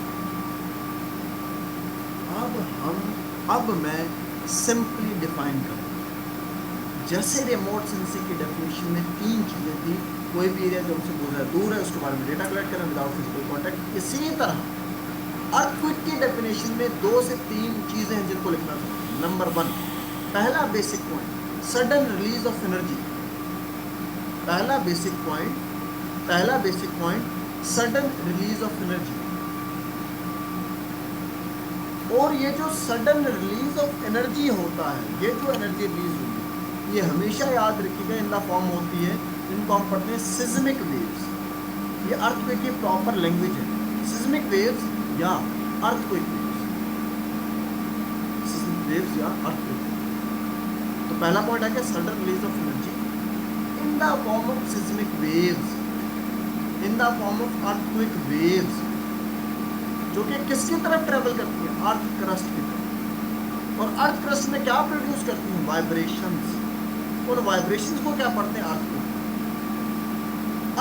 अब मैं सिंपली डिफाइन करूँ। जैसे रिमोट सेंसिंग की डेफिनेशन में 3 चीज़ें थी, कोई भी एरिया जो हमसे बहुत ज़्यादा दूर है उसके बारे में डेटा कलेक्ट करना विदाउट फिजिकल कॉन्टैक्ट। इसी तरह अर्थक्वेक की डेफिनेशन में 2 से 3 चीज़ें हैं जिनको लिखना था। नंबर 1, पहला basic point sudden release of energy. पहला basic point sudden release of energy. और ये जो सडन रिलीज ऑफ एनर्जी होता है, ये जो एनर्जी रिलीज होगी ये हमेशा याद रखिएगा इन द फॉर्म होती है, इनको हम पढ़ते हैं सिस्मिक वेव्स। ये अर्थक्वेक की प्रॉपर लैंग्वेज है, सिस्मिक वेव्स या अर्थक्वेक वेव्स, सिस्मिक वेव्स या अर्थक्वेक। तो पहला पॉइंट है कि sudden release of energy in the form of seismic waves, in the form of earthquake waves, जो कि किसकी तरफ ट्रेवल करती है, अर्थ क्रस्ट की तरफ। और अर्थ क्रस्ट में क्या प्रोड्यूस करती है, वाइब्रेशंस। और वाइब्रेशंस को क्या पढ़ते हैं, अर्थ को।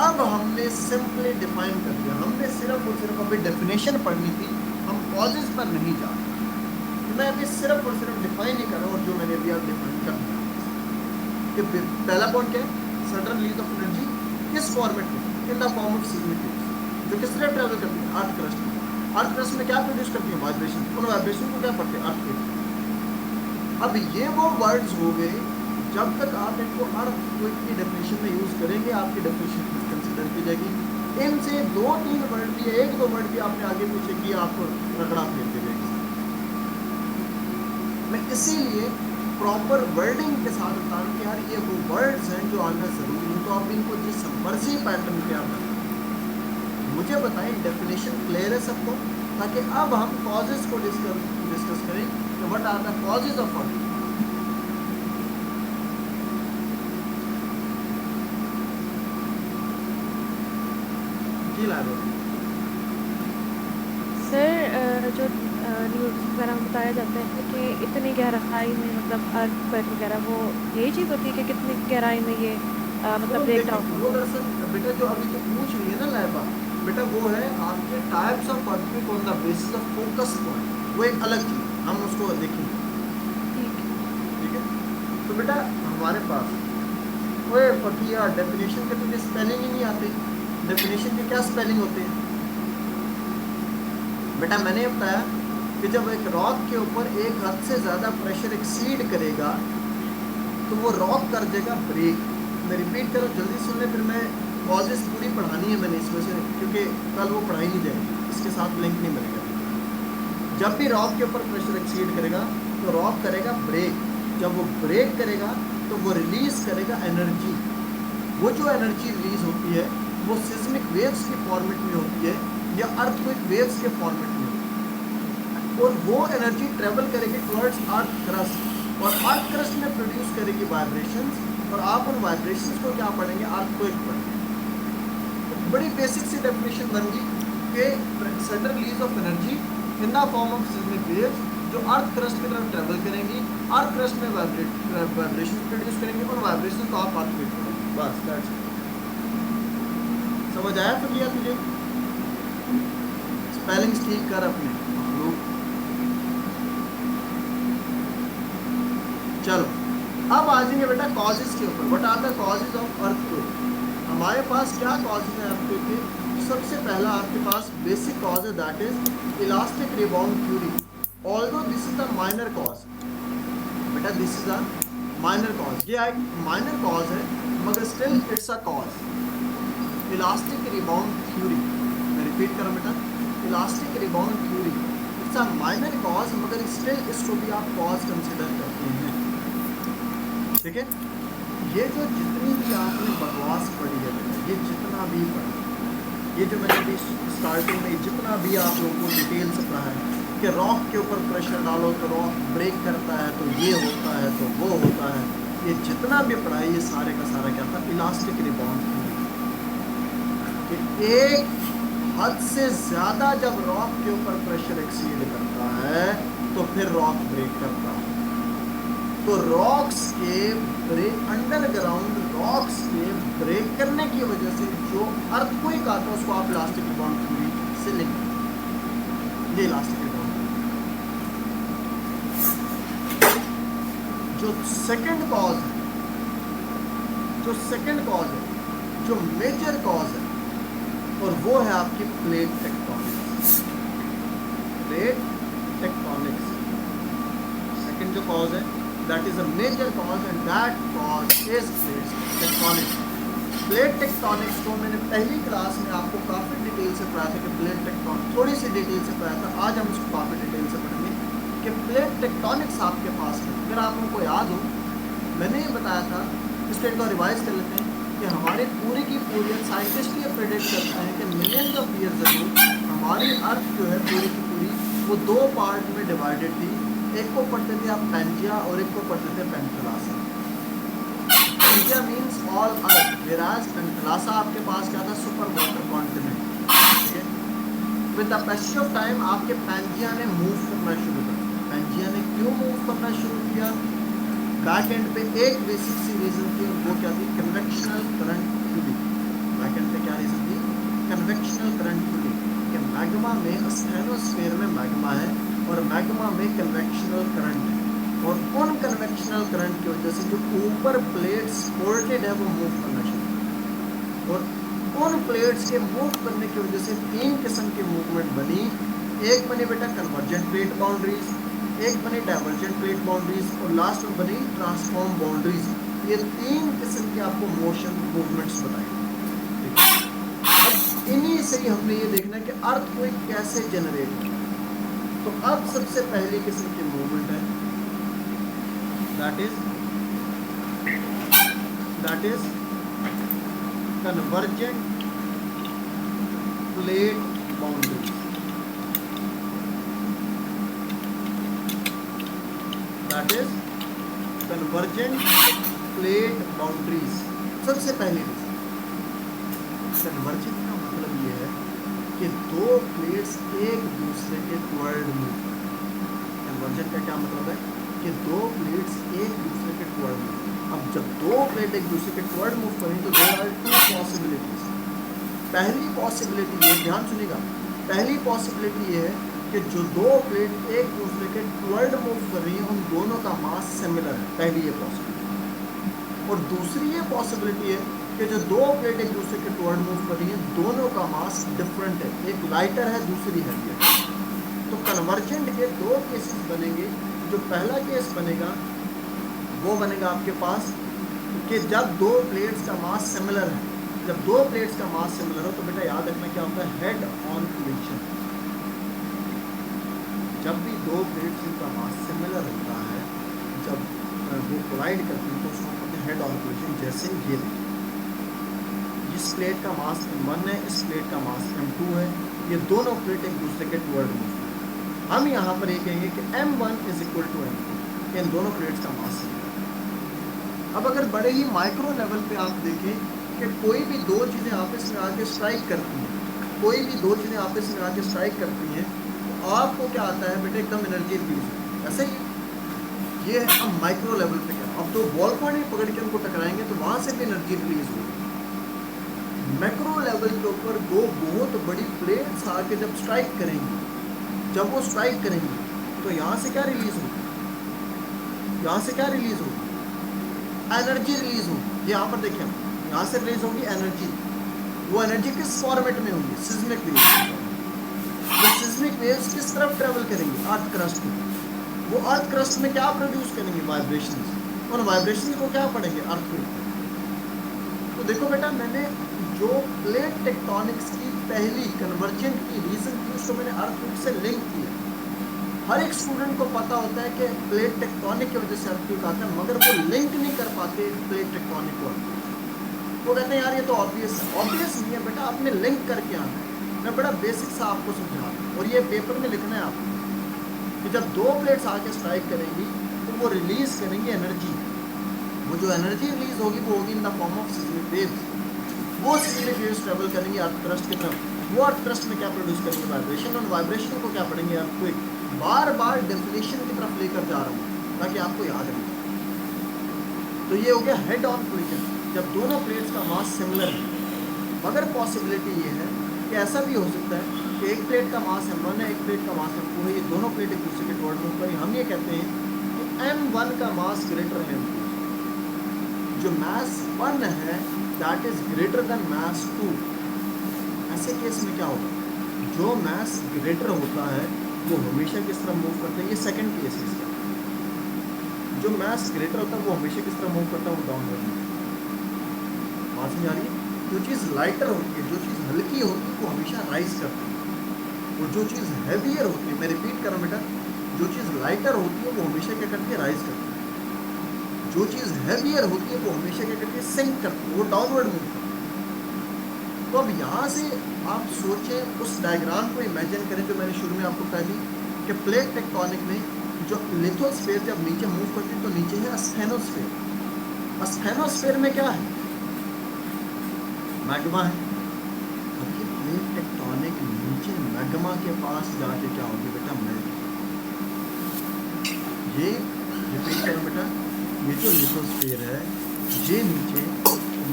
अब हमने सिंपली डिफाइन कर दिया, हमने सिर्फ और सिर्फ अभी डेफिनेशन पढ़नी थी, हम कॉजेज पर नहीं जा रहे। मैं अभी सिर्फ और सिर्फ डिफाइन ही कर रहा हूँ, और जो मैंने अभी आप डिफाइन कर दिया। पहला पॉइंट क्या है, सडन रिलीज ऑफ एनर्जी किस फॉर्मेट में, in the form of seismic waves, जो किस तरह ट्रेवल करती है, अर्थ क्रस्ट में। अर्थ क्रस्ट में क्या प्रोड्यूस करती है, वाइब्रेशन। उन वाइब्रेशन को क्या पढ़ते हैं, अर्थक्वेक। अब ये वो वर्ड्स हो गए, जब तक आप इनको अर्थक्वेक की डेफिनेशन में यूज़ करेंगे आपकी डेफिनेशन कंसिडर की जाएगी। इनसे 2-3 वर्ड भी, 1-2 वर्ड भी आपने आगे पीछे किया, आपको रगड़ा फेंक देगा। मैं इसीलिए प्रॉपर वर्डिंग के साथ बता रहा हूँ कि यार ये वो वर्ड्स हैं जो आना ज़रूरी है, तो आप इनको जिस मर्जी पैटर्न पे आप मुझे बताएं। डेफिनेशन क्लियर है सबको, ताकि अब हम कॉजेज को डिस्कस करें कि what are the causes of earth. जी लाइब्रेरी सर, जो न्यूज़ वगैरह में बताया जाता है कि इतनी गहराई में मतलब अर्थक्वेक वगैरह, वो ये चीज़ होती है कि कितनी गहराई में ये मतलब ब्रेक डाउन। वो दरअसल बेटा जो अभी तो पूछ रही है ना लाइबा, बेटा वो है आपके types of earthquake on the basis of focus point, वो एक अलग चीज़, हम उसको देखेंगे। ठीक है, तो बेटा हमारे पास वो फकिया डेफिनेशन के तुझे स्पेलिंग ही नहीं आते। डेफिनेशन के क्या स्पेलिंग होते हैं, बेटा मैंने ये बताया कि जब एक रॉक के ऊपर एक हद से ज़्यादा प्रेशर एक्सीड करेगा तो वो रॉक कर देगा ब्रेक। मैं रिपीट करूँ, जल्दी सुन ले, फिर मैं कॉजेस पूरी पढ़ानी है मैंने इसमें से, क्योंकि कल वो पढ़ाई नहीं जाएगी, इसके साथ लिंक नहीं बनेगा। जब भी रॉक के ऊपर प्रेशर एक्सीड करेगा तो रॉक करेगा ब्रेक। जब वो ब्रेक करेगा तो वो रिलीज करेगा एनर्जी। वो जो एनर्जी रिलीज होती है वो सिस्मिक वेव्स के फॉर्मेट में होती है या अर्थक्वेक वेव्स के फॉर्मेट में होती है, और वो एनर्जी ट्रेवल करेगी टुवर्ड्स अर्थ क्रस्ट, और अर्थ क्रस्ट में प्रोड्यूस करेगी वाइब्रेशंस, और आप उन वाइब्रेशंस को क्या पढ़ेंगे, अर्थक्वेक पढ़ेंगे। तो बड़ी बेसिक सी डेफिनेशन बन गई कि sudden release of energy in the form of seismic waves जो अर्थ क्रस्ट की तरफ ट्रेवल करेंगी, अर्थ क्रस्ट में वाइब्रेशन प्रोड्यूस करेंगे, और वाइब्रेशन को आप अर्थक्वेक पढ़ेंगे। बस दैट्स इट। समझ आया फिर लिया तुझे? स्पेलिंग्स ठीक कर अपने लोग। चलो अब आ जाएंगे बेटा कॉजेज के ऊपर। What are the causes of earthquake? हमारे पास क्या कॉजेज हैं अर्थक्वेक के? सबसे पहला आपके पास बेसिक कॉज है, that is elastic rebound theory. Although this is the minor cause, बेटा this is a minor cause, ये एक माइनर कॉज है मगर still it's a cause. Elastic rebound theory, मैं रिपीट करूँ बेटा, elastic rebound theory it's a minor cause मगर still इसको भी आप कॉज कंसिडर करते हैं। ठीक है, ये जो जितनी भी आपने बकवास पढ़ी है बेटा, ये जितना भी पढ़ा, ये जो मैंने अभी स्टार्टिंग में जितना भी आप लोगों को डिटेल से पढ़ा है कि रॉक के ऊपर प्रेशर डालो तो रॉक ब्रेक करता है, तो ये होता है, तो वो होता है, ये जितना भी पढ़ा है ये सारे का सारा क्या था, इलास्टिक रिबाउंड थ्योरी। कि एक हद से ज़्यादा जब रॉक के ऊपर प्रेशर एक्सीड करता है तो फिर रॉक ब्रेक करता है। तो रॉक्स के ब्रेक, अंडरग्राउंड रॉक्स के ब्रेक करने की वजह से जो अर्थक्वेक आता है उसको आप इलास्टिक रिबाउंड थ्योरी से लिंक करें। ये इलास्टिक रिबाउंड जो सेकंड कॉज है, जो मेजर कॉज है, और वो है आपकी plate tectonics. Plate tectonics second जो कॉज है, that is a major cause and that cause is plate tectonics। Plate tectonics को मैंने पहली क्लास में आपको काफ़ी डिटेल से पढ़ाया था कि प्लेट टेक्टोनिक्स, थोड़ी सी डिटेल से पढ़ाया था, आज हम इसको काफ़ी डिटेल से पढ़ेंगे कि प्लेट टेक्टोनिक्स आपके पास है। अगर आप लोगों को याद हो, मैंने ये बताया था, इसको एक बार रिवाइज कर लेते हैं कि हमारे पूरी की पूरी साइंटिस्ट ये प्रेडिक्ट करते हैं कि मिलियंस ऑफ ईयर्स अगो हमारी अर्थ जो है पूरी की पूरी वो दो पार्ट में डिवाइडेड थी। एक को पढ़ते थे आप पैंजिया और एक को पढ़ते थे पेंथलासा। पैंजिया मीन्स ऑल अर्थ, वेराज पेंथलासा आपके पास क्या था, सुपर वाटर कॉन्टिनेंट। ठीक है, with the passage of time आपके पैंजिया ने मूव करना शुरू कर दिया। पैंजिया ने क्यों मूव करना शुरू किया? बैक एंड पे एक बेसिक सी रीजन थी, और वो क्या थी, convectional current theory. Back and पे क्या रीजन थी, कन्वेक्शनल करंट थ्योरी, कि मैग्मा में स्टेनोस्फीयर में मैग्मा है और मैग्मा में कन्वेक्शनल करंट है, और उन कन्वेक्शनल करंट की वजह से जो ऊपर प्लेट्स फोल्डेड है वो मूव करना शुरू, और उन प्लेट्स के मूव करने की वजह से तीन किस्म की मूवमेंट बनी। एक बनी बेटा कन्वर्जेंट प्लेट बाउंड्रीज, एक बनी डाइवर्जेंट प्लेट बाउंड्रीज, और लास्ट में बनी ट्रांसफॉर्म बाउंड्रीज। ये तीन किस्म के आपको मोशन मूवमेंट्स बताए। अब इन्हीं से ही हमने ये देखना है कि अर्थक्वेक कैसे जनरेट होता है। तो अब सबसे पहली किस्म की मूवमेंट है, that is convergent plate boundaries. That is convergent plate boundaries. सबसे पहली कन्वर्जेंट का मतलब ये है कि दो प्लेट्स एक दूसरे के टुवर्ड मूव करें। कन्वर्जेंट का क्या मतलब है कि दो प्लेट्स एक दूसरे के टुवर्ड मूव। अब जब दो प्लेट एक दूसरे के टुवर्ड मूव करें तो देयर आर टू पॉसिबिलिटीज। पहली पॉसिबिलिटी ये, ध्यान सुनिएगा, पहली पॉसिबिलिटी ये है कि जो दो प्लेट एक दूसरे के टुवर्ड मूव कर रही हैं उन दोनों का मास सिमिलर है, पहली ये पॉसिबिलिटी। और दूसरी ये पॉसिबिलिटी है कि जो दो प्लेट एक दूसरे के टुवर्ड मूव कर रही हैं दोनों का मास डिफरेंट है, एक लाइटर है दूसरी हैवी है। कन्वर्जेंट के दो केसेस बनेंगे। जो पहला केस बनेगा वो बनेगा आपके पास कि जब दो प्लेट्स का मास सिमिलर है, जब दो प्लेट्स का मास सिमिलर हो तो बेटा याद रखना क्या होता है, हेड ऑन कोलिजन। जब भी दो प्लेट्स का मास सिमिलर होता है, जब वो कोलाइड करती है तो उसको कहते हैं हेड ऑन कोलिजन। जैसे ये जिस प्लेट का मास M1 है, इस प्लेट का मास M2 है, ये दोनों प्लेट एक दूसरे के टुवर्ड मूव करती है। हम यहाँ पर ये कहेंगे कि M1 is equal to M2, इन दोनों प्लेट्स का मास है। अब अगर बड़े ही माइक्रो लेवल पे आप देखें कि कोई भी दो चीज़ें आपस में आके स्ट्राइक करती हैं, कोई भी दो चीज़ें आपस में आके स्ट्राइक करती हैं, तो आपको क्या आता है बेटे, एकदम एनर्जी रिलीज होती है। ऐसे ही ये है हम माइक्रो लेवल पे क्या, अब तो बॉल पॉइंट में पकड़ के उनको टकराएंगे तो वहाँ से भी एनर्जी रिलीज होगी। मैक्रो लेवल के ऊपर दो बहुत बड़ी प्लेट्स आके जब स्ट्राइक करेंगी, जब वो स्ट्राइक करेंगी तो यहाँ से क्या रिलीज होगी, यहाँ से क्या रिलीज होगी, एनर्जी रिलीज होगी। यहाँ पर देखें, यहाँ से रिलीज होगी एनर्जी। वो एनर्जी किस फॉर्मेट में होगी, सिस्मिक वेव्स। वो सिस्मिक वेव्स किस तरफ ट्रेवल करेंगी, अर्थ क्रस्ट में। वो अर्थ क्रस्ट में क्या प्रोड्यूस करेंगे, वाइब्रेशंस। उन वाइब्रेशंस को क्या पढ़ेंगे, अर्थक्वेक। तो देखो बेटा, मैंने जो प्लेट टेक्टोनिक्स की पहली कन्वर्जेंट की रीजन थी उसको मैंने अर्थक्वेक से लिंक किया। हर एक स्टूडेंट को पता होता है कि प्लेट टेक्टोनिक की वजह से अर्थक्वेक आता है, मगर वो लिंक नहीं कर पाते प्लेट टेक्टोनिक को। वो कहते हैं यार ये तो ऑब्वियस है। ऑब्वियस नहीं है बेटा, आपने लिंक करके आना है। मैं बड़ा बेसिक सा आपको समझा रहा हूँ और ये पेपर में लिखना है आपको कि जब दो प्लेट्स आके स्ट्राइक करेंगी तो वो रिलीज करेंगी एनर्जी। वो जो एनर्जी रिलीज होगी वो होगी in the form of seismic waves. वो सिस्मिक वेव्स ट्रेवल करेंगी अर्थ क्रस्ट की तरफ। वो अर्थ क्रस्ट में क्या प्रोड्यूस करेंगे, वाइब्रेशन। और वाइब्रेशन को क्या पढ़ेंगे, अर्थक्वेक। बार बार डेफिनेशन की तरफ लेकर जा रहा हूँ ताकि आपको याद रहे। तो ये हो गया हेड ऑन कोलिजन, जब दोनों प्लेट्स का मास सिमिलर है। मगर पॉसिबिलिटी ये है कि ऐसा भी हो सकता है कि एक प्लेट का मास M1 है, एक प्लेट का मास M2 है, ये दोनों प्लेट एक दूसरे के टुवर्ड मूव करें। हम ये कहते हैं कि M1 का मास ग्रेटर है M2। जो मास 1 है that is greater then mass 2। ऐसे केस में क्या होगा, जो मास ग्रेटर होता है वो हमेशा किस तरह मूव करता है, ये सेकंड केस है इसका। जो मास ग्रेटर होता है वो हमेशा किस तरह मूव करता है, वो डाउनवर्ड। बात समझ आ रही है। जो चीज़ लाइटर होती है, जो चीज़ हल्की होती है वो हमेशा राइज करती है। और जो चीज़ हैवियर होती है, मैं रिपीट कर रहा हूँ बेटा, जो चीज़ लाइटर होती है वो हमेशा क्या करती है, राइज करती है। जो चीज़ हैवियर होती है वो हमेशा क्या करती है, सिंक करती है, वो डाउनवर्ड मूव करती है। तो अब यहाँ से आप सोचें, उस डायग्राम को इमेजिन करें जो मैंने शुरू में आपको कहा थी कि प्लेट टेक्टोनिक में जो लिथोस्फीयर जब नीचे मूव करती है तो नीचे है स्फेनोस्फीयर। स्फेनोस्फीयर में क्या है, मैग्मा है। अब ये प्लेट टेक्टोनिक नीचे मैग्मा के पास जाके क्या होगी बेटा, मेल्ट। ये रिपीट करो बेटा, ये जो लिथोस्फीयर है ये नीचे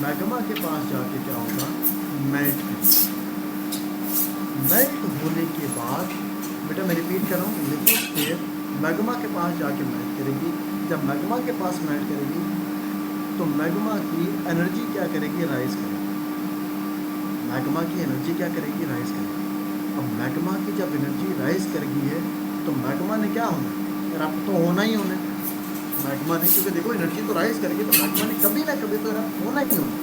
मैग्मा के पास जाके क्या होगा, मेल्ट। मेल्ट होने के बाद बेटा मैं रिपीट कर रहा हूँ, लिथोस्फीयर मैग्मा के पास जाके मेल्ट करेगी। जब मैग्मा के पास मेल्ट करेगी तो मैग्मा की एनर्जी क्या करेगी, राइज करेगी। मैग्मा की एनर्जी क्या करेगी, राइज करेगी। अब मैग्मा की जब एनर्जी राइज कर गई है तो मैग्मा ने क्या होना, इरप्ट तो होना ही होना मैग्मा ने, क्योंकि देखो एनर्जी तो राइज करेगी तो मैग्मा ने कभी ना कभी तो इरप्ट होना ही होना।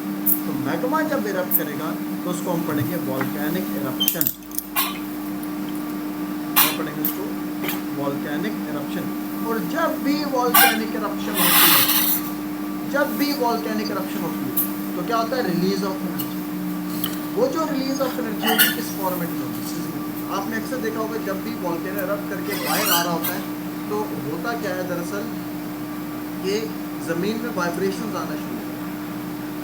तो मैग्मा जब इरप्ट करेगा तो उसको हम पढ़ेंगे वॉल्केनिक इरप्शन। क्या पढ़ेंगे उसको, वॉल्केनिक इरप्शन। और जब भी वॉल्केनिक इरप्शन होती है, जब भी वॉल्केनिक इरप्शन होती है तो क्या होता है, रिलीज ऑफ एनर्जी। वो जो रिलीज ऑफ एनर्जी होगी किस फॉर्मेट में होगी, आपने अक्सर देखा होगा जब भी वॉल्केनो इरप्ट करके बाहर आ रहा होता है तो होता क्या है, दरअसल ये ज़मीन में वाइब्रेशंस आना शुरू होगा।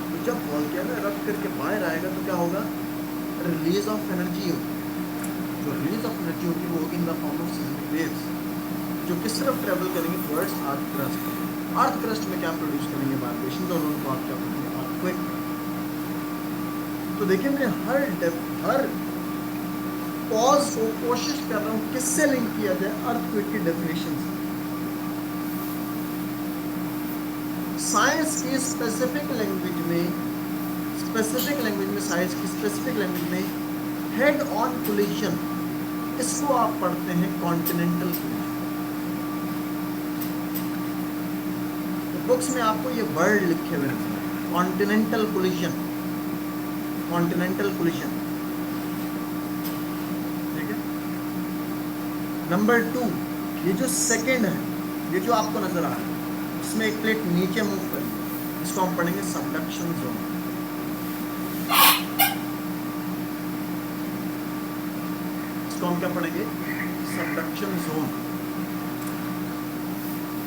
तो जब वॉल्केनो इरप्ट करके बाहर आएगा तो क्या होगा, रिलीज ऑफ एनर्जी होगी। जो रिलीज ऑफ एनर्जी होगी वो होगी in the form of seismic waves, जो किस तरफ ट्रेवल करेंगे, towards earth crust. Earth crust में क्या प्रोड्यूस करेंगे, वाइब्रेशन। तो उनको आप क्या बोलेंगे, अर्थक्वेक। तो देखिए मैं हर पॉज को कोशिश कर रहा हूँ किससे लिंक किया जाए, अर्थक्वेक की डेफिनेशन से। साइंस की स्पेसिफिक लैंग्वेज में साइंस की स्पेसिफिक लैंग्वेज में हेड ऑन कोलिजन इसको आप पढ़ते हैं कॉन्टिनेंटल कोलिजन। तो बुक्स में आपको ये वर्ड लिखे हुए हैं, कॉन्टिनेंटल कोलिजन, कॉन्टिनेंटल कोलिजन, ठीक है। नंबर 2, ये जो सेकंड है, ये जो आपको नजर आ रहा है, इसमें एक प्लेट नीचे मूव करेगी, इसको हम पढ़ेंगे सबडक्शन जोन। इसको हम क्या पढ़ेंगे? Subduction zone.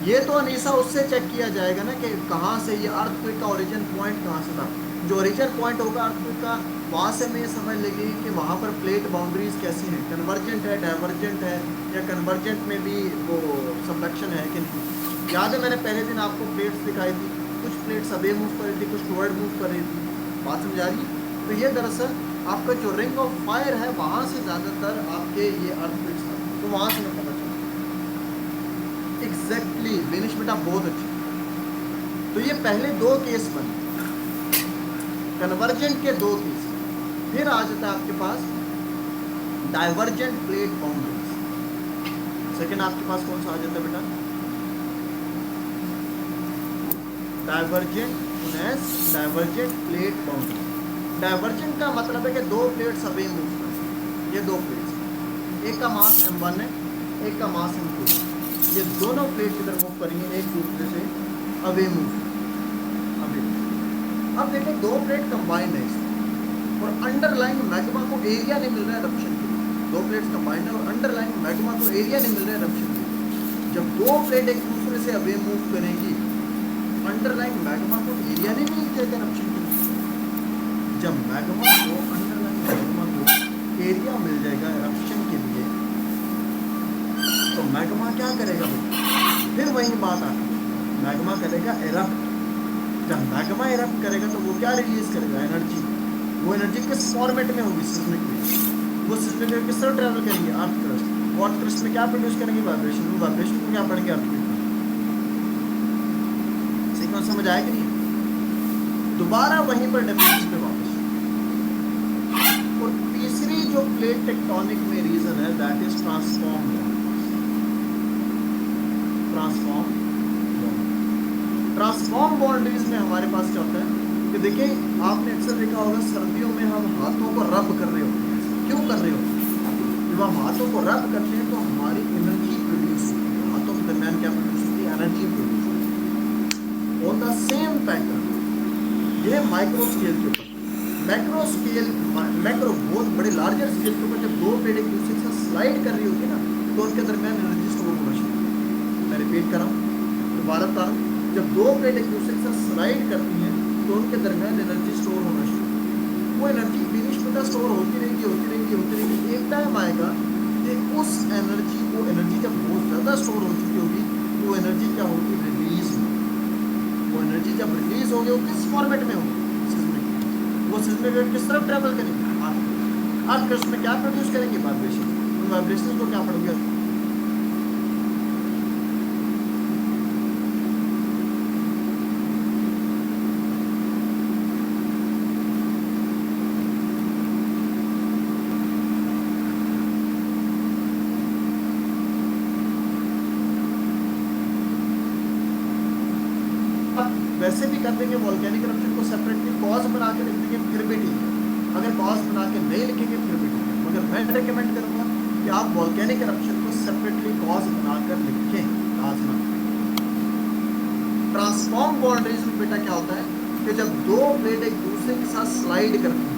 ये तो अनीसा उससे चेक किया जाएगा ना कि कहाँ से ये अर्थक्वेक का ओरिजिन पॉइंट कहाँ से था। जो ओरिजिन पॉइंट होगा अर्थक्वेक का, वहाँ से हमें समझ लेगी कि वहाँ पर प्लेट बाउंड्रीज कैसी हैं, कन्वर्जेंट है, डाइवर्जेंट है, या कन्वर्जेंट में भी वो सबडक्शन है कि नहीं। याद है मैंने पहले दिन आपको प्लेट्स दिखाई थी, कुछ प्लेट्स अवे मूव कर रही थी, कुछ टुवर्ड मूव कर रही थी, बात समझ आ रही है? तो ये दरअसल आपका जो रिंग ऑफ फायर है वहाँ से ज़्यादातर आपके ये अर्थक्वेक्स था, तो वहाँ से मैं पता चला। एग्जैक्टली विनिश बेटा, बहुत अच्छी। तो ये पहले 2 केस बने, कन्वर्जेंट के 2 केस। फिर आ जाता है आपके पास डाइवर्जेंट प्लेट बाउंड्रीज। सेकंड आपके पास कौन सा आ जाता है बेटा? Divergent plate boundary. डाइवर्जेंट का मतलब है कि 2 प्लेट्स अवे मूव कर रही हैं। ये 2 प्लेट्स, एक का मास m1 है, एक का मास m2 है। ये दोनों प्लेट इधर मूव करेंगे, एक दूसरे से अवे मूव। अब देखो 2 प्लेट कंबाइंड है इसमें, और अंडरलाइन मैग्मा को एरिया नहीं मिल रहा है रप्शन के लिए। 2 प्लेट्स कंबाइंड है और अंडरलाइन मैग्मा को एरिया नहीं मिल रहा है रप्शन के लिए। जब 2 प्लेट एक दूसरे से अवे मूव करेंगी, अंडरलाइन मैग्मा को एरिया नहीं मिल जाएगा रप्शन के लिए। जब मैग्मा को अंडरलाइन मैग्मा को एरिया मिल जाएगा रप्शन के लिए, तो मैग्मा क्या करेगा? फिर वही बात आती है, मैग्मा करेगा एरप्ट। जब मैग्मा एरप्ट करेगा तो वो क्या रिलीज करेगा? एनर्जी। वो एनर्जी किस फॉर्मेट में होगी? Seismic wave. वो सिस्मिक वेव किस तरह ट्रैवल करेंगे? Earth crust. अर्थ क्रस्ट में क्या प्रोड्यूस करेंगे? वाइब्रेशन। वो वाइब्रेशन को क्या पढ़ेंगे? अर्थक्वेक। सीक्वेंस समझ आया कि नहीं? दोबारा वहीं पर डेफिनेशन पे वापस। और तीसरी जो प्लेट टेक्टोनिक में रीजन है, that is transform. Transform boundaries में हमारे पास क्या होता है कि देखिए, आपने अक्सर देखा होगा सर्दियों में हम हाथों को रब कर रहे होते हैं। क्यों कर रहे होते हैं? जब हम हाथों को रब करते हैं तो हमारी एनर्जी प्रोड्यूस होती है। हाथों के दरमियान क्या प्रोड्यूस होती है? एनर्जी प्रोड्यूस होती है। ऑन द सेम पैटर्न, ये माइक्रो स्केल के ऊपर, मैक्रो स्केल, मैक्रो बहुत बड़े लार्जर स्केल के ऊपर जब 2 प्लेट एक दूसरे के साथ स्लाइड कर रही होती है ना, तो उनके दरमियान एनर्जी स्टोर होना शुरू होती है। मैं रिपीट कर रहा हूँ, दोबारा बता रहा हूँ, जब 2 प्लेट एक दूसरे के साथ स्लाइड करती हैं तो उनके दरमियान एनर्जी स्टोर होना शुरू होती है। वो एनर्जी फिनिश में स्टोर होती रहेगी। एक टाइम आएगा कि उस एनर्जी को, एनर्जी जब बहुत ज़्यादा स्टोर हो चुकी होगी, वो एनर्जी क्या होगी? रिलीज होगी। वो एनर्जी जब रिलीज होगी, वो किस फॉर्मेट में होगी? सिस्मिक। वो सिस्मिक वेव किस तरफ ट्रेवल करेंगे? अर्थ क्रस्ट में क्या प्रोड्यूस करेंगे? वाइब्रेशन। उन वाइब्रेशन को क्या पढ़ोगे? वैसे भी कर देंगे वॉल्केनिक इरप्शन को सेपरेटली कॉज बना के लिख देंगे, फिर भी ठीक है। अगर कॉज बना के नहीं लिखेंगे फिर भी ठीक है, मगर मैं रिकमेंड करूंगा कि आप वॉल्केनिक इरप्शन को सेपरेटली कॉज बनाकर लिखें। लाजमा। ट्रांसफॉर्म बाउंड्रीज में बेटा क्या होता है कि जब 2 प्लेट एक दूसरे के साथ स्लाइड करती हैं,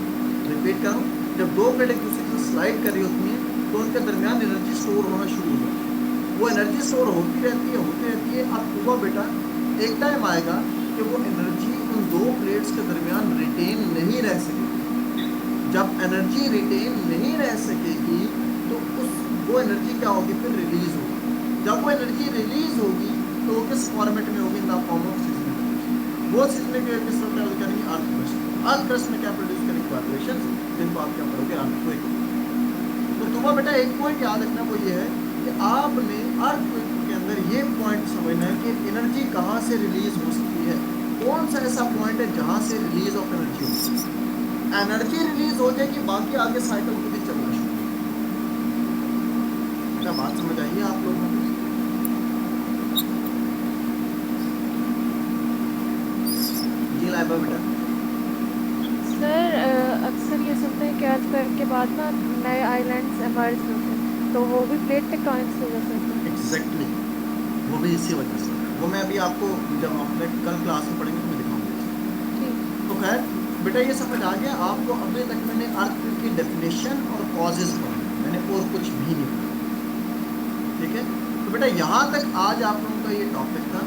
रिपीट करूँ, जब 2 प्लेट एक दूसरे के साथ स्लाइड कर रही होती हैं तो उनके दरमियान एनर्जी स्टोर होना शुरू हो जाती है। वो एनर्जी स्टोर होती रहती है। अब हुआ बेटा, एक टाइम आएगा कि वो एनर्जी उन 2 प्लेट्स के दरमियान रिटेन नहीं रह सकेगी। जब एनर्जी रिटेन नहीं रह सकेगी तो वो एनर्जी क्या होगी? फिर रिलीज होगी। जब वो एनर्जी रिलीज होगी तो वो किस फॉर्मेट में होगी? In the form of seismic wave. वो सिस्मिक वेव किस तरह ट्रैवल करेंगे? Earth crust. अर्थ क्रस्ट में क्या प्रोड्यूस करेंगे? वाइब्रेशन, जिनको आप क्या पढ़ोगे? अर्थक्वेक। तो तुम्हारा बेटा एक पॉइंट याद रखना, वो ये है कि आपने अर्थक्वेक के अंदर ये पॉइंट समझना है कि एनर्जी कहाँ से रिलीज हो सकती है। कौन सा ऐसा पॉइंट है जहाँ से रिलीज ऑफ एनर्जी हो? एनर्जी रिलीज हो जाएगी, बाकी आगे साइकिल खुद ही चलना शुरू। क्या बात समझ आई है आप लोगों को? ये लाइबा बेटा सर अक्सर ये सुनते हैं कि अर्थक्वेक के बाद ना नए आइलैंड्स इमर्ज होते हैं, तो वो भी प्लेट टेक्टोनिक्स की वजह से होते हैं। एग्जैक्टली वो भी इसी वजह से। वो मैं अभी आपको जब अपने कल क्लास में पढ़ेंगे तो मैं दिखाऊंगा। ठीक। तो खैर बेटा ये समझ आ गया आपको। अभी तक मैंने अर्थक्वेक की डेफिनेशन और कॉजेज पढ़े, मैंने और कुछ भी नहीं पढ़ा। ठीक है, तो बेटा यहाँ तक आज आप लोगों का ये टॉपिक था।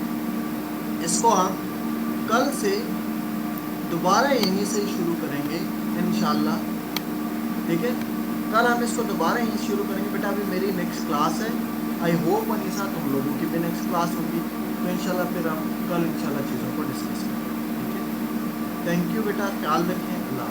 इसको हम कल से दोबारा यहीं से शुरू करेंगे इंशाल्लाह। ठीक है, कल हम इसको दोबारा यहीं से शुरू करेंगे। बेटा अभी मेरी नेक्स्ट क्लास है, आई होप अनीसा तुम लोगों की भी नेक्स्ट क्लास होगी, तो इंशाल्लाह फिर हम कल इंशाल्लाह चीज़ों को डिस्कस करेंगे। ठीक है, थैंक यू बेटा, ख्याल रखें, अल्लाह।